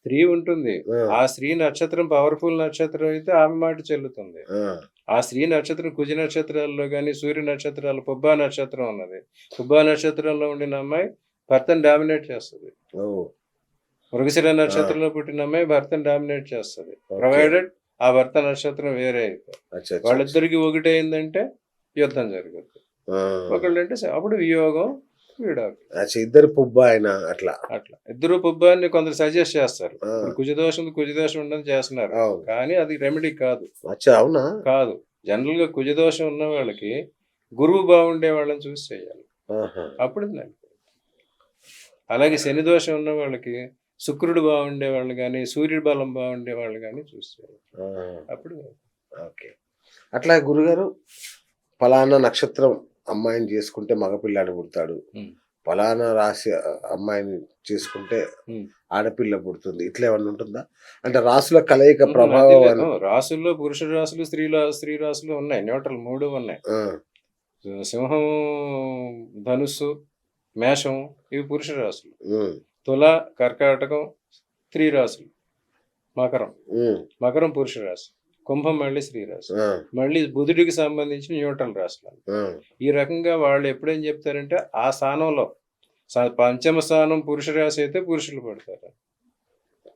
స్త్రీ ఉంటుంది. ఆ స్త్రీ నక్షత్రం పవర్ఫుల్ నక్షత్రం అయితే ఆమె మాట చెల్లుతుంది. ఆ స్త్రీ నక్షత్రం కుజ నక్షత్రాల్లో గాని, సూర్య నక్షత్రాలు, పుబ్బా నక్షత్రం ఉన్నది. పుబ్బా నక్షత్రంలో ఉండిన అమ్మాయి భర్తను డామినేట్ చేస్తుంది. మృగశిర నక్షత్రంలో పుట్టిన అమ్మాయి భర్తను డామినేట్ చేస్తుంది, ప్రొవైడెడ్ ఆ భర్త నక్షత్రం వేరే అయితే. వాళ్ళిద్దరికి ఒకటి అయిందంటే యుద్ధం జరుగుతుంది. ఒకళ్ళంటే అప్పుడు వియోగం, విడాకులు. ఇద్దరు పుబ్బా అయినా అట్లా ఇద్దరు పుబ్బాన్ని కొందరు సజెస్ట్ చేస్తారు. కుజదోషం ఉండని చేస్తున్నారు, కానీ అది రెమెడీ కాదు. అవునా? కాదు. జనరల్ గా కుజదోషం ఉన్న వాళ్ళకి గురువు బాగుండే వాళ్ళని చూసి చేయాలి, అప్పుడు అలాగే శని దోషం ఉన్న వాళ్ళకి శుక్రుడు బాగుండే వాళ్ళు కానీ, సూర్యుడు బలం బాగుండే వాళ్ళు కానీ చూస్తారు అప్పుడు. ఓకే. అట్లా గురుగారు, ఫలానా నక్షత్రం అమ్మాయిని చేసుకుంటే మగపిల్లాడు పుడతాడు, ఫలానా రాశి అమ్మాయిని చేసుకుంటే ఆడపిల్ల పుడుతుంది, ఇట్లా ఏమన్నా ఉంటుందా? అంటే రాసుల కలయిక ప్రభావం. రాసుల్లో పురుష రాసులు, స్త్రీ రాసులు ఉన్నాయి, న్యూట్రల్ 3 ఉన్నాయి. సింహం, ధనుస్సు, మేషం ఇవి పురుష రాసులు. తుల, కర్కాటకం స్త్రీ రాశులు. మకరం పురుష రాశి. కుంభం మళ్ళీ స్త్రీ రాశి. మళ్ళీ బుధుడికి సంబంధించిన న్యూట్రల్ రాశులు. ఈ రకంగా వాళ్ళు ఎప్పుడేం చెప్తారంటే ఆ స్థానంలో పంచమ స్థానం పురుష రాశి అయితే పురుషులు పడతారు.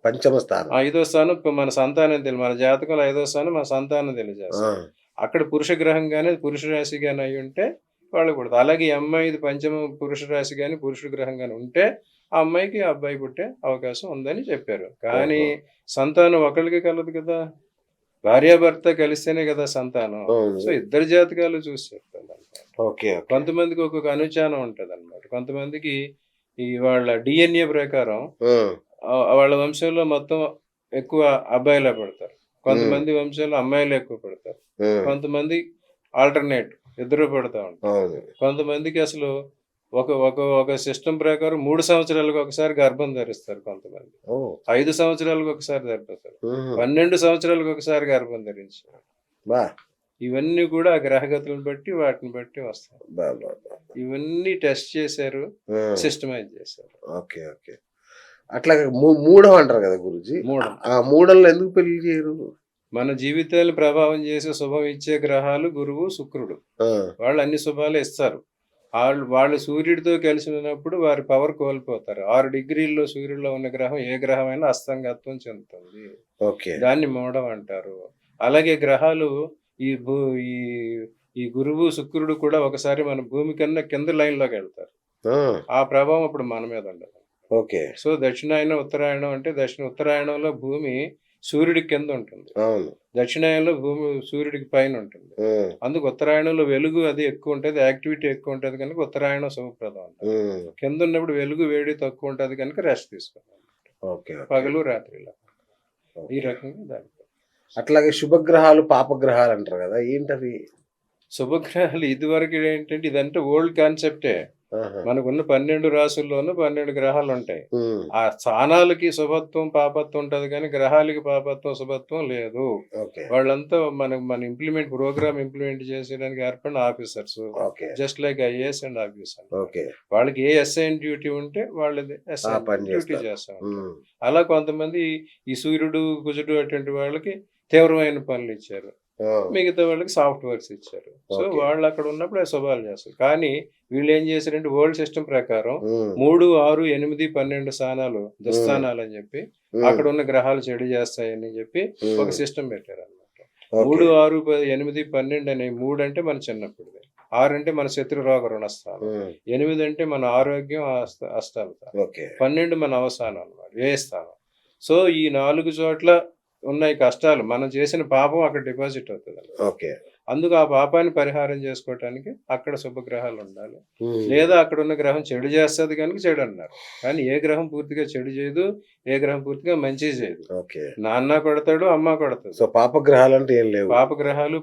పంచమ స్థానం, 5వ స్థానం మన సంతానం తెలియదు, మన జాతకంలో 5వ స్థానం మన సంతానం తెలియజేస్తారు. అక్కడ పురుష గ్రహం కానీ పురుష రాశి కానీ అయి ఉంటే వాళ్ళు పడతారు. అలాగే ఈ అమ్మాయిది పంచమ పురుష రాశి కానీ పురుషుడు గ్రహం కానీ ఉంటే ఆ అమ్మాయికి అబ్బాయి పుట్టే అవకాశం ఉందని చెప్పారు. కానీ సంతానం ఒకళ్ళకి కలదు కదా, భార్యాభర్త కలిస్తేనే కదా సంతానం. సో ఇద్దరు జాతకాలు చూసి చెప్తారు. కొంతమందికి ఒక్కొక్క అనుచానం ఉంటది అనమాట. కొంతమందికి ఈ వాళ్ళ డిఎన్ఏ ప్రకారం వాళ్ళ వంశంలో మొత్తం ఎక్కువ అబ్బాయిలే పడతారు, కొంతమంది వంశంలో అమ్మాయిలు ఎక్కువ పడతారు, కొంతమంది ఆల్టర్నేట్ ఇద్దరు పడతా ఉంటారు. కొంతమందికి అసలు ఒక సిస్టమ్ ప్రకారం 3 సంవత్సరాలకు ఒకసారి గర్భం ధరిస్తారు, కొంతమంది 5 సంవత్సరాలకు ఒకసారి ధరిస్తారు, 12 సంవత్సరాలకు ఒకసారి గర్భం ధరించారు. ఇవన్నీ కూడా ఆ గ్రహగతులను బట్టి వాటిని బట్టి వస్తాయి. ఇవన్నీ టెస్ట్ చేశారు, సిస్టమైజ్ చేశారు. ఓకే. ఓకే. అట్లా మూఢం అంటారు కదా గురుజీ, ఆ మూఢంలో ఎందుకు పెళ్లి చేయరు? మన జీవితాన్ని ప్రభావం చేసే శుభం ఇచ్చే గ్రహాలు గురువు, శుక్రుడు. వాళ్ళు అన్ని శుభాలు ఇస్తారు. వాళ్ళు సూర్యుడితో కలిసి ఉన్నప్పుడు వారి పవర్ కోల్పోతారు. 6 డిగ్రీల్లో సూర్యుడిలో ఉన్న గ్రహం ఏ గ్రహమైనా అస్తంగత్వం చెందుతుంది. దాన్ని మూఢం అంటారు. అలాగే గ్రహాలు ఈ గురువు, శుక్రుడు కూడా ఒకసారి మన భూమి కన్నా కింద లైన్లోకి వెళ్తారు. ఆ ప్రభావం ఇప్పుడు మన మీద ఉండదు. సో దక్షిణాయనం, ఉత్తరాయణం అంటే ఉత్తరాయణంలో భూమి సూర్యుడి కింద ఉంటుంది, అవును. దక్షిణాయనంలో భూమి సూర్యుడికి పైన ఉంటుంది. హ్మ్. అందుకు ఉత్తరాయణంలో వెలుగు అది ఎక్కువ ఉంటుంది, యాక్టివిటీ ఎక్కువ ఉంటుంది కనుక ఉత్తరాయణం శుభప్రదం అంటారు. హ్మ్. కింద ఉన్నప్పుడు వెలుగు వేడి తక్కువ ఉంటుంది కనుక రెస్ట్ తీసుకోవాలి, ఓకే. ఓకే. పగలు రాత్రిలో. ఈ ఓకే. రకంగా దాని అట్లాగే శుభగ్రహాలు, పాపగ్రహాలు అంటారు కదా, ఏంటవి? శుభగ్రహాలు ఇదివరకు ఏంటంటే ఇదంటే ఓల్డ్ కాన్సెప్టే. ఆహా. మనకున్న 12 రాసుల్లోనూ 12 గ్రహాలు ఉంటాయి. హ్మ్. ఆ స్థానాలకి శుభత్వం పాపత్వం ఉంటుంది కానీ గ్రహాలకి పాపత్వం శుభత్వం లేదు. ఓకే. వాళ్ళంతా మన ప్రోగ్రామ్ ఇంప్లిమెంట్ చేసేయడానికి ఏర్పడిన officers, okay. Just like IAS and officer. Okay. వాళ్ళకి ఏ అసైన్ డ్యూటీ ఉంటే వాళ్ళది ఆ అసైన్ పని డ్యూటీ చేస్తారు. చేస్తా ఉంటారు. హ్మ్. అలా కొంతమంది ఈ సూర్యుడు కుజుడు అటువంటి వాళ్ళకి తీవ్రమైన పనులు ఇచ్చారు, ఆ. మిగతా వాళ్ళకి సాఫ్ట్ వర్క్స్ ఇచ్చారు. So okay. వాళ్ళు అక్కడ ఉన్నప్పుడు ఆ శుభాలు చేస్తారు. కానీ వీళ్ళు ఏం చేశారంటే ఓల్డ్ సిస్టమ్ ప్రకారం హ్మ్. 3, 6, 8, 12 స్థానాలు దుస్థానాలు అని చెప్పి అక్కడ హ్మ్. ఉన్న గ్రహాలు చెడు చేస్తాయని చెప్పి ఒక హ్మ్. సిస్టమ్ పెట్టారు అనమాట. ఓకే. 3, 6, 8, 12 అనే 3 అంటే మన చిన్నప్పుడు, 6 అంటే మన శత్రు రోగ రుణస్థానం, హ్మ్. 8 అంటే మన ఆరోగ్యం అస్తావత, ఓకే. 12 మన అవసానం అనమాట, వ్యయ స్థానం. సో ఈ 4 చోట్ల ఉన్నాయి కష్టాలు, మనం చేసిన పాపం అక్కడ డిపాజిట్ అవుతుంది. ఓకే. అందుకు ఆ పాపాన్ని పరిహారం చేసుకోవటానికి అక్కడ శుభగ్రహాలు ఉండాలి. హ్మ్. లేదా అక్కడ ఉన్న గ్రహం చెడు చేస్తుంది కనుక చెడు అన్నారు. కానీ ఏ గ్రహం పూర్తిగా చెడు చేయదు, ఏ గ్రహం పూర్తిగా మంచి చేయదు. ఓకే. నాన్న కొడతాడు, అమ్మ కొడతాడు. సో పాపగ్రహాలు అంటే ఏం లేవు. పాపగ్రహాలు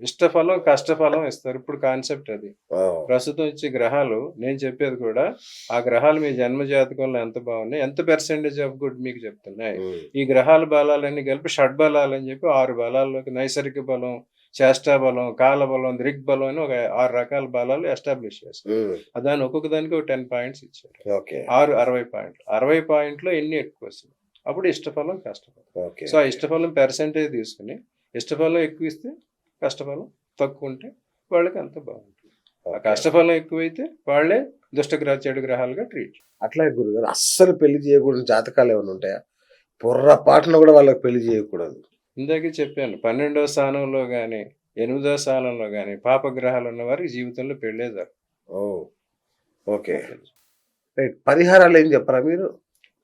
ఇష్టఫలం కష్టఫలం ఇస్తారు. ఇప్పుడు కాన్సెప్ట్ అది. ఆ. ప్రస్తుతం వచ్చే గ్రహాలు నేను చెప్పేది కూడా ఆ గ్రహాలు మీ జన్మ జాతకంలో ఎంత బాగున్నాయి, ఎంత పర్సెంటేజ్ ఆఫ్ గుడ్ మీకు చెప్తున్నాయి. హ్మ్. ఈ గ్రహాల బలాలన్నీ కలిపి షడ్బలాలు అని చెప్పి 6 బలాల్లోకి నైసర్గిక బలం, చేష్టా బలం, కాల బలం, దృగ్బలం అని ఒక 6 రకాల బలాలు ఎస్టాబ్లిష్ చేశారు. హ్మ్. దాని ఒక్కొక్క దానికి ఒక 10 పాయింట్స్ ఇచ్చారు. ఓకే. 60 పాయింట్లు. 60 పాయింట్లో ఎన్ని ఎక్కువ వస్తుంది, అప్పుడు ఇష్టఫలం కష్టఫలం. ఓకే. సో ఆ ఇష్టఫలం పర్సెంటేజ్ తీసుకుని ఇష్టఫలం ఎక్కువ ఇస్తే కష్టఫలం తక్కువ ఉంటే వాళ్ళకి అంత బాగుంటుంది. ఆ ఓకే. కష్టఫలం ఎక్కువైతే వాళ్ళే చెడు గ్రహాలుగా ట్రీట్. అట్లాగే గురుగారు, అస్సలు పెళ్లి చేయకూడని జాతకాలు ఏమైనా ఉంటాయా? పొర్రపాటున కూడా వాళ్ళకి పెళ్లి చేయకూడదు. ఇందాకే చెప్పాను, 12వ స్థానంలో కానీ 8వ స్థానంలో కానీ పాపగ్రహాలు ఉన్న వారికి జీవితంలో పెళ్ళే జరగదు. ఓ. ఓకే. రైట్. పరిహారాలు ఏం చెప్పరా మీరు?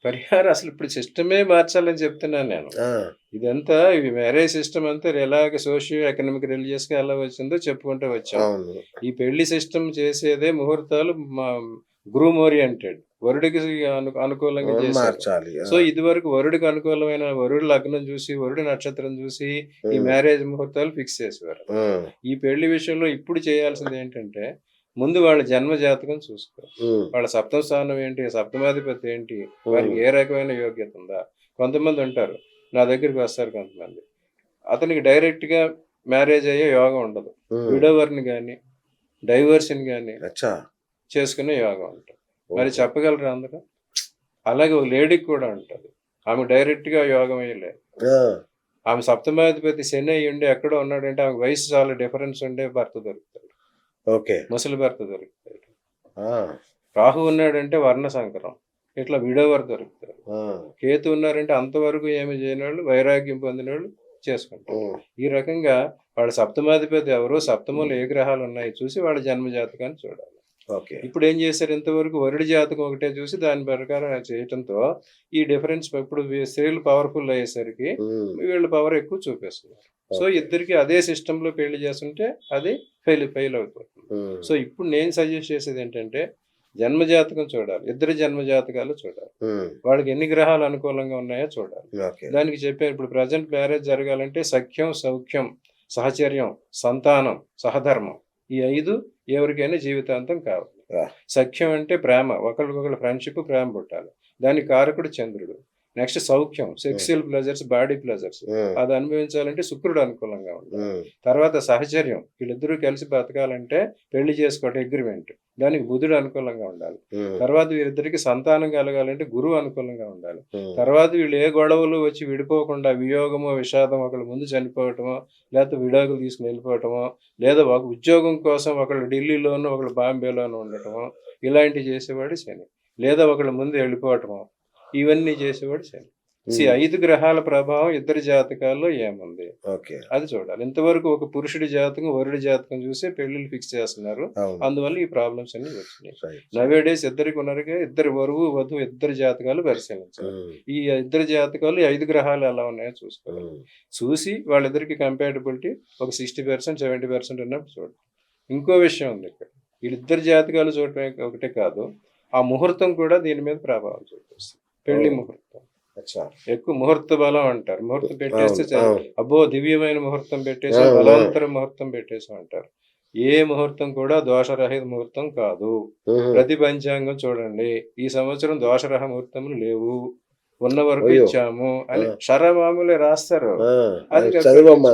పరిహారం అసలు ఇప్పుడు సిస్టమే మార్చాలని చెప్తున్నాను నేను. ఆ. ఇదంతా ఇవి మ్యారేజ్ సిస్టమ్ అంతా ఎలాగ సోషియో ఎకనామిక్ రిలీజియస్గా ఎలా వచ్చిందో చెప్పుకుంటూ వచ్చాం. అవును. ఈ పెళ్లి సిస్టమ్ చేసేదే ముహూర్తాలు గ్రూమ్ ఓరియంటెడ్, వరుడికి అనుకూలంగా అవును, చేశారు. మార్చాలి. ఆ. సో ఇది వరకు వరుడికి అనుకూలమైన వరుడి లగ్నం చూసి వరుడి నక్షత్రం చూసి ఈ హ్మ్. మ్యారేజ్ ముహూర్తాలు ఫిక్స్ చేసేవారు. హ్మ్. ఈ పెళ్లి విషయంలో ఇప్పుడు చేయాల్సింది ఏంటంటే ముందు వాళ్ళ జన్మ జాతకం చూసుకో, హ్మ్. వాళ్ళ సప్తమ స్థానం ఏంటి, సప్తమాధిపతి ఏంటి, వారికి హ్మ్. ఏ రకమైన యోగ్యత ఉందా. కొంతమంది ఉంటారు, నా దగ్గరికి వస్తారు కొంతమంది, అతనికి డైరెక్ట్గా మ్యారేజ్ అయ్యే యోగం ఉండదు, హ్మ్. విడోవర్ని కానీ డైవర్స్ని కానీ అచ్చా. చేసుకునే యోగం ఉంటుంది. మరి ఓహో. చెప్పగలరా అందరూ? అలాగే ఒక లేడీకి కూడా ఉంటుంది, ఆమె డైరెక్ట్గా యోగం అయ్యలేదు. ఆ. ఆమె సప్తమాధిపతి శని అయ్యి ఉండి ఎక్కడో ఉన్నాడంటే ఆమె వయసు చాలా డిఫరెన్స్ ఉండే భర్త దొరుకుతాడు, ఓకే. ముసలి భర్త దొరుకుతాడు. ఆ. రాహు ఉన్నాడంటే వర్ణ సంకరం, ఇట్లా విడోవర్ దొరుకుతారు. ఆ. కేతు ఉన్నారంటే అంతవరకు ఏమి చేయని వాళ్ళు, వైరాగ్యం పొందిన వాళ్ళు చేసుకుంటారు. హ్మ్. ఈ రకంగా వాళ్ళ సప్తమాధిపతి ఎవరు, సప్తమంలో ఏ గ్రహాలు ఉన్నాయి చూసి వాళ్ళ జన్మ జాతకాన్ని చూడాలి. ఓకే. ఇప్పుడు ఏం చేశారు, ఇంతవరకు వరుడి జాతకం ఒకటే చూసి దాని ప్రకారం చేయటంతో ఈ డిఫరెన్స్ ఇప్పుడు స్త్రీలు పవర్ఫుల్ అయ్యేసరికి హ్మ్. వీళ్ళ పవర్ ఎక్కువ చూపిస్తున్నారు. So okay. ఇద్దరికి అదే సిస్టంలో పెళ్లి చేస్తుంటే అది ఫెయిల్ అయిపోతుంది. హ్మ్. సో ఇప్పుడు నేను సజెస్ట్ చేసేది ఏంటంటే జన్మజాతకం చూడాలి, ఇద్దరి జన్మజాతకాలు చూడాలి, హ్మ్. వాళ్ళకి ఎన్ని గ్రహాలు అనుకూలంగా ఉన్నాయో చూడాలి. ఓకే. దానికి చెప్పారు ఇప్పుడు ప్రజెంట్ మ్యారేజ్ జరగాలంటే సఖ్యం, సౌఖ్యం, సహచర్యం, సంతానం, సహధర్మం, ఈ 5 ఎవరికైనా జీవితాంతం కావాలి. ఆ. సఖ్యం అంటే ప్రేమ, ఒకరికొకరు ఫ్రెండ్షిప్, ప్రేమ పుట్టాలి, దానికి కారకుడు చంద్రుడు. నెక్స్ట్ సౌఖ్యం, సెక్సువల్ ప్లెజర్స్, బాడీ ప్లెజర్స్, హ్మ్. అది అనుభవించాలంటే శుక్రుడు అనుకూలంగా ఉండాలి. హ్మ్. తర్వాత సహచర్యం, వీళ్ళిద్దరూ కలిసి బతకాలంటే పెళ్లి చేసుకోవడం అగ్రిమెంట్, దానికి బుధుడు అనుకూలంగా ఉండాలి. హ్మ్. తర్వాత వీరిద్దరికి సంతానం కలగాలంటే గురువు అనుకూలంగా ఉండాలి. హ్మ్. తర్వాత వీళ్ళు ఏ గొడవలు వచ్చి విడిపోకుండా వియోగమో విషాదం, ఒకళ్ళు ముందు చనిపోవటమో లేకపోతే విడాకులు తీసుకుని వెళ్ళిపోవటమో, లేదా ఒక ఉద్యోగం కోసం ఒకళ్ళు ఢిల్లీలోనూ ఒకళ్ళు బాంబేలోనూ ఉండటమో, ఇలాంటివి చేసేవాడు శని. లేదా ఒకళ్ళు ముందు వెళ్ళిపోవటమో, ఇవన్నీ చేసేవాడు శని. ఉమ్, 5 గ్రహాల ప్రభావం ఇద్దరి జాతకాల్లో ఏముంది ఓకే. అది చూడాలి. ఇంతవరకు ఒక పురుషుడి జాతకం, వరుడి జాతకం చూసి పెళ్లిళ్ళు ఫిక్స్ చేస్తున్నారు. అవును. అందువల్ల ఈ ప్రాబ్లమ్స్ అన్ని వచ్చినాయి. రైట్. నవేడేస్ ఇద్దరికి ఉన్నారుగా, ఇద్దరు వరువు వధువు ఇద్దరి జాతకాలు పరిశీలించాలి. ఉమ్, ఈ ఇద్దరి జాతకాలు ఈ 5 గ్రహాలు ఎలా ఉన్నాయో చూసుకోవాలి. ఉమ్, చూసి వాళ్ళిద్దరికి కంపాటబిలిటీ ఒక 60% 70% ఉన్నప్పుడు చూడండి. ఇంకో విషయం ఉంది ఇక్కడ. వీళ్ళిద్దరి జాతకాలు చూడటమే ఒకటే కాదు, ఆ ముహూర్తం కూడా దీని మీద ప్రభావం చూపిస్తుంది. పెళ్లి అవును. ముహూర్తం అచ్చా. ఎక్కువ ముహూర్త బలం అంటారు. ముహూర్తం పెట్టేస్తే అవును, చాలు. అవును. అబ్బో దివ్యమైన ముహూర్తం పెట్టేసాం, అవును, బలవంతర ముహూర్తం పెట్టేసాం అంటారు. ఏ ముహూర్తం కూడా దోషరహిత ముహూర్తం కాదు. ఉహు. ప్రతి పంచాంగం చూడండి, ఈ సంవత్సరం దోషరహ ముహూర్తములు లేవు, ఉన్న వరకు అయ్యో. ఇచ్చాము అని ఆ. షరమామూలే రాస్తారు. ఆ, అది అది చదువమ్మా.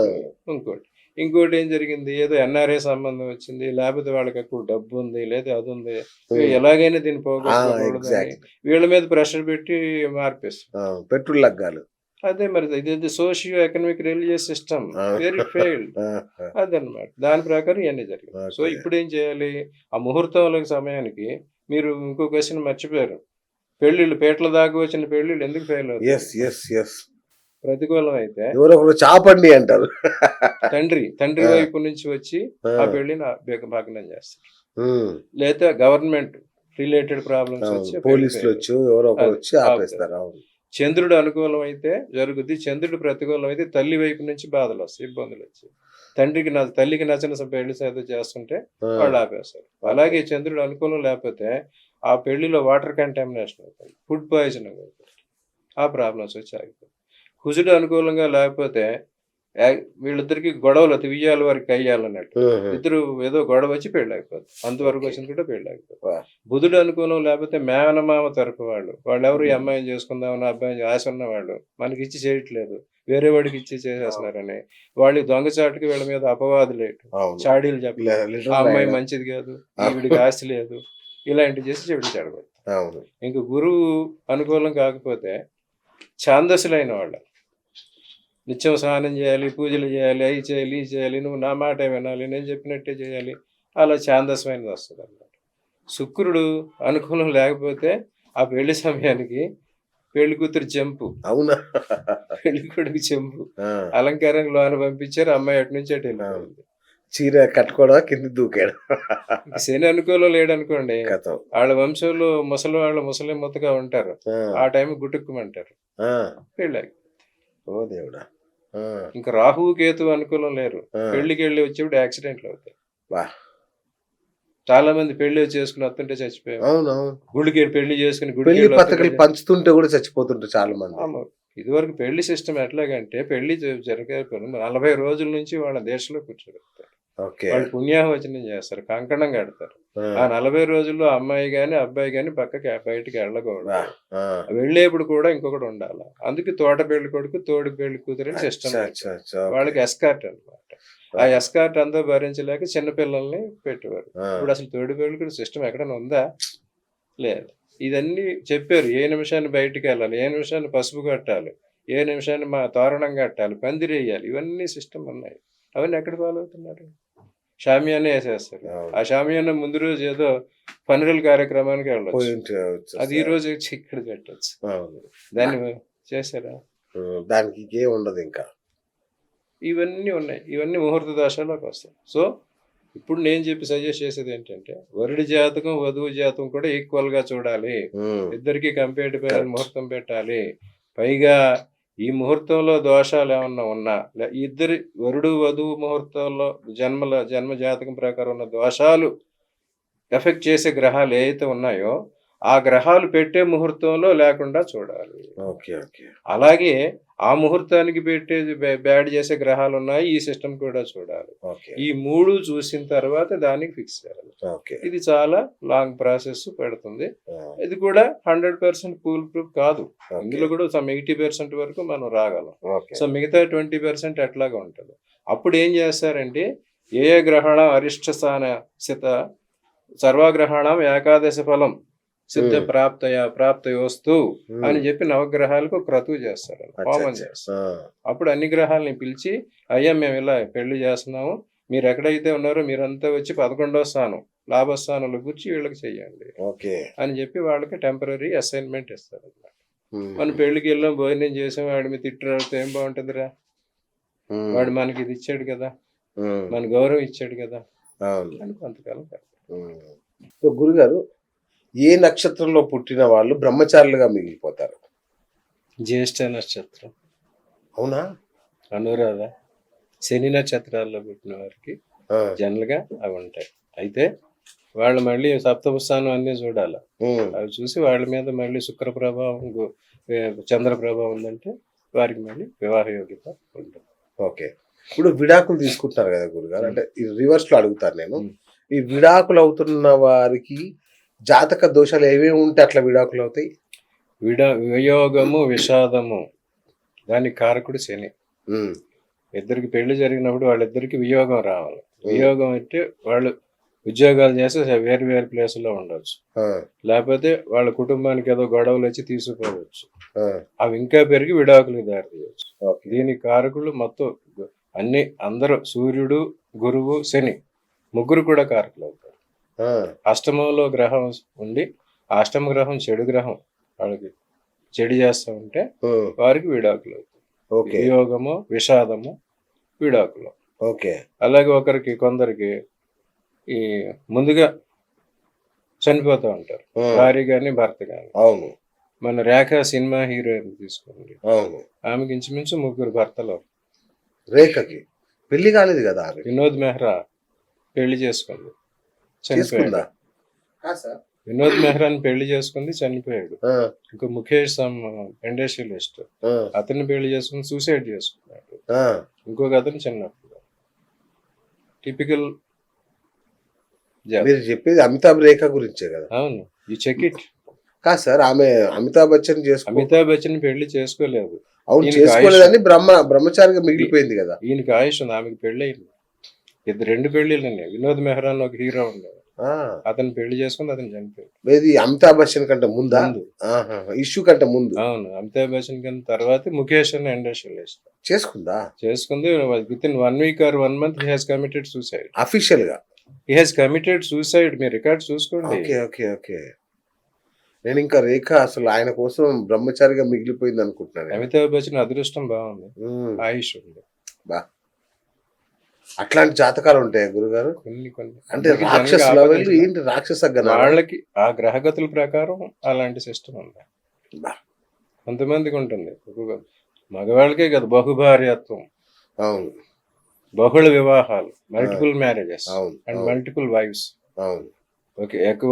ఇంకోటి ఏం జరిగింది, ఏదో ఎన్ఆర్ఐ సంబంధం వచ్చింది, లేకపోతే వాళ్ళకి ఎక్కువ డబ్బు ఉంది, లేదా అది ఉంది, ఎలాగైనా దీన్ని పోగొట్టుకోకూడదని ఎగ్జాక్ట్లీ. వీళ్ళ మీద ప్రెషర్ పెట్టి మార్పేస్తారు. పెట్రోల్ లగ్గాలు. అదే మరి ఇది socio economic religious system very failed. అదనమాట. దాని ప్రకారం ఇవన్నీ జరిగింది. So Okay. ఇప్పుడు ఏం చేయాలి, ఆ ముహూర్తం సమయానికి మీరు ఇంకో క్వశ్చన్ మర్చిపోయారు. పెళ్లిళ్ళు పేటల దాకా వచ్చిన పెళ్లిళ్ళు ఎందుకు ఫెయిల్ ఎస్ అవుతాయి? Yes yes. ప్రతికూలం అయితే ఎవరో ఒకరు చాపండి అంటారు. తండ్రి ఆ. వైపు నుంచి వచ్చి ఆ. ఆ పెళ్లిని భగ్నం చేస్తారు. ఉమ్, లేదా గవర్నమెంట్ రిలేటెడ్ ప్రాబ్లమ్స్ అవును. వచ్చి ఆ పెళ్లి పోలీసులు fail. వచ్చి ఎవరో ఒకరు అది వచ్చి ఆపేస్తారు. అవును. చంద్రుడు అనుకూలం అయితే జరుగుద్ది, చంద్రుడు ప్రతికూలం అయితే తల్లి వైపు నుంచి బాధలు వస్తాయి, ఇబ్బందులు వచ్చాయి. తల్లికి నచ్చిన పెళ్లి సేద చేస్తుంటే ఆ, వాళ్ళు ఆపేస్తారు. అలాగే చంద్రుడు అనుకూలం లేకపోతే ఆ పెళ్లిలో వాటర్ కంటామినేషన్ అవుతుంది, ఫుడ్ పాయిజన్ అవుతుంది, ఆ ప్రాబ్లమ్స్ వచ్చి ఆగిపోతాయి. కుజుడు అనుకూలంగా లేకపోతే వీళ్ళిద్దరికి గొడవలు వియ్యాల వరకు కయ్యాలన్నట్టు, ఉహు. ఇద్దరు ఏదో గొడవ వచ్చి పెళ్ళి అయిపోతుంది, అంతవరకు Okay. వచ్చింది కూడా పెళ్ళి అయిపోతుంది. వా. బుధుడు అనుకూలం లేకపోతే మేనమామ తరపు వాళ్ళు ఎవరు ఈ అమ్మాయిని చేసుకుందామని అబ్బాయి ఆశ ఉన్న వాళ్ళు మనకి ఇచ్చి చేయట్లేదు, వేరే వాడికి ఇచ్చి చేసేస్తున్నారని వాళ్ళు దొంగచాటుకి వీళ్ళ మీద అపవాదులేటు, అవును. చాడీలు చెప్పి లిటిల్ ఆ అమ్మాయి రాయన. మంచిది కాదు, ఈవిడికి ఆస్తి లేదు, ఇలాంటివి చేసి చెడగొడతారు. అవును. ఇంక గురువు అనుకూలం కాకపోతే ఛాందసులైన వాళ్ళు నిత్యం స్నానం చేయాలి, పూజలు చేయాలి, అవి చేయాలి, ఇది చేయాలి, నువ్వు నా మాట వినాలి, నేను చెప్పినట్టే చేయాలి, అలా ఛాందస్మైనది వస్తుంది అన్నమాట. శుక్రుడు అనుకూలం లేకపోతే ఆ పెళ్లి సమయానికి పెళ్లి కూతురు చెంపు, అవునా. పెళ్లి కొడుకు చెంపు, ఆ, అలంకారంగా లోన పంపించారు, అమ్మాయి అటు నుంచి అటు వెళ్ళిపోయింది. చీర కట్టుకోవడం కింద దూకాడు. ఇంక శని అనుకూలం లేడనుకోండి, కథం. వాళ్ళ వంశంలో ముసలి ముద్దగా ఉంటారు, ఆ టైం గుటుక్కుమంటారు, పెళ్ళి. ఓ దేవుడా. ఆ, ఇంకా రాహువు కేతు అనుకూలం లేరు, ఆ. పెళ్లికి వెళ్ళి వచ్చేప్పుడు యాక్సిడెంట్లు అవుతాయి. వా. చాలా మంది పెళ్లి చేసుకుని వస్తుంటే చచ్చిపోయారు, అవును అవును. గుడికి పెళ్లి చేసుకుని పెళ్లి గుడికి పత్రికలు పంచుతుంటే కూడా చచ్చిపోతుంటారు చాలా మంది. ఇదివరకు పెళ్లి సిస్టమ్ ఎట్లాగంటే పెళ్లి జరిగే 40 రోజుల నుంచి వాళ్ళ దేశంలో కూర్చోబెడతారు, ఓకే. వాళ్ళు పుణ్యాహవచనం చేస్తారు, కంకణం కడతారు. ఆ 40 రోజుల్లో అమ్మాయి గాని అబ్బాయి గాని పక్కకి బయటికి వెళ్ళకూడదు, ఆ, వెళ్ళేప్పుడు కూడా ఇంకొకటి ఉండాలి. అందుకే తోట పెళ్లి కొడుకు తోడి పెళ్లి కూతురు అని సిస్టమ్, అచ్చా, అచ్చా, అచ్చా, ఓకే. వాళ్ళకి ఎస్కార్ట్ అన్నమాట. ఆ ఎస్కార్ట్ అంతా భరించలేక చిన్నపిల్లల్ని పెట్టేవారు. ఆ, ఇప్పుడు అసలు తోడి పెళ్లి కూడా సిస్టమ్ ఎక్కడైనా ఉందా? లేదు. ఇదన్నీ చెప్పారు, ఏ నిమిషాన్ని బయటికి వెళ్ళాలి, ఏ నిమిషాన్ని పసుపు కట్టాలి, ఏ నిమిషాన్ని మా తోరణం కట్టాలి, పందిరేయాలి, ఇవన్నీ సిస్టమ్ ఉన్నాయి. అవన్నీ ఎక్కడ ఫాలో అవుతున్నారు? షామియానే వేసేస్తారు. అవును. ఆ షామియానా ముందు రోజు ఏదో ఫనరల్ కార్యక్రమానికి వెళ్ళొచ్చు, పోయి ఉంటే అది ఈ రోజు వచ్చి ఇక్కడ పెట్టచ్చు. అవును. దాన్ని చేశారా? దానికి ఇంకేం ఉండదు ఇంకా. ఇవన్నీ ఉన్నాయి, ఇవన్నీ ముహూర్త దోషాల్లోకి వస్తాయి. సో ఇప్పుడు నేను సజెస్ట్ చేసేది ఏంటంటే, వరుడి జాతకం వధువు జాతకం కూడా ఈక్వల్గా చూడాలి, ఇద్దరికి కంపేటబుల్ Correct. ముహూర్తం పెట్టాలి. పైగా ఈ ముహూర్తంలో దోషాలు ఏమన్నా ఉన్నా, ఇద్దరి వరుడు వధువు ముహూర్తంలో జన్మ జాతకం ప్రకారం ఉన్న దోషాలు ఎఫెక్ట్ చేసే గ్రహాలు ఏవైతే ఉన్నాయో ఆ గ్రహాలు పెట్టే ముహూర్తంలో లేకుండా చూడాలి. Okay okay. అలాగే ఆ ముహూర్తానికి పెట్టేది బ్యాడ్ చేసే గ్రహాలు ఉన్నాయి, ఈ సిస్టమ్ కూడా చూడాలి. ఓకే ఈ 3 చూసిన తర్వాత దానికి ఫిక్స్ చేయాలి. ఓకే. ఇది చాలా లాంగ్ ప్రాసెస్ పెడుతుంది. ఇది కూడా 100% ఫూల్ ప్రూఫ్ కాదు, ఇందులో కూడా సమ్ 80% వరకు మనం రాగలం. ఓకే. సో మిగతా 20% ఎట్లాగా ఉంటుంది. అప్పుడు ఏం చేస్తారంటే, ఏ గ్రహణ అరిష్ట స్థాన స్థిత సర్వగ్రహణం ఏకాదశి ఫలం సిద్ధ ప్రాప్తయోస్తు అని చెప్పి నవగ్రహాలకు క్రతువు చేస్తారు, హోమం చేస్తారు. అప్పుడు అన్ని గ్రహాలని పిలిచి, అయ్యా మేము ఇలా పెళ్లి చేస్తున్నాము, మీరు ఎక్కడైతే ఉన్నారో మీరంతా వచ్చి 11వ స్థానం లాభస్థానంలో కూర్చి వీళ్ళకి చెయ్యండి ఓకే అని చెప్పి వాళ్ళకి టెంపరీ అసైన్మెంట్ ఇస్తారు అన్నమాట. మన పెళ్లికి వెళ్ళాం, భోజనం చేసాం, వాడి మీద తిట్టితే ఏం బాగుంటుందిరా? వాడు మనకి ఇది ఇచ్చాడు కదా, మన గౌరవం ఇచ్చాడు కదా అని కొంతకాలం. సో గురుగారు, ఏ నక్షత్రంలో పుట్టిన వాళ్ళు బ్రహ్మచారులుగా మిగిలిపోతారు? జ్యేష్ఠ నక్షత్రం, అవునా? అనురాధ, శని నక్షత్రాల్లో పుట్టిన వారికి జనరల్ గా అవి ఉంటాయి. అయితే వాళ్ళు మళ్ళీ సప్తమస్థానం అన్ని చూడాలి. అవి చూసి వాళ్ళ మీద మళ్ళీ శుక్ర ప్రభావం, చంద్ర ప్రభావం ఉందంటే వారికి మళ్ళీ వివాహ యోగ్యత ఉంటుంది. ఓకే. ఇప్పుడు విడాకులు తీసుకుంటున్నారు కదా గురుగారు, అంటే రివర్స్ లో అడుగుతాను నేను. ఈ విడాకులు అవుతున్న వారికి జాతక దోషాలు ఏమేమి ఉంటే అట్లా విడాకులు అవుతాయి? వియోగము, విషాదము, దానికి కారకుడు శని. ఇద్దరికి పెళ్లి జరిగినప్పుడు వాళ్ళిద్దరికి వియోగం రావాలి. వియోగం అంటే వాళ్ళు ఉద్యోగాలు చేస్తే వేరు వేరు ప్లేసుల్లో ఉండొచ్చు, లేకపోతే వాళ్ళ కుటుంబానికి ఏదో గొడవలు వచ్చి తీసుకుపోవచ్చు. అవి ఇంకా పెరిగి విడాకులకు దారి తీయవచ్చు. దీనికి కారకులు మొత్తం అన్ని అందరూ సూర్యుడు, గురువు, శని ముగ్గురు కూడా కారకులు అవుతారు. అష్టమంలో గ్రహం ఉండి అష్టమ గ్రహం చెడు గ్రహం వాళ్ళకి చెడు చేస్తూ ఉంటే వారికి విడాకులు అవుతాయి. వియోగము, విషాదము, విడాకులు. ఓకే. అలాగే ఒకరికి కొందరికి ఈ ముందుగా చనిపోతూ ఉంటారు, భార్య గాని భర్త గాని. అవును. మన రేఖ సినిమా హీరోయిన్ తీసుకోండి, అవును, ఆమెకి ఇంచుమించు ముగ్గురు భర్తలు. రేఖకి పెళ్లి కాలేదు కదా? వినోద్ మెహ్రా పెళ్లి చేసుకుంది, చనిపోయాడు. వినోద్ మెహ్రాని పెళ్లి చేసుకుంది, చనిపోయాడు. ఇంకో ముఖేష్ ఇండస్ట్రియలిస్ట్, అతన్ని పెళ్లి చేసుకుని సూసైడ్ చేసుకున్నాడు. ఇంకొక అతను చిన్నప్పుడు. టిపికల్. మీరు చెప్పేది అమితాబ్ రేఖ గురించే కదా? అవును, ఈ చెక్ ఇట్. కాదు సార్, ఆమె అమితాబ్ బచ్చన్ అమితాబ్ బచ్చన్ పెళ్లి చేసుకోలేదు. అవును, చేసుకోలేదని బ్రహ్మచారిగా మిగిలిపోయింది కదా. ఈయనకి ఆయుష్ ఉంది, ఆమెకి పెళ్లి అయింది. రెండు పెళ్లిళ్ళు. వినోద్ మెహ్రా ఒక హీరో ఉండేది, అతను పెళ్లి చేసుకుని అతను చనిపోయాడు. అమితాబ్ బచ్చన్ కంటే ముందా? ఇష్యూ కంటే ముందు. అవును, అమితాబ్ బచ్చన్ కంటే తర్వాత ముఖేష్ అని ఇండస్ట్రియలిస్ట్ చేసుకుంది. With in 1 week or 1 month he has committed suicide. Official గా he has committed suicide. మీరు రికార్డ్ చూసుకోండి. Okay okay okay. నేను ఇంకా రేఖ అసలు ఆయన కోసం బ్రహ్మచారిగా మిగిలిపోయింది అనుకుంటున్నాను. అమితాబ్ బచ్చన్ అదృష్టం బాగుంది, ఆయుష్ ఉంది. అట్లాంటి జాతకాలు ఉంటాయి గురుగారు? కొన్ని అంటే రాక్షసుల ఏంటి, రాక్షస వాళ్ళకి ఆ గ్రహగతుల ప్రకారం అలాంటి సిస్టమ్ ఉంది. కొంతమందికి ఉంటుంది. మగవాళ్ళకే కదా బహుభార్యత్వం. అవును, బహుళ వివాహాలు, multiple marriages and multiple wives.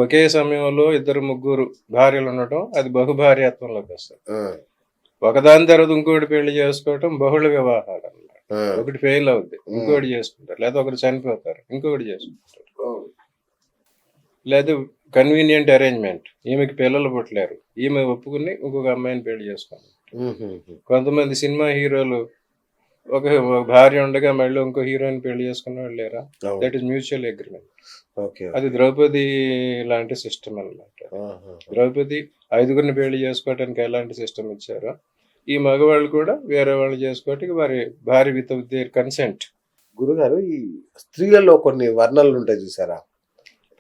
ఒకే సమయంలో 2-3 భార్యలు ఉండటం, అది బహుభార్యత్వంలోకి వస్తుంది. ఒకదాని తర్వాత ఇంకోటి పెళ్లి చేసుకోవటం బహుళ వివాహాలు అన్నమాట. ఒకటి ఫెయిల్ అవుద్ది, ఇంకోటి చేసుకుంటారు. లేదా ఒకరు చనిపోతారు, ఇంకొకటి చేసుకుంటారు. లేదా కన్వీనియంట్ అరేంజ్మెంట్, ఈమెకి పిల్లలు పుట్టలేరు, ఈమె ఒప్పుకుని ఇంకొక అమ్మాయిని పెళ్లి చేసుకుంటారు. కొంతమంది సినిమా హీరోలు ఒక భార్య ఉండగా మళ్ళీ ఇంకో హీరోయిన్ పెళ్లి చేసుకున్న వాళ్ళు లేరా? That is mutual agreement. అది ద్రౌపది లాంటి సిస్టమ్ అన్నమాట. ద్రౌపది 5గురిని పెళ్లి చేసుకోవడానికి ఎలాంటి సిస్టమ్ ఇచ్చారో, ఈ మగవాళ్ళు కూడా వేరే వాళ్ళు చేసుకోవటానికి వారి భార్య విత్ దేర్ కన్సెంట్. గురుగారు, ఈ స్త్రీలలో కొన్ని వర్ణాలు ఉంటాయి చూసారా?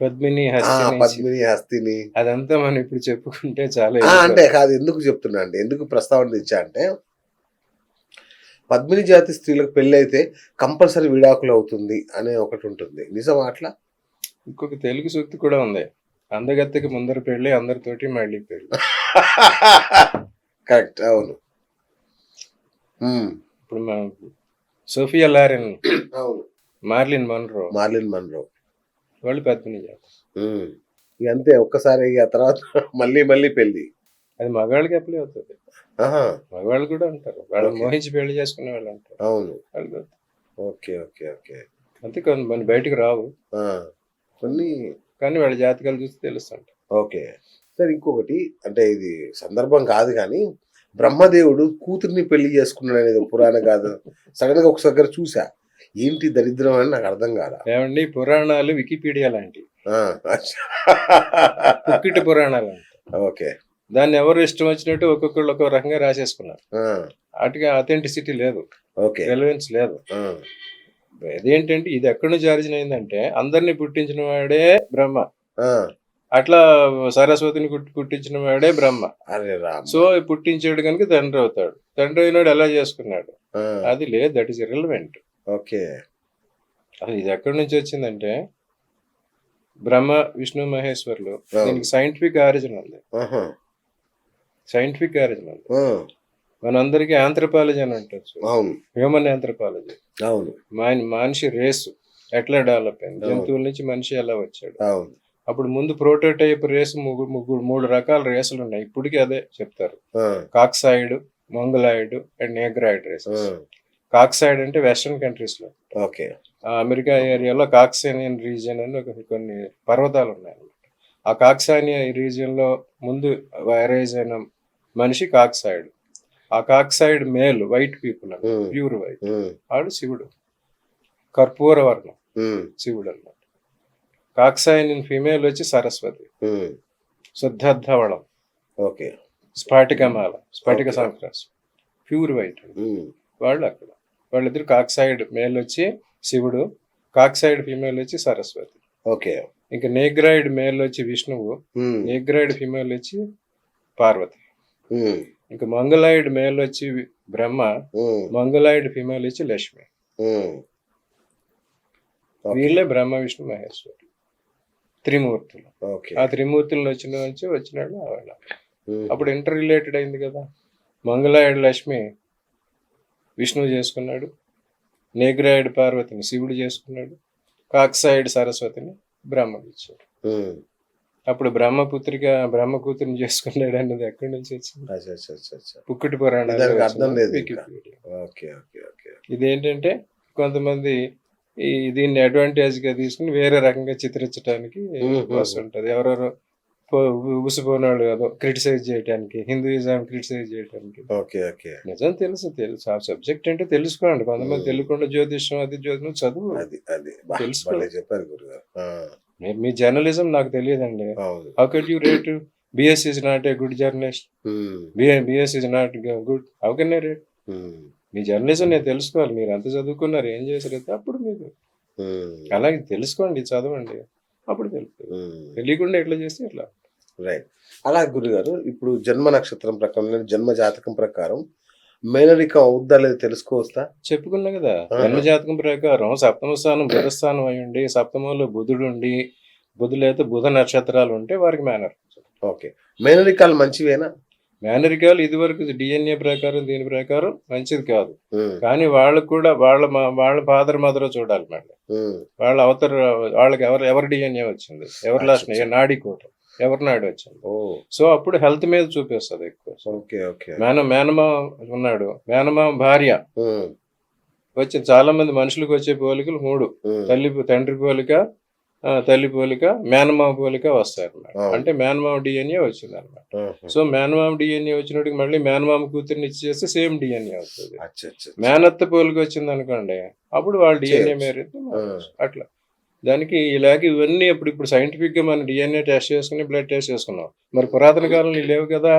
పద్మిని, హస్తిని, అదంతా మనం ఇప్పుడు చెప్పుకుంటే చాలా. అంటే కాదు, ఎందుకు చెప్తున్నా అంటే, ఎందుకు ప్రస్తావన తెచ్చా అంటే, పద్మిని జాతి స్త్రీలకు పెళ్లి అయితే కంపల్సరీ విడాకులు అవుతుంది అనే ఒకటి ఉంటుంది. నిజం అట్లా? ఇంకొక తెలుగు సూక్తి కూడా ఉంది, అందగత్తెకి ముందర పెళ్లి, అందరితోటి మళ్ళీ పెళ్లి. కరెక్ట్, అవును. ఇప్పుడు సోఫియా లారెన్, అవును, మార్లిన్ మన్రో వాళ్ళు పద్మిని జాతి. అంతే, ఒక్కసారి ఆ తర్వాత మళ్ళీ మళ్ళీ పెళ్లి. అది మగవాళ్ళకి అప్లై అవుతుంది. మగవాళ్ళు కూడా ఉంటారు, వాళ్ళు మోహించి పెళ్లి చేసుకునే వాళ్ళు ఉంటారు. అవును. Okay okay okay. అంతే, కొన్ని బయటకు రావు కొన్ని, కానీ వాళ్ళ జాతకాలు చూస్తే తెలుస్తుంటాయి. Okay sir. ఇంకొకటి అంటే, ఇది సందర్భం కాదు కానీ, బ్రహ్మదేవుడు కూతుర్ని పెళ్లి చేసుకున్నాడు అనేది పురాణ కాదు. సడన్ గా ఒకసారి చూసా, ఏంటి దరిద్రం అని నాకు అర్థం కాదు. ఏమండి, పురాణాలు వికీపీడియా లాంటి కుక్కిటి పురాణాలు. ఓకే. దాన్ని ఎవరు ఇష్టం వచ్చినట్టు ఒక్కొక్కళ్ళు ఒక్కొక్క రకంగా రాసేసుకున్నారు. వాటికి అథెంటిసిటీ లేదు, రెలవెన్స్ లేదు. అదేంటంటే, ఇది ఎక్కడి నుంచి ఆరిజిన్ అయిందంటే, అందరినీ పుట్టించిన వాడే బ్రహ్మ, అట్లా సరస్వతిని పుట్టించిన వాడే బ్రహ్మ. అరే రామ. సో పుట్టించాడు కనుక తండ్రి అవుతాడు. తండ్రి అయినాడు ఎలా చేసుకున్నాడు? ఆ, అది లేదు, దట్ ఈస్ ఇర్రెలవెంట్. ఓకే. అసలు ఇది ఎక్కడి నుంచి వచ్చిందంటే బ్రహ్మ విష్ణు మహేశ్వరులు, ఆ, దీనికి సైంటిఫిక్ ఆరిజిన్ ఉంది. ఆహా, సైంటిఫిక్ ఆరిజిన్ ఉంది. ఆ, మనందరికీ ఆంథ్రపాలజీ అని అంటచ్చు, అవును హ్యూమన్ ఆంథ్రపాలజీ. అవును మనిషి రేసు ఎట్లా డెవలప్ అయింది, అవును జంతువుల నుంచి మనిషి ఎలా వచ్చాడు. అవును. అప్పుడు ముందు ప్రోటోటైప్ రేసు మూడు రకాల రేసులు ఉన్నాయి. ఇప్పటికీ అదే చెప్తారు, ఆ, కాక్సాయిడ్, మంగలాయిడ్ అండ్ నేగ్రాయిడ్ ఆ, రేసెస్. కాక్సాయిడ్ అంటే వెస్ట్రన్ కంట్రీస్ లో, ఓకే. అమెరికా ఏరియాలో కాక్సానియన్ రీజియన్ అని కొన్ని పర్వతాలు ఉన్నాయి. ఆ కాక్సానియా రీజియన్ లో ముందు వైరైజ్ అయిన మనిషి కాక్సాయిడ్. ఆ కాక్సాయిడ్ మేల్ వైట్ పీపుల్ అన్నమాట, ఉమ్, ప్యూర్ వైట్. ఉమ్, ఆడు శివుడు, కర్పూర వర్ణం ఉమ్, శివుడు అన్నమాట. కాక్సాయిన్ ఫిమేల్ వచ్చి సరస్వతి, ఉమ్, శుద్ధధవళం, ఓకే. స్ఫటికమాల, స్ఫటిక ఓకే. సంక్రాస్, ప్యూర్ వైట్. ఉమ్, వాళ్ళు అక్కడ వాళ్ళిద్దరు కాక్సైడ్ మేల్ వచ్చి శివుడు, కాక్సైడ్ ఫీమేల్ వచ్చి సరస్వతి. ఓకే. ఇంకా నేగ్రాయిడ్ మేల్ వచ్చి విష్ణువు, ఉమ్, నేగ్రాయిడ్ ఫీమేల్ వచ్చి పార్వతి. ఉమ్, ఇంకా మంగళాయిడ్ మేల్ వచ్చి బ్రహ్మ, ఉమ్, మంగళాయిడ్ ఫీమేల్ వచ్చి లక్ష్మి. ఉమ్, ఓకే. వీళ్ళే బ్రహ్మ విష్ణు మహేశ్వరుడు, త్రిమూర్తులు. ఓకే. ఆ త్రిమూర్తులను వచ్చినాడు ఆవిడ. ఉమ్, అప్పుడు ఇంటర్ రిలేటెడ్ అయింది కదా. మంగళాయుడు లక్ష్మి విష్ణువు చేసుకున్నాడు, నేగ్రాయుడు పార్వతిని శివుడు చేసుకున్నాడు, కాక్సాయుడు సరస్వతిని బ్రహ్మకి ఇచ్చాడు. ఉమ్, అప్పుడు బ్రహ్మ కూతురిని చేసుకున్నాడు అన్నది ఎక్కడి నుంచి వచ్చింది? అచ్చా, అచ్చా, అచ్చా, అచ్చా. పుక్కటి పురాణాలు దానికి అర్థం లేదు ఇంకా. వికీపీడియా. Okay, okay, okay. ఇదేంటంటే కొంతమంది దీన్ని అడ్వాంటేజ్ గా తీసుకుని వేరే రకంగా చిత్రించడానికి ఉమ్, వస్తుంటది. ఎవరెవరో ఉసిపోనాడు ఏదో క్రిటిసైజ్ చేయడానికి, హిందూయిజం క్రిటిసైజ్ చేయడానికి. Okay, okay. నిజం తెలుసు ఆ సబ్జెక్ట్ అంటే తెలుసుకోండి. కొంతమంది ఉమ్. తెలియకుండా జ్యోతిష్యం అది జ్యోతిషం చదువు అది అది బా, తెలుసుకో. భలే చెప్పారు గురుగారు. ఆ, మీ జర్నలిజం నాకు తెలియదండి. అవును. How can you rate BS is not a good journalist, um, BS is not good, how can I rate? Um, మీ జర్నలిజం నేను తెలుసుకోవాలి. మీరు ఎంత చదువుకున్నారు, ఏం చేశారైతే అప్పుడు మీకు ఉమ్, అలాగే తెలుసుకోండి, చదవండి, అప్పుడు తెలుస్తుంది. ఉమ్. తెలియకుండా ఎట్లా చేస్తే ఎట్లా. రైట్. అలా గురుగారు, ఇప్పుడు జన్మ నక్షత్రం ప్రకారం లేదా జన్మ జాతకం ప్రకారం మేనరికం అవుద్దా లేదా తెలుసుకోవచ్చా? చెప్పుకున్నా కదా, ఆహా. జన్మజాతకం ప్రకారం సప్తమ స్థానం బుధస్థానం అయి ఉండి, సప్తమంలో బుధుడు ఉండి, బుధులైతే బుధ నక్షత్రాలు ఉంటే వారికి మేనర్. ఓకే. మేనరికాలు మంచివేనా? మేనరికాలు ఇది వరకు డిఎన్ఏ ప్రకారం దీని ప్రకారం మంచిది కాదు. ఉమ్, కానీ వాళ్ళకు కూడా వాళ్ళ ఫాదర్ మదర్ చూడాలి మేడం. ఉమ్, వాళ్ళ వాళ్ళకి ఎవరి డిఎన్ఏ వచ్చింది, ఎవరి లాస్ట్ నాడీ కోట, ఎవరి నాడు వచ్చింది. ఓ, సో అప్పుడు హెల్త్ మీద చూపిస్తుంది ఎక్కువ. Okay, okay. మేనమామ ఉన్నాడు, మేనమామ భార్య ఉమ్, వచ్చి చాలా మంది మనుషులకు వచ్చే పోలికలు 3: ఉమ్, తండ్రి పోలిక, తల్లి పోలిక, మేనమామ పోలిక వస్తాయి అన్నమాట. అవును. అంటే మేనమామ డిఎన్ఏ వచ్చింది అనమాట. ఆహా. సో మేనమామ డిఎన్ఏ వచ్చినట్టుకి మళ్ళీ మేనమామ కూతురిని ఇచ్చి చేస్తే సేమ్ డిఎన్ఏ అవుతుంది. అచ్చా, అచ్చా, అచ్చా. మేనత్త పోలిక వచ్చింది అనుకోండి, అప్పుడు వాళ్ళ డిఎన్ఏ చేయొచ్చు. మేరైతే అట్లా. దానికి ఇలాగ ఇవన్నీ ఇప్పుడు సైంటిఫిక్ గా మనం డిఎన్ఏ టెస్ట్ చేసుకుని బ్లడ్ టెస్ట్ చేసుకున్నాం. మరి పురాతన కాలంలో లేవు కదా,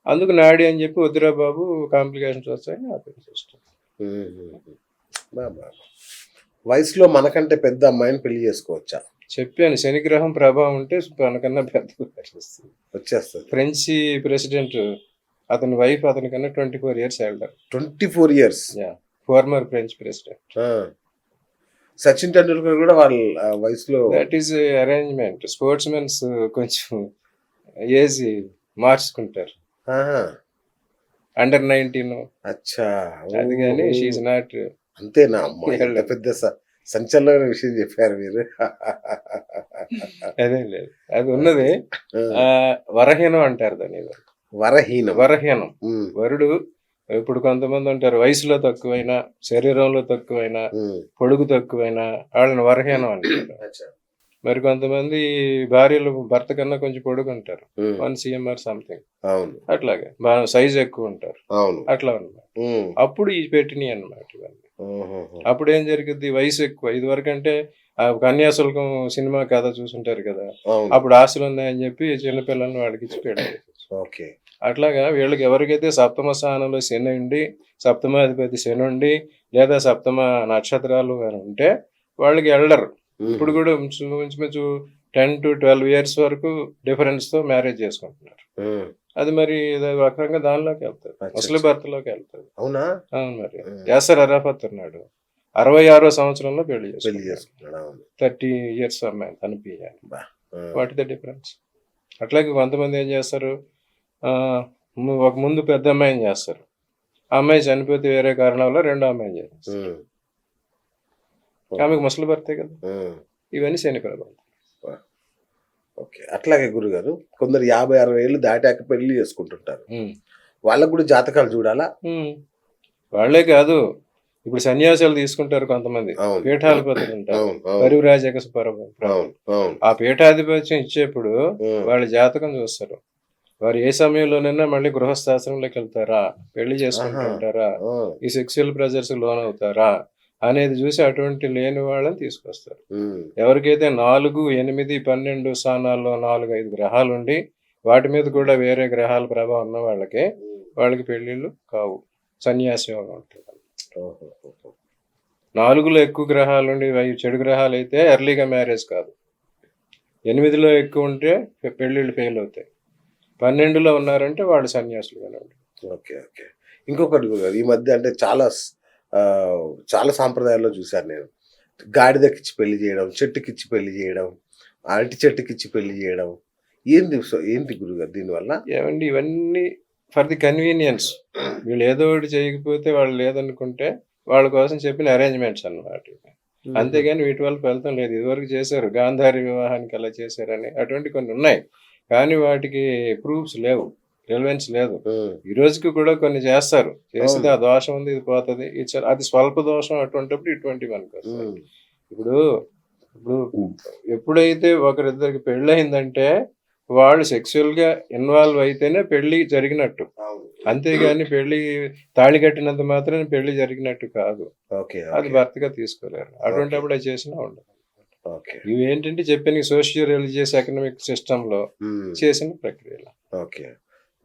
అందుకు నాడి అని చెప్పి వద్దురా బాబు కాంప్లికేషన్స్ వస్తాయని ఆపేసేస్తాం. ఉమ్, బా, బా. వయసులో మనకంటే పెద్ద అమ్మాయిని పెళ్లి చేసుకోవచ్చా? చెప్పాను, శనిగ్రహం ప్రభావం ఉంటే మనకన్నా పెద్ద వస్తుంది. వచ్చేస్తుంది. ఫ్రెంచ్ ప్రెసిడెంట్ అతని వైఫ్ అతనికన్నా 24 years elder. 24 years. Former French president. Sachin Tendulkar కూడా వాళ్ళ వయసులో. That is arrangement. Sports mens కొంచెం ఏజ్ మార్చుకుంటారు. ఆహా. అండర్ 19 అచ్చా. అది కానీ షీఈ్ నాట్. అంతేనా? అమ్మా, ఎంత పెద్ద సంచలనమైన విషయం చెప్పారు మీరు. అదే లేదు, అది ఉన్నది. వరహీనం అంటారు దాన్ని. వరహీనం. వరహీనం, ఉమ్, వరుడు. ఇప్పుడు కొంతమంది ఉంటారు వయసులో తక్కువైనా, శరీరంలో తక్కువైనా, ఉమ్, పొడుగు తక్కువైనా వాళ్ళని వరహీనం అంటారు. అచ్చా. మరి కొంతమంది భార్యలు భర్త కన్నా కొంచెం పొడుగు ఉంటారు, ఉమ్, 1 cm సంథింగ్, అవును, అట్లాగే బాగా సైజ్ ఎక్కువ ఉంటారు, అవును. అట్లా అన్నమాట. ఉమ్, అప్పుడు ఈ పెట్టినాయి అన్నమాట ఇవన్నీ. ఉహుహు. అప్పుడు ఏం జరిగింది, వయసు ఎక్కువ. ఇది వరకు అంటే ఆ కన్యాశుల్కం సినిమా కథ చూసుంటారు కదా, అవును. అప్పుడు ఆశలు ఉన్నాయని చెప్పి చిన్నపిల్లల్ని వాళ్ళకి ఇచ్చి పెళ్ళి. ఓకే. అట్లాగా వీళ్ళకి ఎవరికైతే సప్తమ స్థానంలో శని ఉండి, సప్తమాధిపతి శని ఉండి, లేదా సప్తమ నక్షత్రాలు అని ఉంటే వాళ్ళకి ఎల్డర్. ఇప్పుడు కూడా ఇంచుమించు 10 to 12 ఇయర్స్ వరకు డిఫరెన్స్ తో మ్యారేజ్ చేసుకుంటున్నారు. ఉమ్. అది మరి ఇది ఒక రకంగా దానిలోకి వెళ్తుంది, అచ్చా, ముసలి అచ్చా. భర్తలోకి వెళ్తుంది. అవునా? అవును మరి. ఉమ్. యాసర్ అరాఫత్ ఉన్నాడు, 66వ సంవత్సరంలో పెళ్లి పెళ్లి చేసుకున్నాడు. చేసుకున్నాడు. అవును. 30 ఇయర్స్ అమ్మాయి కనిపించాలి. బా. ఉమ్. What the difference? అట్లాగే కొంతమంది ఏం చేస్తారు, ఆ, ఒక ముందు పెద్ద అమ్మాయిని చేస్తారు, ఆ అమ్మాయి చనిపోతే వేరే కారణం వల్ల రెండో అమ్మాయిని చేస్తారు. ఉమ్. ఆమెకు ముసలి భర్తే కదా. ఉమ్. ఇవన్నీ శని ప్రభావం. ఓకే. అట్లాగే గురుగారు, కొందరు 50-60 ఏళ్ళు దాటాక పెళ్లి చేసుకుంటుంటారు. వాళ్ళకు కూడా జాతకాలు చూడాలా? వాళ్లే కాదు, ఇప్పుడు సన్యాసాలు తీసుకుంటారు కొంతమంది, అవును. పీఠాధిపతులు ఉంటారు, అవును, అవును, పరివ్రాజక అవును, అవును. ఆ పీఠాధిపత్యం ఇచ్చేప్పుడు ఉమ్. వాళ్ళ జాతకం చూస్తారు. వారు ఏ సమయంలోనైనా మళ్ళీ గృహస్థాశ్రమంలోకి వెళ్తారా, పెళ్లి చేసుకుంటుంటారా, ఆ. ఈ సెక్సువల్ ప్రెజర్స్ లోన్ అవుతారా అనేది చూసి అటువంటి లేని వాళ్ళని తీసుకొస్తారు. ఉమ్. ఎవరికైతే 4, 8, 12 స్థానాల్లో 4-5 గ్రహాలు ఉండి వాటి మీద కూడా వేరే గ్రహాల ప్రభావం ఉన్న వాళ్ళకి పెళ్లిళ్ళు కావు, సన్యాసి యోగం ఉంటుంది. ఓహో. 4లో ఎక్కువ గ్రహాలు ఉండి అవి చెడు గ్రహాలు అయితే ఎర్లీగా మ్యారేజ్ కాదు, 8లో ఎక్కువ ఉంటే పెళ్లిళ్ళు ఫెయిల్ అవుతాయి, 12లో ఉన్నారంటే వాళ్ళు సన్యాసులు కనండి. ఓకే. ఓకే. ఇంకొకటి గురుగారు, ఈ మధ్య అంటే చాలా సాంప్రదాయాల్లో చూశాను నేను. గాడిదకిచ్చి పెళ్లి చేయడం, చెట్టుకిచ్చి పెళ్లి చేయడం, అరటి చెట్టుకిచ్చి పెళ్లి చేయడం. ఏంటి గురుగారు దీనివల్ల? ఏమండి, ఇవన్నీ ఫర్ ది కన్వీనియన్స్. వీళ్ళు ఏదో ఒకటి చేయకపోతే వాళ్ళు లేదనుకుంటే వాళ్ళ కోసం చెప్పిన అరేంజ్మెంట్స్ అన్నమాట. అంతేగాని వీటి వల్ల ఫలితం లేదు. ఇదివరకు చేశారు, గాంధారి వివాహానికి అలా చేశారని, అటువంటి కొన్ని ఉన్నాయి, కానీ వాటికి ప్రూఫ్స్ లేవు, రిలవెన్స్ లేదు. ఈ రోజుకి కూడా కొన్ని చేస్తారు, చేస్తే ఆ దోషం ఉంది, ఇది పోతుంది, అది స్వల్ప దోషం, అటువంటిప్పుడు ఇటువంటి మనకు వస్తాయి. ఇప్పుడు ఎప్పుడైతే ఒకరిద్దరికి పెళ్ళయిందంటే వాళ్ళు సెక్సువల్ గా ఇన్వాల్వ్ అయితేనే పెళ్లి జరిగినట్టు, అంతేగాని పెళ్లి తాళి కట్టినంత మాత్రం పెళ్లి జరిగినట్టు కాదు. అది భర్తగా తీసుకోలేరు, అటువంటిప్పుడు అది చేసినా ఉండదు. ఇవి ఏంటంటే చెప్పిన సోషియో రిలీజియస్ ఎకనామిక్ సిస్టమ్ లో చేసిన ప్రక్రియలు. ఓకే.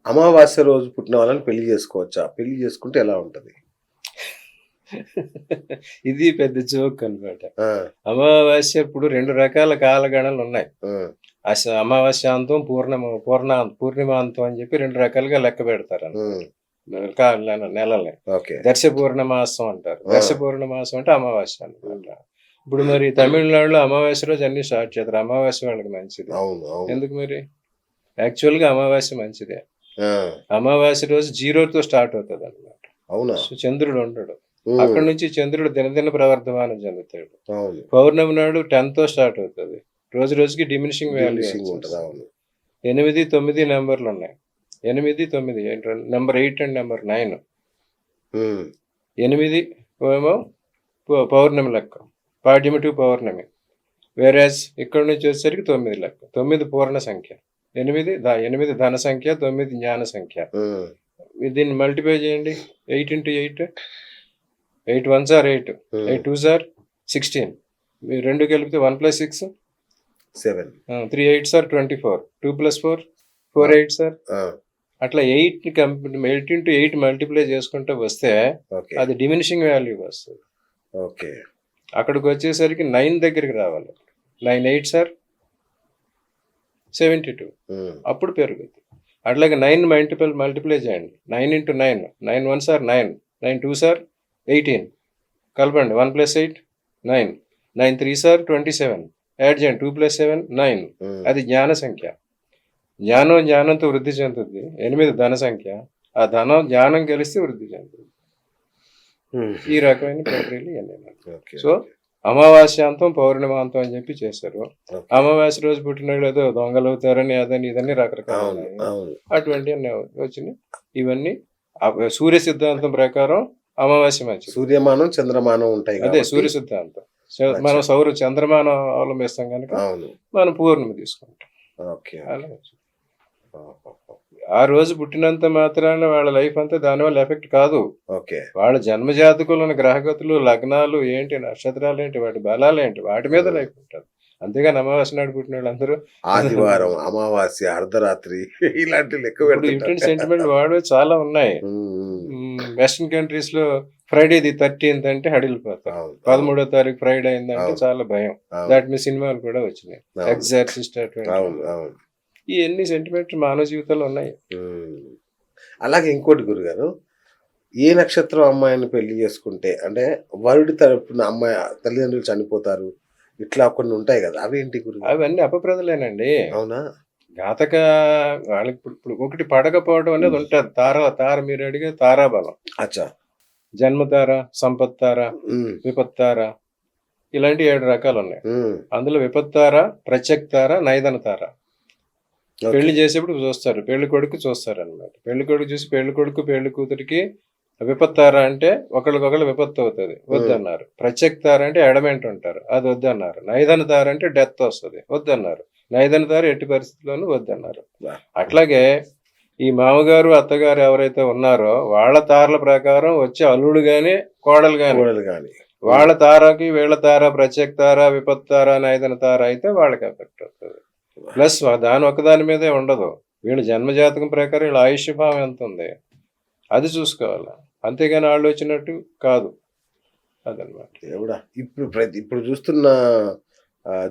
అమావాస్య రోజు పుట్టిన వాళ్ళని పెళ్లి చేసుకోవచ్చా? పెళ్లి చేసుకుంటే ఎలా ఉంటది? ఇది పెద్ద జోక్ అన్నమాట. అమావాస్య ఇప్పుడు 2 రకాల కాలగణనలు ఉన్నాయి. అమావాస్యాంతం, పూర్ణిమాంతం అని చెప్పి 2 రకాలుగా లెక్క పెడతారు నెలల్ని. దర్శ పూర్ణమాసం అంటారు. దర్శ పూర్ణమాసం అంటే అమావాస్య అన్నమాట. ఇప్పుడు మరి తమిళనాడులో అమావాస్య రోజు అన్ని స్టార్ట్ చేస్తారు, అమావాస్య వాళ్ళకి మంచిది. ఎందుకు మరి? యాక్చువల్ గా అమావాస్య మంచిదే. అమావాస్య రోజు 0తో స్టార్ట్ అవుతుంది అన్నమాట. చంద్రుడు ఉండడు, అక్కడ నుంచి చంద్రుడు దినదిన ప్రవర్ధమానం చెందుతాడు. పౌర్ణమి నాడు 10తో స్టార్ట్ అవుతుంది, రోజు రోజుకి డిమినిషింగ్ వాల్యూ ఉంటుంది. 8, 9 నెంబర్లు ఉన్నాయి. 8, 9 నెంబర్ 8 అండ్ నెంబర్ 9. 8 ఏమో పౌర్ణమి లెక్క, పాడ్యమి టు పౌర్ణమి. వేరేస్ ఇక్కడ నుంచి వచ్చేసరికి 9 లెక్క. 9 పూర్ణ సంఖ్య, 8 ధన సంఖ్య, 9 జ్ఞాన సంఖ్య. దీన్ని మల్టిప్లై చేయండి, 8 into 8, 8 1s are 8, 8 2s are 16. మీరు 2 కలిపితే 1 + 6 7, 3 8s are 24, 2 + 4 4 8s are. అట్లా 8 into 8 మల్టిప్లై చేసుకుంటూ వస్తే అది డిమినిషింగ్ వాల్యూ వస్తుంది. అక్కడికి వచ్చేసరికి 9 దగ్గరికి రావాలి. 9 8s are 72, అప్పుడు పెరుగుతుంది. అట్లాగే 9 మల్టిప్లై చేయండి, 9 into 9, 9 1s are 9, 9 2s are 18, కలపండి, 1 + 8 9, 9 3s are 27, యాడ్ చేయండి, 2 + 7 9. అది జ్ఞాన సంఖ్య. జ్ఞానంతో వృద్ధి చెందుతుంది. 8 ధన సంఖ్య, ఆ జ్ఞానం కలిస్తే వృద్ధి చెందుతుంది. ఈ రకమైన ప్రక్రియలు ఇవన్నీ. సో అమావాస్యాంతం, పౌర్ణమాంతం అని చెప్పి చేశారు. అమావాస్య రోజు పుట్టిన ఏదో దొంగలు అవుతారని అదని ఇదని రకరకాల అటువంటి వచ్చినాయి. ఇవన్నీ సూర్య సిద్ధాంతం ప్రకారం అమావాస్య మంచిది. సూర్యమానం, చంద్రమానం ఉంటాయి. అదే సూర్య సిద్ధాంతం. మనం చంద్రమానం అవలంబిస్తాం కనుక మనం పూర్ణిమ తీసుకుంటాం. అలా ఆ రోజు పుట్టినంత మాత్రాన వాళ్ళ లైఫ్ అంతా దానివల్ల ఎఫెక్ట్ కాదు. వాళ్ళ జన్మజాతకులను గ్రహగతులు, లగ్నాలు ఏంటి, నక్షత్రాలు ఏంటి, వాటి బలాలు ఏంటి, వాటి మీద లైఫ్ ఉంటుంది. అంతేగాని అమావాస్య నాడు పుట్టిన వాళ్ళందరూ ఆదివారం, అమావాస్య, అర్ధరాత్రి ఇలాంటి లెక్క ఇప్పుడు పెడుతుంటారు. ఇటువంటి సెంటిమెంట్ వాడు చాలా ఉన్నాయి. ఉమ్, వెస్టర్న్ కంట్రీస్ లో ఫ్రైడే ది 13th అంటే హడిలిపోతారు. అవును, 13వ తారీఖు ఫ్రైడే అయిందంటే అవును. చాలా భయం. అవును, దాట్ మీ సినిమాలు కూడా వచ్చినాయి, అవును. ఎగ్జార్సిస్ట్ అవును, అటువంటి. అవును. ఈ ఎన్ని సెంటిమెంట్ మానవ జీవితంలో ఉన్నాయి. ఉమ్. అలాగే ఇంకోటి గురుగారు, ఏ నక్షత్రం అమ్మాయిని పెళ్లి చేసుకుంటే అంటే వరుడి తరపున అమ్మాయి తల్లిదండ్రులు చనిపోతారు, ఇట్లా కొన్ని ఉంటాయి కదా, అవేంటి గురుగారు? అవన్నీ అపప్రదలేనండి. అవునా? ఘాతక వాళ్ళకి ఇప్పుడు ఇప్పుడు ఒకటి పడకపోవడం అనేది ఉంటుంది. తార మీరు అడిగే తారాబలం, అచ్చా. జన్మతార, సంపత్తార, ఉమ్, విపత్తార, ఇలాంటి 7 రకాలు ఉన్నాయి. ఉమ్, అందులో విపత్తార, ప్రత్యక్తార, నైదన తార. ఓకే. పెళ్లి చేసేప్పుడు చూస్తారు, పెళ్లి కొడుకు చూస్తారు అనమాట. పెళ్లి కొడుకు చూసి పెళ్లి కొడుకు పెళ్లి కూతురికి విపత్తార అంటే ఒకళ్ళకొకళ్ళు విపత్తు అవుతుంది, వద్దన్నారు. ప్రత్యక్తార అంటే ఎడమెంట్ ఉంటారు, అది వద్దన్నారు. నైదన తార అంటే డెత్ వస్తుంది, వద్దన్నారు. నైదన తార ఎట్టి పరిస్థితుల్లోనూ వద్దన్నారు. అట్లాగే ఈ మామగారు అత్తగారు ఎవరైతే ఉన్నారో వాళ్ళ తారల ప్రకారం వచ్చే అల్లుడు గాని కోడలు గాని కోడలు గాని వాళ్ళ తారకి వీళ్ళ తార ప్రత్యక్తార, విపత్తార, నైదన తార అయితే వాళ్ళకి ఎఫెక్ట్ అవుతుంది. ప్లస్ దాని ఒకదాని మీదే ఉండదు. వీళ్ళ జన్మజాతకం ప్రకారం వీళ్ళ ఆయుష్యభావం ఎంత ఉంది అది చూసుకోవాలి, అంతేగాని వాళ్ళు వచ్చినట్టు కాదు. అదనమాట. దేవుడా, ఇప్పుడు చూస్తున్న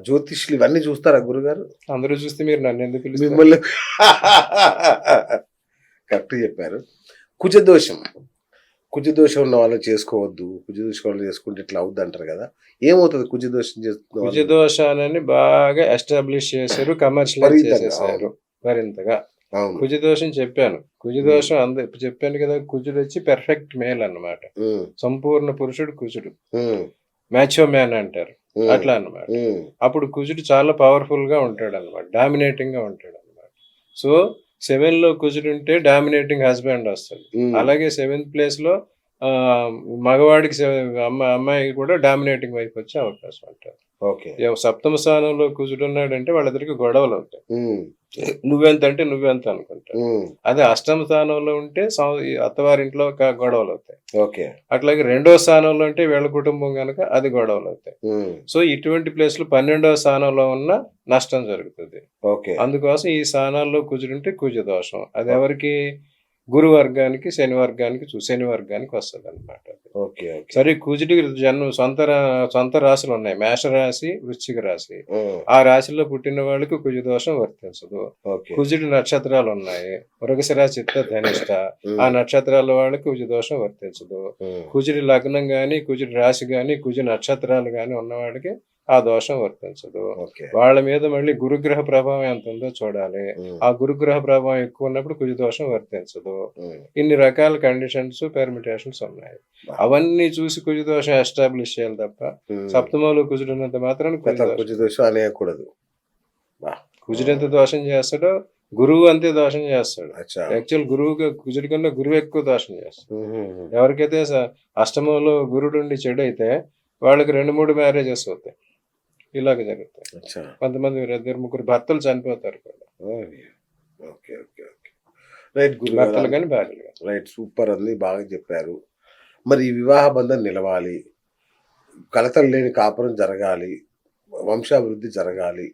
జ్యోతిష్యులు ఇవన్నీ చూస్తారా గురుగారు? అందరూ చూస్తే మీరు నన్ను ఎందుకు పిలుస్తారు? మిమ్మల్ని కరెక్ట్ చెప్పారు. కుజదోషం ఉన్న వాళ్ళు చేసుకోవద్దు, కుజదోషం వాళ్ళు చేసుకుంటే ఇట్లా అవుద్ది అంటారు కదా, ఏమవుతుంది కుజదోషం చేస్తున్న వాళ్ళు? కుజదోషాలని బాగా ఎస్టాబ్లిష్ చేశారు, కమర్షియలైజ్ విపరీతంగా, చేసేసారు మరింతగా. అవును. కుజదోషం చెప్పాను, కుజదోషం ఇప్పుడు చెప్పాను కదా, కుజుడు వచ్చి పెర్ఫెక్ట్ మేల్ అన్నమాట, ఉమ్, సంపూర్ణ పురుషుడు కుజుడు, ఉమ్, మ్యాచో మ్యాన్ అంటారు, ఉమ్, అట్లా అన్నమాట. ఉమ్, అప్పుడు కుజుడు చాలా పవర్ఫుల్ గా ఉంటాడు అనమాట, డామినేటింగ్ గా ఉంటాడు అనమాట. సో 7 లో కుజుడు ఉంటే డామినేటింగ్ హస్బెండ్ వస్తుంది. ఉమ్, అలాగే 7th ప్లేస్ లో మగవాడికి అమ్మాయి కూడా డామినేటింగ్ వైపు వచ్చే అవకాశం ఉంటుంది. ఓకే. సప్తమ స్థానంలో కుజుడు ఉన్నాడంటే వాళ్ళిద్దరికి గొడవలు అవుతాయి, ఉమ్, నువ్వెంత అంటే నువ్వెంత అనుకుంటా. ఉమ్, అదే అష్టమ స్థానంలో ఉంటే ఈ అత్తవారింట్లో గొడవలు అవుతాయి. ఓకే. అట్లాగే 2వ స్థానంలో ఉంటే వీళ్ళ కుటుంబం కనుక అది గొడవలు అవుతాయి. ఉమ్, సో ఇటువంటి ప్లేస్లు 12వ స్థానంలో ఉన్న నష్టం జరుగుతుంది. ఓకే. అందుకోసం ఈ స్థానాల్లో కుజుడుంటే కుజ దోషం. అది ఎవరికి? గురు వర్గానికి, శని వర్గానికి వస్తుంది అనమాట. Okay, okay. సరే, కుజుడికి సొంత రాశులు ఉన్నాయి, మేషరాశి, వృశ్చిక రాశి. ఉమ్, ఆ రాశిలో పుట్టిన వాళ్ళకి కుజ దోషం వర్తించదు. ఓకే. కుజుడి నక్షత్రాలు ఉన్నాయి, మృగశిర, చిత్త, ధనిష్ట. ఆ నక్షత్రాల వాళ్ళకి కుజ దోషం వర్తించదు. ఉమ్, కుజుడి లగ్నం గాని, కుజుడి రాశి గాని, కుజు నక్షత్రాలు గాని ఉన్నవాడికి ఆ దోషం వర్తించదు. ఓకే. వాళ్ళ మీద మళ్ళీ గురుగ్రహ ప్రభావం ఎంత ఉందో చూడాలి. ఉమ్, ఆ గురుగ్రహ ప్రభావం ఎక్కువ ఉన్నప్పుడు కుజ దోషం వర్తించదు. ఉమ్, ఇన్ని రకాల కండిషన్స్, పెర్మిటేషన్స్ ఉన్నాయి. అవన్నీ చూసి కుజ దోషం ఎస్టాబ్లిష్ చేయాలి తప్ప ఉమ్. సప్తమంలో కుజుడు ఉన్నంత మాత్రం కుజదోషం అనేయకూడదు. కుజుడు ఎంత దోషం చేస్తాడో గురువు అంతే దోషం చేస్తాడు. అచ్చా. యాక్చువల్ కుజుడి కన్నా గురువు ఎక్కువ దోషం చేస్తాడు. ఉమ్, ఎవరికైతే అష్టమంలో గురుడు ఉండి చెడు అయితే వాళ్ళకి 2-3 మ్యారేజెస్ అవుతాయి, ఇలాగ జరుగుతాయి. అచ్చా. కొంతమంది 2-3 భర్తలు చనిపోతారు కూడా, ఓకే, ఓకే, ఓకే. రైట్ భర్తలు గురుగారు, కానీ భార్యలు కానీ. రైట్, సూపర్ అంది, బాగా చెప్పారు. మరి ఈ వివాహ బంధం నిలవాలి, కలతలు లేని కాపురం జరగాలి, వంశాభివృద్ధి జరగాలి,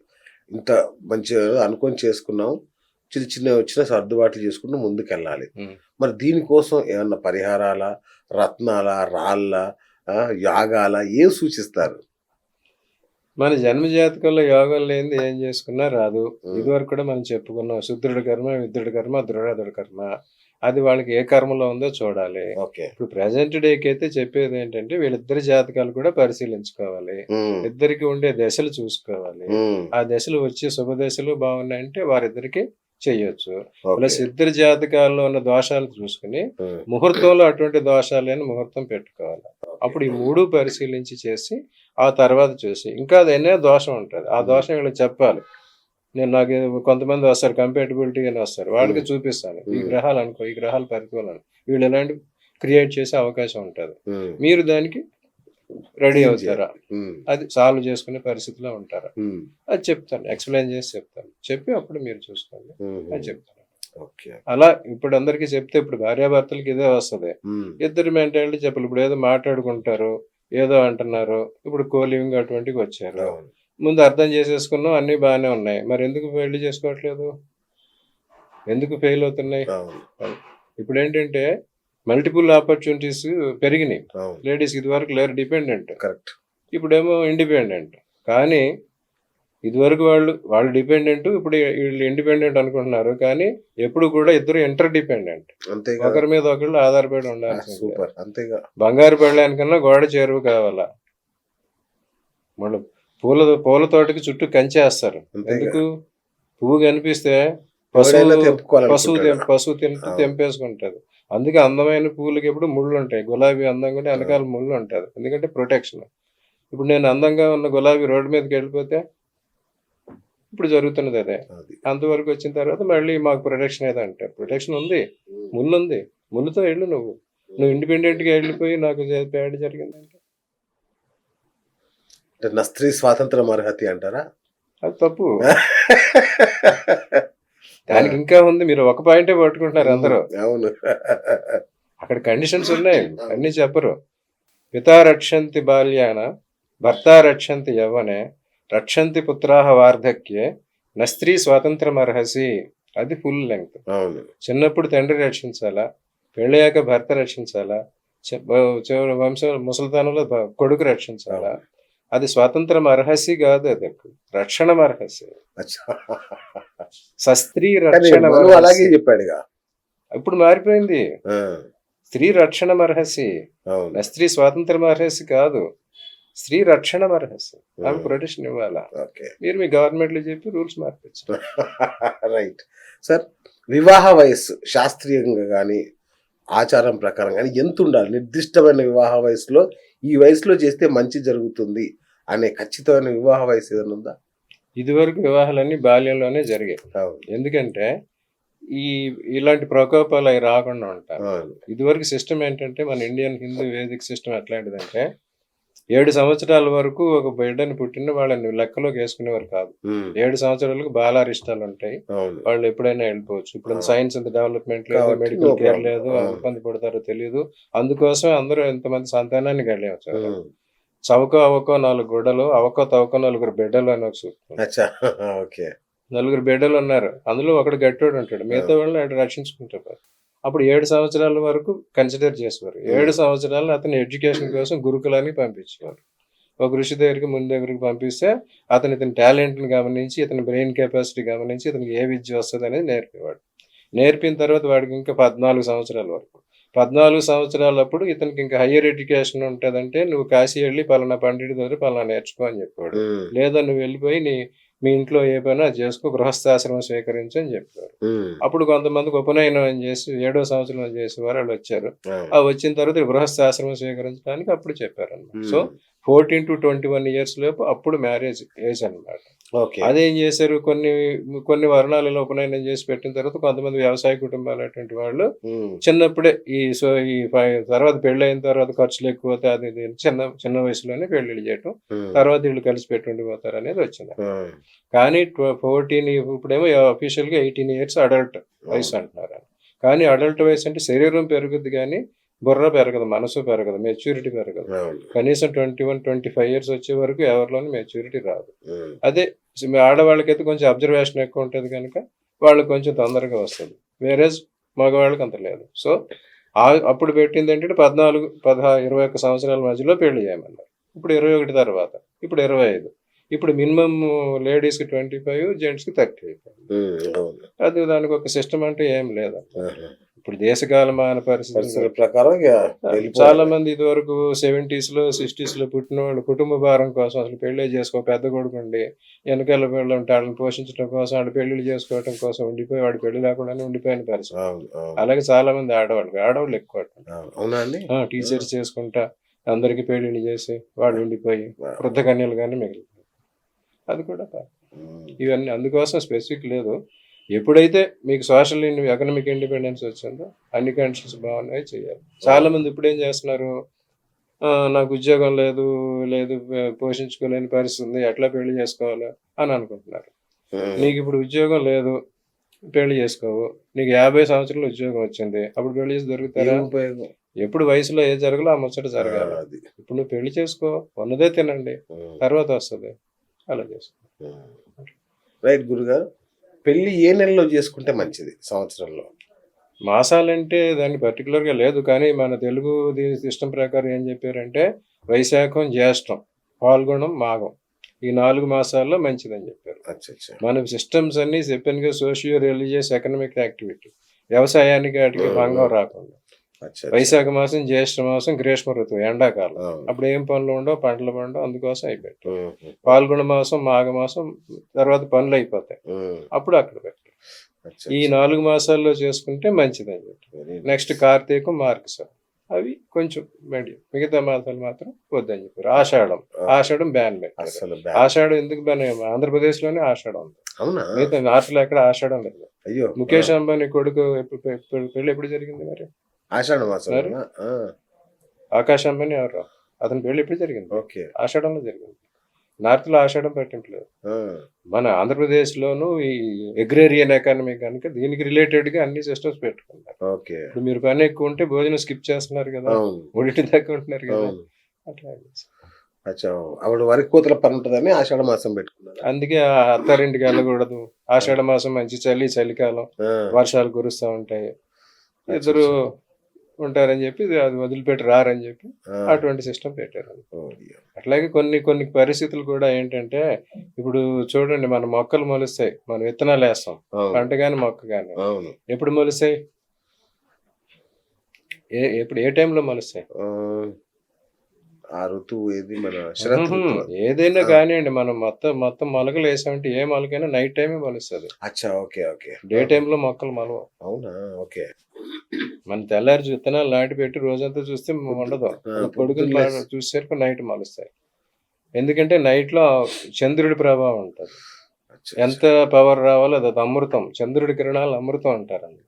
ఇంత మంచిగా అనుకొని చేసుకున్నాం, చిన్న వచ్చిన సర్దుబాట్లు చేసుకుంటూ ముందుకెళ్ళాలి. మరి దీనికోసం ఏమన్నా పరిహారాల, రత్నాల, రాళ్ళ, యాగాల ఏం సూచిస్తారు? మన జన్మ జాతకంలో యోగం లేనిది ఏం చేసుకున్నా రాదు. ఇదివరకు కూడా మనం చెప్పుకున్నాం, శుద్రుడి కర్మ, విద్యుడి కర్మ, దృఢదుడి కర్మ. అది వాళ్ళకి ఏ కర్మలో ఉందో చూడాలి. ఓకే. ఇప్పుడు ప్రెసెంట్ డేకి అయితే చెప్పేది ఏంటంటే వీళ్ళిద్దరి జాతకాలు కూడా పరిశీలించుకోవాలి, ఇద్దరికి ఉండే దశలు చూసుకోవాలి. ఆ దశలు వచ్చే శుభ దశలు బాగున్నాయంటే వారిద్దరికి చెయ్యొచ్చు. ప్లస్ ఇద్దరి జాతకాల్లో ఉన్న దోషాలు చూసుకుని ముహూర్తంలో అటువంటి దోషాలని ముహూర్తం పెట్టుకోవాలి. అప్పుడు ఈ 3 పరిశీలించి చేసి ఆ తర్వాత చూసి ఇంకా అదైనా దోషం ఉంటుంది, ఆ దోషం వీళ్ళకి చెప్పాలి. నాకు కొంతమంది వస్తారు, కంపాటబిలిటీ అని వస్తారు, వాళ్ళకి చూపిస్తాను, ఈ గ్రహాలు అనుకో, ఈ గ్రహాలు పరికూలం, వీళ్ళు ఎలాంటి క్రియేట్ చేసే అవకాశం ఉంటుంది. మీరు దానికి రెడీ అవుతారా, అది సాల్వ్ చేసుకునే పరిస్థితిలో ఉంటారా, అది చెప్తాను, ఎక్స్ప్లెయిన్ చేసి చెప్తాను. చెప్పి అప్పుడు మీరు చూసుకోండి అని చెప్తాను. అలా ఇప్పుడు అందరికీ చెప్తే ఇప్పుడు భార్యాభర్తలకి ఇదే వస్తుంది. ఇద్దరు మెంటాలిటీ చెప్పాలి. ఇప్పుడు ఏదో మాట్లాడుకుంటారు, ఏదో అంటున్నారు, ఇప్పుడు కోలివింగ్ అటువంటివి వచ్చారు. ముందు అర్థం చేసేసుకున్నాం, అన్నీ బాగానే ఉన్నాయి. మరి ఎందుకు పెళ్లి చేసుకోవట్లేదు? ఎందుకు ఫెయిల్ అవుతున్నాయి? అవును. ఇప్పుడు ఏంటంటే మల్టిపుల్ ఆపర్చునిటీస్ పెరిగినాయి. అవును. లేడీస్ ఇదివరకు లేరు, డిపెండెంట్. కరెక్ట్. ఇప్పుడేమో ఇండిపెండెంట్. కానీ ఇదివరకు వాళ్ళు డిపెండెంట్, ఇప్పుడు వీళ్ళు ఇండిపెండెంట్ అనుకుంటున్నారు. కానీ ఎప్పుడు కూడా ఇద్దరు ఇంటర్ డిపెండెంట్. అంతేగా. ఒకరి మీద ఒకళ్ళు ఆధారపడి ఉండాల్సిందే. సూపర్. అంతేగా. బంగారు పెళ్ళానికన్నా గోడ చేరువు కావాలా. వాళ్ళు పూల తోటకి చుట్టూ కంచేస్తారు. అంతేగా. ఎందుకు? పువ్వు కనిపిస్తే ఎవడైనా పశువు తెంపుకోవాలనుకుంటాడు. తింటూ అవును. తెంపేసుకుంటది. అందుకే అందమైన పువ్వులకి ఎప్పుడు ముళ్ళు ఉంటాయి. గులాబీ అందంగా ఉంటే వెనకాల ముళ్ళు ఉంటుంది. ఎందుకంటే ప్రొటెక్షన్. ఇప్పుడు నేను అందంగా ఉన్న గులాబీ రోడ్డు మీదకి వెళ్ళిపోతే ఇప్పుడు జరుగుతున్నది అదే. అది. అంతవరకు వచ్చిన తర్వాత మళ్ళీ మాకు ప్రొటెక్షన్ ఏదంటే ప్రొటెక్షన్ ఉంది, ముళ్ళు ఉంది. ముళ్ళుతో వెళ్ళు నువ్వు ఇండిపెండెంట్గా వెళ్ళిపోయి నాకు పేడ జరిగిందంటే అంటే నా స్త్రీ స్వాతంత్రం అర్హతి అంటారా? అది తప్పు. దానికి ఇంకా ఉంది. మీరు ఒక పాయింటే పట్టుకుంటున్నారు అందరూ. అవును. అక్కడ కండిషన్స్ ఉన్నాయి, అన్ని చెప్పరు. పితా రక్షంతి బాల్యాన భర్త రక్షంతి యవ్వనే రక్షంతి పుత్రాహ వార్ధక్యే నస్త్రీ స్వాతంత్రం అర్హసి. అది ఫుల్ లెంగ్త్. అవును. చిన్నప్పుడు తండ్రి రక్షించాలా, పెళ్ళయ్యాక భర్త రక్షించాలా, ముసలితనంలో కొడుకు రక్షించాలా. అది స్వాతంత్రం అర్హసి కాదు, అది రక్షణ అర్హసి. అచ్చా. సస్త్రీ కానీ రక్షణ మను అలాగే చెప్పాడుగా. ఇప్పుడు మారిపోయింది. ఆ, స్త్రీ రక్షణ అర్హసి, అవును. స్త్రీ స్వాతంత్రం అర్హసి కాదు, స్త్రీ రక్షణ అర్హసి. ఆమె ప్రొటెక్షన్ ఇవ్వాలా. ఓకే. మీరు మీ గవర్నమెంట్లో చెప్పి రూల్స్ మార్పించారు. Right sir. వివాహ వయస్సు శాస్త్రీయంగా కానీ ఆచారం ప్రకారం కానీ ఎంత ఉండాలి? నిర్దిష్టమైన వివాహ వయసులో ఈ వయసులో చేస్తే మంచి జరుగుతుంది అనే ఖచ్చితమైన వివాహ వయసు ఏదైనా ఉందా? ఇదివరకు వివాహాలన్నీ బాల్యంలోనే జరిగాయి. అవును. ఎందుకంటే ఇలాంటి ప్రకోపాలు అవి రాకుండా ఉంటారు. అవును. ఇదివరకు సిస్టమ్ ఏంటంటే మన ఇండియన్ హిందూ వేదిక్ సిస్టమ్ ఎట్లాంటిదంటే 7 సంవత్సరాల వరకు ఒక బిడ్డని పుట్టిన వాళ్ళని లెక్కలోకి వేసుకునేవారు కాదు. 7 సంవత్సరాలకు బాలారిష్టాలు ఉంటాయి. అవును. వాళ్ళు ఎప్పుడైనా వెళ్ళిపోవచ్చు. ఇప్పుడు అవును. సైన్స్ అంత డెవలప్మెంట్ లేదు, కాబట్టి మెడికల్ no కేర్ problem. లేదు, అవును. ఇబ్బంది పడతారో తెలియదు. అందుకోసం అందరూ ఎంతమంది సంతానాన్ని గడియవచ్చు. ఉమ్. చవకో అవకో 4 గుడ్డలు, అవకో తవకో 4 బిడ్డలు అని ఒక సూత్రం. అచ్చా. ఓకే. 4 బిడ్డలు ఉన్నారు, అందులో ఒకడు గట్టోడు ఉంటాడు, మిగతా వాళ్ళని వాడు రక్షించుకుంటారు. అప్పుడు 7 సంవత్సరాల వరకు కన్సిడర్ చేసేవారు. 7 సంవత్సరాలు అతని ఎడ్యుకేషన్ కోసం గురుకులానికి పంపించేవారు. ఒక ఋషి దగ్గరికి ముందు దగ్గరికి పంపిస్తే ఇతని టాలెంట్ని గమనించి, ఇతని బ్రెయిన్ కెపాసిటీ గమనించి ఇతనికి ఏ విద్య వస్తుంది అనేది నేర్పేవాడు. నేర్పిన తర్వాత వాడికి ఇంకా 14 సంవత్సరాల వరకు, 14 సంవత్సరాలప్పుడు ఇతనికి ఇంకా హయ్యర్ ఎడ్యుకేషన్ ఉంటుందంటే నువ్వు కాశీ వెళ్ళి పలానా పండితుడి దగ్గర పలానా నేర్చుకో అని చెప్పాడు. లేదా నువ్వు వెళ్ళిపోయి మీ ఇంట్లో ఏ పైనా చేసుకో, గృహస్థాశ్రమం స్వీకరించు అని చెప్పారు. అప్పుడు కొంతమందికి ఉపనయనం చేసి 7వ సంవత్సరం చేసేవారు వాళ్ళు వచ్చారు. ఆ వచ్చిన తర్వాత గృహస్థాశ్రమం స్వీకరించడానికి అప్పుడు చెప్పారు అన్నమాట. సో 14 to 21 ఇయర్స్ లోపు అప్పుడు మ్యారేజ్ ఏజ్ అనమాట. అదేం చేశారు, కొన్ని వర్ణాలలో ఉపనయనం చేసి పెట్టిన తర్వాత కొంతమంది వ్యవసాయ కుటుంబాలు అటువంటి వాళ్ళు చిన్నప్పుడే ఈ తర్వాత పెళ్లి అయిన తర్వాత ఖర్చులు ఎక్కువ అవుతాయి, అది చిన్న వయసులోనే పెళ్లిళ్ళు చేయటం, తర్వాత వీళ్ళు కలిసి పెట్టుండిపోతారు అనేది వచ్చింది. కానీ 14 ఇప్పుడేమో అఫీషియల్ గా 18 ఇయర్స్ అడల్ట్ వయసు అంటున్నారు. కానీ అడల్ట్ వయసు అంటే శరీరం పెరుగుద్ది కానీ బుర్ర పెరగదు, మనసు పెరగదు, మెచ్యూరిటీ పెరగదు. కనీసం 21-25 ఇయర్స్ వచ్చే వరకు ఎవరిలోనూ మెచ్యూరిటీ రాదు. అదే ఆడవాళ్ళకైతే కొంచెం అబ్జర్వేషన్ ఎక్కువ ఉంటుంది కనుక వాళ్ళకి కొంచెం తొందరగా వస్తుంది, వేరే మగవాళ్ళకి అంత లేదు. సో అప్పుడు పెట్టింది ఏంటంటే 14, 16, 21 సంవత్సరాల మధ్యలో పెళ్లి చేయమన్నారు. ఇప్పుడు 21 తర్వాత, ఇప్పుడు 25. ఇప్పుడు మినిమం లేడీస్కి 25, జెంట్స్కి 30 అయిపోయింది. అది దానికి ఒక సిస్టమ్ అంటే ఏం లేదు. ఇప్పుడు దేశకాలమాన పరిస్థితుల ప్రకారం చాలా మంది ఇదివరకు 70s లో 60s లో పుట్టిన వాళ్ళు కుటుంబ భారం కోసం అసలు పెళ్లి చేసుకో, పెద్ద కొడుకు ఉండి వెనకాల పిల్లలు ఉంటే వాళ్ళని పోషించడం కోసం, వాళ్ళు పెళ్లిళ్ళు చేసుకోవడం కోసం ఉండిపోయి వాడు పెళ్లి లేకుండానే ఉండిపోయిన పరిస్థితి. అలాగే చాలా మంది ఆడవాళ్ళు ఎక్కువ టీచర్స్ చేసుకుంటా అందరికి పెళ్లిళ్ళు చేసి వాళ్ళు ఉండిపోయి వృద్ధ కన్యలు కానీ మిగిలిపోయి, అది కూడా ఇవన్నీ అందుకోసం స్పెసిఫిక్ లేదు. ఎప్పుడైతే మీకు సోషల్ ఎకనామిక్ ఇండిపెండెన్స్ వచ్చిందో అన్ని కండిషన్స్ బాగున్నాయి చేయాలి. చాలా మంది ఇప్పుడు ఏం చేస్తున్నారు, నాకు ఉద్యోగం లేదు పోషించుకోలేని పరిస్థితి ఉంది, ఎట్లా పెళ్లి చేసుకోవాలి అని అనుకుంటున్నారు. నీకు ఇప్పుడు ఉద్యోగం లేదు, పెళ్లి చేసుకోవు, నీకు 50 సంవత్సరాలు ఉద్యోగం వచ్చింది, అప్పుడు పెళ్లి చేసి దొరుకుతారా? ఎప్పుడు వయసులో ఏ జరగాలో ఆ ముచ్చట జరగాలి. ఇప్పుడు నువ్వు పెళ్లి చేసుకో, ఉన్నదే తినండి, తర్వాత వస్తుంది. అలా చేసుకుంటాం. రైట్ గురుగారు. పెళ్లి ఏ నెలలో చేసుకుంటే మంచిది సంవత్సరంలో? మాసాలంటే దాన్ని పర్టికులర్గా లేదు, కానీ మన తెలుగు సిస్టమ్ ప్రకారం ఏం చెప్పారంటే వైశాఖం, జ్యేష్టం, పాల్గొనం, మాఘం ఈ 4 మాసాల్లో మంచిదని చెప్పారు. అచ్చా అచ్చా. మన సిస్టమ్స్ అన్ని చెప్పానుగా, సోషియో రిలీజియస్ ఎకనామిక్ యాక్టివిటీ, వ్యవసాయానికి వాటికి భంగం రాకుండా. అచ్చా అచ్చా. వైశాఖ మాసం, జ్యేష్ఠ మాసం గ్రీష్మ ఋతువు, ఎండాకాలం. ఆ. అప్పుడు ఏం పనులు ఉండవు, పంటలు పండవు, అందుకోసం అయిపోయాయి. ఉమ్, పాల్గొన మాసం, మాఘ మాసం తర్వాత పనులు అయిపోతాయి, ఉమ్. అప్పుడు అక్కడ పెట్టారు. అచ్చా ఈ అచ్చా. 4 మాసాల్లో చేసుకుంటే మంచిదని చెప్పి. Very nice. నెక్స్ట్ కార్తీకం, మార్గశిరం అవి కొంచెం మీడియం, మిగతా మాసాలు మాత్రం వద్దని చెప్పారు. ఆషాఢం, ఆషాఢం బ్యాన్ పెట్టారు. అసలు bad. ఆషాఢం ఎందుకు బ్యాన్? ఆంధ్రప్రదేశ్ లోనే ఆషాఢం ఉంది, అవునా? మిగతా నార్త్ లో ఎక్కడ ఆషాఢం లేదు. అయ్యో. ముఖేష్ అంబానీ కొడుకు పెళ్లి ఎప్పుడు జరిగింది మరి? ఆషాఢ మాసం. మరి? ఆకాష్ అంబానీ ఎవరు, అతని పెళ్లి ఎప్పుడు జరిగింది? ఓకే. ఆషాఢంలో జరిగింది. నార్త్ లో ఆషాఢం పట్టింపలేదు. మన ఆంధ్రప్రదేశ్ లోను ఈ అగ్రేరియన్ ఎకానమీ కనుక దీనికి రిలేటెడ్ గా అన్ని సిస్టమ్స్ పెట్టుకున్నారు. ఓకే. ఇప్పుడు మీరు పని ఎక్కువ ఉంటే భోజనం స్కిప్ చేస్తున్నారు కదా, అవును. 1 దాకా ఉంటున్నారు కదా, అవును. అట్లా. అచ్చా. ఆవిడ వరి కోతల పని ఉంటుందని ఆషాఢ మాసం పెట్టుకున్నారు. అందుకే ఆ అత్తారింటికి వెళ్ళకూడదు, ఆషాఢ మాసం మంచి చలికాలం, వర్షాలు కురుస్తూ ఉంటాయి, ఇద్దరు ఉంటారని చెప్పి అది వదిలిపెట్టి రారని చెప్పి అటువంటి సిస్టమ్ పెట్టారు. అట్లాగే కొన్ని కొన్ని పరిస్థితులు కూడా ఏంటంటే, ఇప్పుడు చూడండి, మన మొక్కలు మొలుస్తాయి, మనం విత్తనాలు వేస్తాం, పంట కానీ మొక్క కానీ ఎప్పుడు మొలుస్తాయి? ఎప్పుడు ఏ టైంలో మొలుస్తాయి? ఆ ఋతువు ఏది? మన శరత్ ఋతువు. ఏదైనా కానివ్వండి, మనం మొత్తం మొలకలు వేసామంటే ఏ మొలకైనా నైట్ టైమే మొలుస్తుంది. అచ్చా. Okay okay. డే టైంలో మొక్కలు మొలవు. అవునా? ఓకే. మన తెల్లారి విత్తనాలు నాటి పెట్టి రోజంతా చూస్తే ఉండదు, కొడుకుని చూసేసరికి నైట్ మొలుస్తాయి. ఎందుకంటే నైట్ లో చంద్రుడి ప్రభావం ఉంటుంది. ఎంత పవర్ రావాలో అది అమృతం, చంద్రుడి కిరణాలు అమృతం అంటారండి.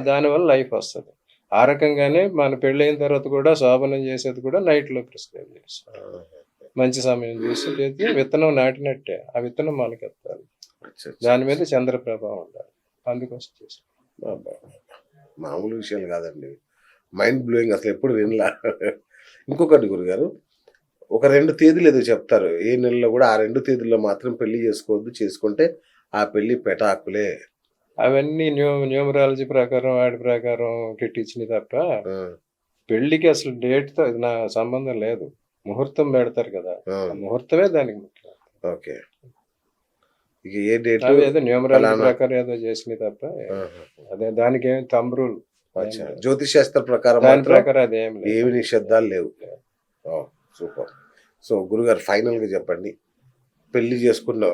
దానివల్ల లైఫ్ వస్తుంది. ఆ రకంగానే మన పెళ్ళైన తర్వాత కూడా శోభనం చేసేది కూడా నైట్ లో ప్రిస్క్రైబ్ చేస్తాం. మంచి సమయం చూసి చేసి విత్తనం నాటినట్టే ఆ విత్తనం మొలకెత్తాలి, దాని మీద చంద్ర ప్రభావం ఉండాలి, అందుకోసం చేస్తాం. మామూలు విషయాలు కాదండి, మైండ్ బ్లోయింగ్. అసలు ఎప్పుడు వినలా. ఇంకొకటి గురుగారు, ఒక 2 తేదీలు ఏదో చెప్తారు ఏ నెలలో కూడా, ఆ 2 తేదీల్లో మాత్రం పెళ్లి చేసుకోవద్దు, చేసుకుంటే ఆ పెళ్లి పెటాకులే. అవన్నీ న్యూమరాలజీ ప్రకారం వాటి ప్రకారం కిట్టించినవి తప్ప పెళ్లికి అసలు డేట్ తో నా సంబంధం లేదు. ముహూర్తం పెడతారు కదా, ముహూర్తమే దానికి ముఖ్యం. ఓకే. ఇక ఏ డేట్ ఏదో న్యూమరాలజీ ప్రకారం ఏదో చేసినవి తప్ప అదే దానికి ఏమి తంబ్రూలు జ్యోతిష్ శాస్త్ర ప్రకారం దాని ప్రకారం అదేం లేదు, ఏమి నిషేధాలు లేవు. సూపర్. సో గురుగారు, ఫైనల్ గా చెప్పండి,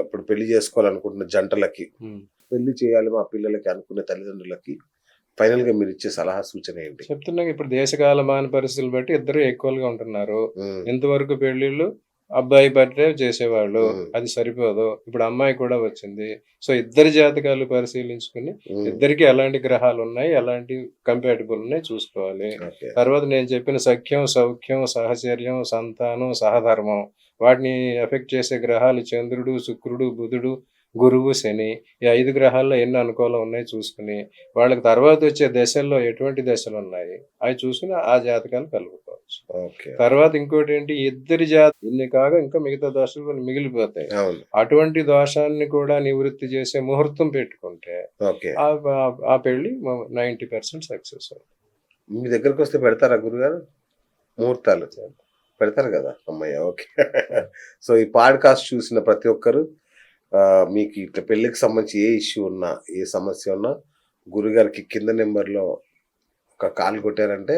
ఇప్పుడు పెళ్లి చేసుకోవాలనుకుంటున్న జంటలకి, పెళ్లి చేయాలి మా పిల్లలకి అనుకునే తల్లిదండ్రులకి ఫైనల్ గా మీరు ఇచ్చే సలహా సూచన ఏంటి? చెప్తున్నా, ఇప్పుడు దేశకాలమాన పరిస్థితులు బట్టి ఇద్దరు ఈక్వల్ గా ఉంటున్నారు. ఇంతవరకు పెళ్లిళ్ళు అబ్బాయి బర్త్డే చేసేవాళ్ళు, అది సరిపోదు. ఇప్పుడు అమ్మాయి కూడా వచ్చింది. సో ఇద్దరి జాతకాలు పరిశీలించుకుని ఇద్దరికి ఎలాంటి గ్రహాలు ఉన్నాయి, ఎలాంటి కంపాటబుల్ ఉన్నాయి చూసుకోవాలి. తర్వాత నేను చెప్పిన సఖ్యం, సౌఖ్యం, సహచర్యం, సంతానం, సహధర్మం వాటిని ఎఫెక్ట్ చేసే గ్రహాలు చంద్రుడు, శుక్రుడు, బుధుడు, గురువు, శని, ఈ 5 గ్రహాల్లో ఎన్ని అనుకూలం ఉన్నాయి చూసుకుని, వాళ్ళకి తర్వాత వచ్చే దశల్లో ఎటువంటి దశలు ఉన్నాయి అవి చూసుకుని ఆ జాతకాలు కలుపుకోవచ్చు. తర్వాత ఇంకోటి ఏంటి, ఇద్దరి ఇన్ని కాగా ఇంకా మిగతా దోషాలు మిగిలిపోతాయి. అటువంటి దోషాన్ని కూడా నివృత్తి చేసే ముహూర్తం పెట్టుకుంటే ఆ పెళ్లి 90% సక్సెస్ అవుతుంది. మీ దగ్గరకు వస్తే పెడతారా గురుగారు ముహూర్తాలు? పెడతారు కదా అమ్మయ్య. ఓకే. సో ఈ పాడ్కాస్ట్ చూసిన ప్రతి ఒక్కరు మీకు ఇట్లా పెళ్లికి సంబంధించి ఏ ఇష్యూ ఉన్నా, ఏ సమస్య ఉన్నా గురుగారికి కింద నెంబర్లో ఒక కాల్ కొట్టారంటే,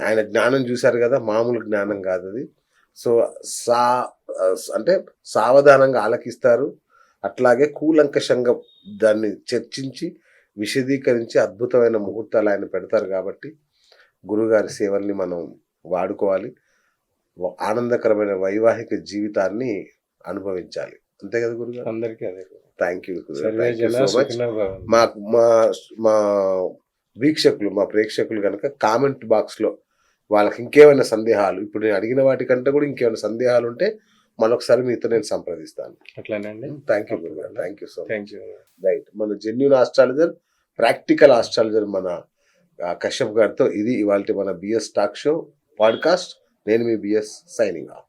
ఆయన జ్ఞానం చూశారు కదా, మామూలు జ్ఞానం కాదు అది. సో అంటే సావధానంగా ఆలకిస్తారు, అట్లాగే కూలంకషంగా దాన్ని చర్చించి విశదీకరించి అద్భుతమైన ముహూర్తాలు ఆయన పెడతారు. కాబట్టి గురుగారి సేవల్ని మనం వాడుకోవాలి, ఆనందకరమైన వైవాహిక జీవితాన్ని అనుభవించాలి. అంతే కదా గురుగారు? అందరికీ అదే. Thank you so much. మా వీక్షకులు, మా ప్రేక్షకులు కనుక కామెంట్ బాక్స్లో వాళ్ళకి ఇంకేమైనా సందేహాలు, ఇప్పుడు నేను అడిగిన వాటికంటే కూడా ఇంకేమైనా సందేహాలు ఉంటే మరొకసారి మీతో నేను సంప్రదిస్తాను. అట్లానండి. థ్యాంక్ యూ గురుగారు. Thank you so much. You. Right, మన జెన్యూన్ ఆస్ట్రాలజర్, ప్రాక్టికల్ ఆస్ట్రాలజర్ మన కశ్యప్ గారితో ఇది ఇవాళ మన బిఎస్ టాక్ షో పాడ్కాస్ట్. నేను మీ బిఎస్, సైనింగ్ ఆఫ్.